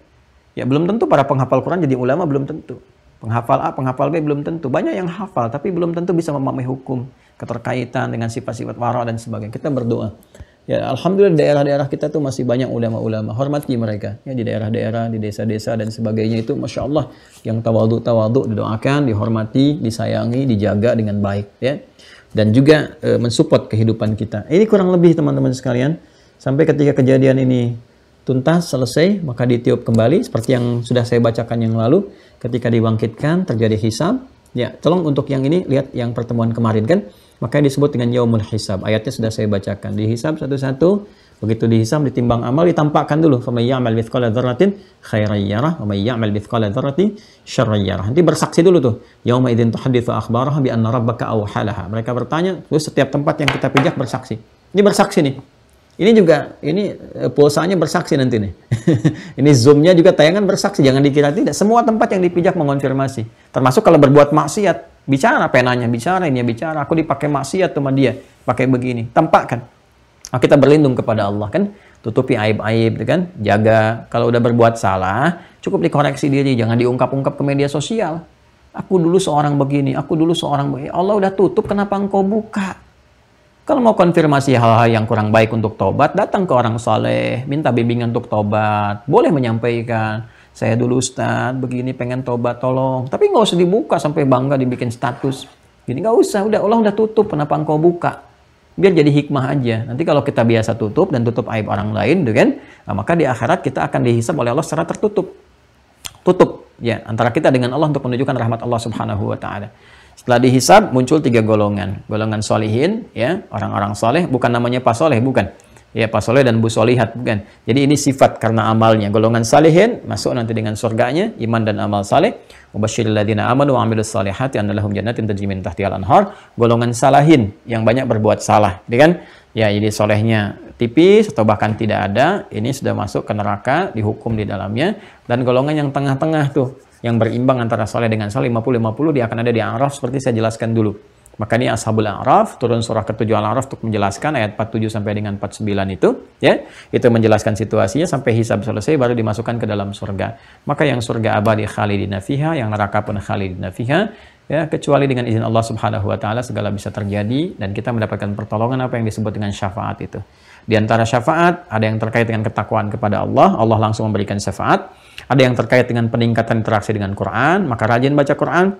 Ya, belum tentu para penghafal Quran jadi ulama, belum tentu. Penghafal A, penghafal B belum tentu. Banyak yang hafal, tapi belum tentu bisa memahami hukum, keterkaitan dengan sifat-sifat wara dan sebagainya. Kita berdoa. Ya, alhamdulillah daerah-daerah kita tuh masih banyak ulama-ulama. Hormati mereka. Ya, di daerah-daerah, di desa-desa dan sebagainya itu Masya Allah yang tawadhu didoakan, dihormati, disayangi, dijaga dengan baik. Ya. Dan juga mensupport kehidupan kita. Ini kurang lebih teman-teman sekalian. Sampai ketika kejadian ini tuntas, selesai, maka ditiup kembali. Seperti yang sudah saya bacakan yang lalu. Ketika dibangkitkan, terjadi hisab. Ya, tolong untuk yang ini, lihat yang pertemuan kemarin kan. Makanya disebut dengan yaumul hisab. Ayatnya sudah saya bacakan. Dihisab satu-satu. Begitu dihisab, ditimbang amal, ditampakkan dulu. فَمَنْ يَعْمَلْ مِثْقَالَ ذَرَّةٍ خَيْرًا يَرَهُ وَمَنْ يَعْمَلْ مِثْقَالَ ذَرَّةٍ شَرًّا يَرَهُ. Nanti bersaksi dulu tuh. يَوْمَئِذٍ تُحَدِّثُ أَخْبَارَهَا بِأَنَّ رَبَّكَ أَوْحَى. Mereka bertanya, terus setiap tempat yang kita pijak bersaksi. Ini bersaksi nih. Ini juga, ini pulsanya bersaksi nanti nih. Ini zoomnya juga tayangan bersaksi. Jangan dikira tidak. Semua tempat yang dipijak mengonfirmasi. Termasuk kalau berbuat maksiat. Bicara penanya, bicara ini bicara. Aku dipakai maksiat sama dia. Pakai begini. Tampakkan. Nah, kita berlindung kepada Allah kan. Tutupi aib-aib kan. Jaga. Kalau udah berbuat salah, cukup dikoreksi diri. Jangan diungkap-ungkap ke media sosial. Aku dulu seorang begini. Aku dulu seorang begini. Allah udah tutup. Kenapa engkau buka? Kalau mau konfirmasi hal-hal yang kurang baik untuk tobat, datang ke orang saleh, minta bimbingan untuk tobat. Boleh menyampaikan, saya dulu Ustaz, begini pengen tobat, tolong. Tapi nggak usah dibuka sampai bangga dibikin status. Gini nggak usah, udah Allah udah tutup, kenapa engkau buka? Biar jadi hikmah aja. Nanti kalau kita biasa tutup dan tutup aib orang lain, kan? Nah, maka di akhirat kita akan dihisab oleh Allah secara tertutup. Tutup ya antara kita dengan Allah untuk menunjukkan rahmat Allah Subhanahu wa taala. Setelah dihisab muncul 3 golongan. Golongan solihin, ya, orang-orang soleh, bukan namanya Pak Soleh, bukan. Ya, Pak Soleh dan Bu Solihat, bukan. Jadi ini sifat karena amalnya. Golongan salihin masuk nanti dengan surganya, iman dan amal saleh. Mubasysyiril ladzina amanu wa 'amilus solihati anna lahum jannatin tajri min tahtihal anhar. Golongan salahin yang banyak berbuat salah, gitu kan? Ya, jadi solehnya tipis atau bahkan tidak ada, ini sudah masuk ke neraka, dihukum di dalamnya. Dan golongan yang tengah-tengah tuh, yang berimbang antara soleh dengan soleh 50-50, dia akan ada di A'raf seperti saya jelaskan dulu. Maka ini Ashabul A'raf, turun surah ke-7 Al-A'raf untuk menjelaskan ayat 47 sampai dengan 49 itu, ya. Itu menjelaskan situasinya sampai hisab selesai baru dimasukkan ke dalam surga. Maka yang surga abadi khalidina fiha, yang neraka pun khalidina fiha, ya, kecuali dengan izin Allah Subhanahu wa taala segala bisa terjadi dan kita mendapatkan pertolongan apa yang disebut dengan syafaat itu. Di antara syafaat ada yang terkait dengan ketakwaan kepada Allah, Allah langsung memberikan syafaat. Ada yang terkait dengan peningkatan interaksi dengan Quran, maka rajin baca Quran.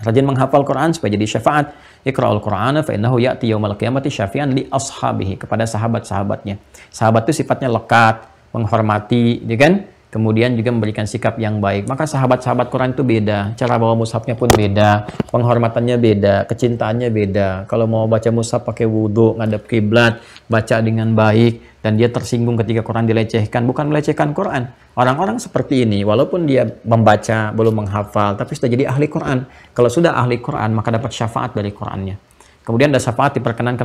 Rajin menghafal Quran supaya jadi syafaat. Iqra'ul Qur'ana fa innahu ya'ti yaumal qiyamati syafi'an li ashabihi, kepada sahabat-sahabatnya. Sahabat itu sifatnya lekat, menghormati, ya kan? Kemudian juga memberikan sikap yang baik. Maka sahabat-sahabat Quran itu beda, cara bawa mushafnya pun beda, penghormatannya beda, kecintaannya beda. Kalau mau baca mushaf pakai wudhu, ngadep kiblat, baca dengan baik, dan dia tersinggung ketika Quran dilecehkan, bukan melecehkan Quran. Orang-orang seperti ini, walaupun dia membaca, belum menghafal, tapi sudah jadi ahli Quran. Kalau sudah ahli Quran, maka dapat syafaat dari Qurannya. Kemudian ada syafaat diperkenankan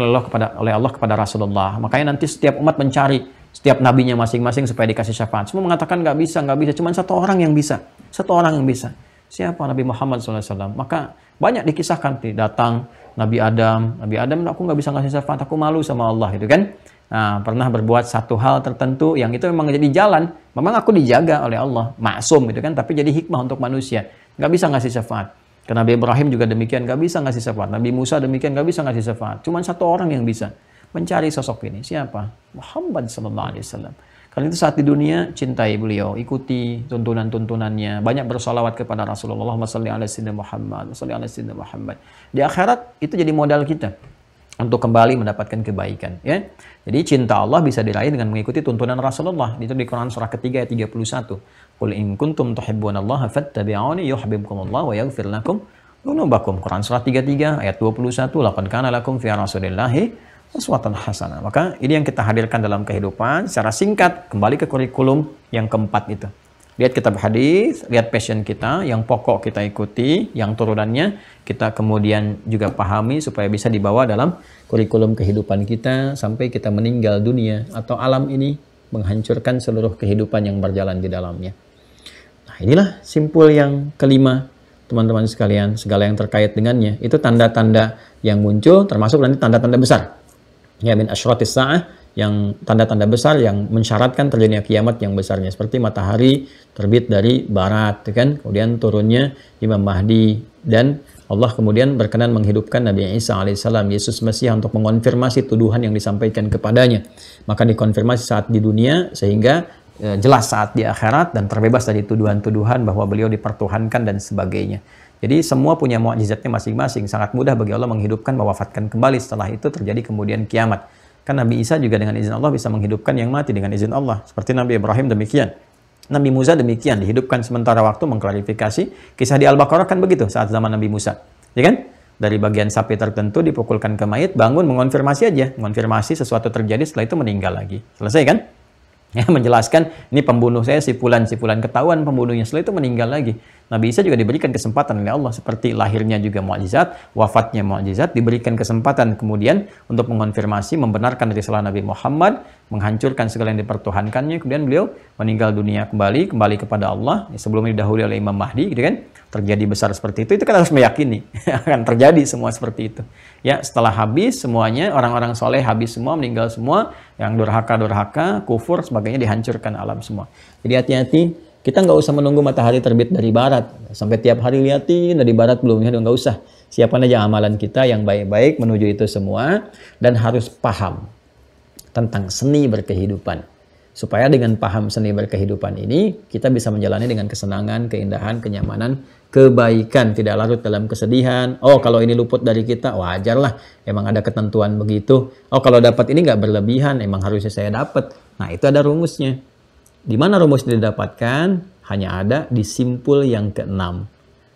oleh Allah kepada Rasulullah. Makanya nanti setiap umat mencari setiap nabinya masing-masing supaya dikasih syafaat. Semua mengatakan nggak bisa. Cuma satu orang yang bisa. Satu orang yang bisa. Siapa? Nabi Muhammad SAW. Maka banyak dikisahkan. Datang Nabi Adam. Nabi Adam, aku nggak bisa ngasih syafaat. Aku malu sama Allah. Gitu kan? Nah, pernah berbuat satu hal tertentu yang itu memang jadi jalan. Memang aku dijaga oleh Allah. Maksum gitu kan. Tapi jadi hikmah untuk manusia. Nggak bisa ngasih syafaat. Karena Nabi Ibrahim juga demikian. Nggak bisa ngasih syafaat. Nabi Musa demikian. Nggak bisa ngasih syafaat. Cuma satu orang yang bisa. Mencari sosok ini. Siapa? Muhammad sallallahu alaihi wasallam. Karena itu saat di dunia, cintai beliau, ikuti tuntunan-tuntunannya, banyak bersolawat kepada Rasulullah, Allahumma shalli ala sayyidina Muhammad, shalli ala sayyidina Muhammad. Di akhirat itu jadi modal kita untuk kembali mendapatkan kebaikan, ya. Jadi cinta Allah bisa diraih dengan mengikuti tuntunan Rasulullah. Itu di Quran surah ketiga ayat 31. Qul in kuntum tuhibbunallaha fattabi'uni yuhibbukumullah wa yaghfir lakum dzunubakum. Quran surah 33 ayat 21. Laqad kana lakum fi rasulillahi uswatun hasanah. Maka ini yang kita hadirkan dalam kehidupan secara singkat, kembali ke kurikulum yang keempat itu. Lihat kitab hadis, lihat passion kita, yang pokok kita ikuti, yang turunannya kita kemudian juga pahami supaya bisa dibawa dalam kurikulum kehidupan kita sampai kita meninggal dunia atau alam ini menghancurkan seluruh kehidupan yang berjalan di dalamnya. Nah, inilah simpul yang kelima, teman-teman sekalian, segala yang terkait dengannya. Itu tanda-tanda yang muncul, termasuk nanti tanda-tanda besar. Ya, min asyratis sa'ah, yang tanda-tanda besar yang mensyaratkan terjadinya kiamat yang besarnya, seperti matahari terbit dari barat, kan? Kemudian turunnya Imam Mahdi, dan Allah kemudian berkenan menghidupkan Nabi Isa alaihissalam, Yesus Mesias, untuk mengonfirmasi tuduhan yang disampaikan kepadanya. Maka dikonfirmasi saat di dunia sehingga jelas saat di akhirat, dan terbebas dari tuduhan-tuduhan bahwa beliau dipertuhankan dan sebagainya. Jadi semua punya mukjizatnya masing-masing. Sangat mudah bagi Allah menghidupkan, mewafatkan kembali. Setelah itu terjadi kemudian kiamat. Kan Nabi Isa juga dengan izin Allah bisa menghidupkan yang mati dengan izin Allah. Seperti Nabi Ibrahim demikian. Nabi Musa demikian, dihidupkan sementara waktu, mengklarifikasi. Kisah di Al-Baqarah kan begitu saat zaman Nabi Musa. Ya kan? Dari bagian sapi tertentu dipukulkan ke mayit, bangun, mengonfirmasi aja. Mengonfirmasi sesuatu terjadi, setelah itu meninggal lagi. Selesai kan? Ya, menjelaskan ini pembunuh saya si fulan, ketahuan pembunuhnya, setelah itu meninggal lagi. Nabi Isa juga diberikan kesempatan oleh Allah, seperti lahirnya juga mukjizat, wafatnya mukjizat, diberikan kesempatan kemudian untuk mengonfirmasi, membenarkan risalah Nabi Muhammad, menghancurkan segala yang dipertuhankannya, kemudian beliau meninggal dunia kembali kepada Allah, sebelum didahului oleh Imam Mahdi, gitu kan? Terjadi besar seperti itu kan harus meyakini akan terjadi semua seperti itu. Ya, setelah habis semuanya, orang-orang soleh habis semua, meninggal semua, yang durhaka, kufur, sebagainya dihancurkan alam semua. Jadi hati-hati, kita nggak usah menunggu matahari terbit dari barat, sampai tiap hari liatin dari barat belum, ya nggak usah. Siapkan aja amalan kita yang baik-baik menuju itu semua, dan harus paham tentang seni berkehidupan. Supaya dengan paham seni berkehidupan ini, kita bisa menjalani dengan kesenangan, keindahan, kenyamanan, kebaikan, tidak larut dalam kesedihan. Oh, kalau ini luput dari kita, wajarlah, emang ada ketentuan begitu. Oh, kalau dapat ini nggak berlebihan, emang harusnya saya dapat. Nah, itu ada rumusnya. Di mana rumusnya didapatkan? Hanya ada di simpul yang keenam.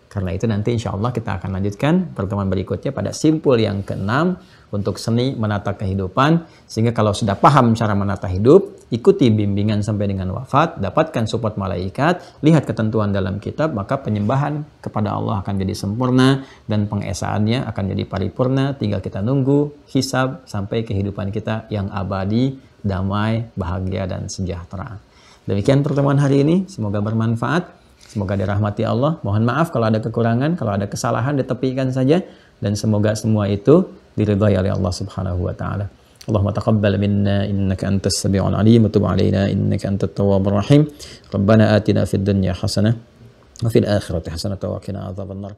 Karena itu nanti insya Allah kita akan lanjutkan pertemuan berikutnya pada simpul yang keenam untuk seni menata kehidupan. Sehingga kalau sudah paham cara menata hidup, ikuti bimbingan sampai dengan wafat, dapatkan support malaikat, lihat ketentuan dalam kitab, maka penyembahan kepada Allah akan jadi sempurna dan pengesaannya akan jadi paripurna. Tinggal kita nunggu hisab sampai kehidupan kita yang abadi, damai, bahagia, dan sejahtera. Demikian pertemuan hari ini, semoga bermanfaat. Semoga dirahmati Allah. Mohon maaf kalau ada kekurangan, kalau ada kesalahan ditepikan saja, dan semoga semua itu diridhai oleh Allah Subhanahu wa taala. Allahumma taqabbal minna innaka antas samiul alim wa tub alaina innaka antat tawwabur rahim. Rabbana atina fid dunya hasanah wa fil akhirati hasanah wa qina adzabannar.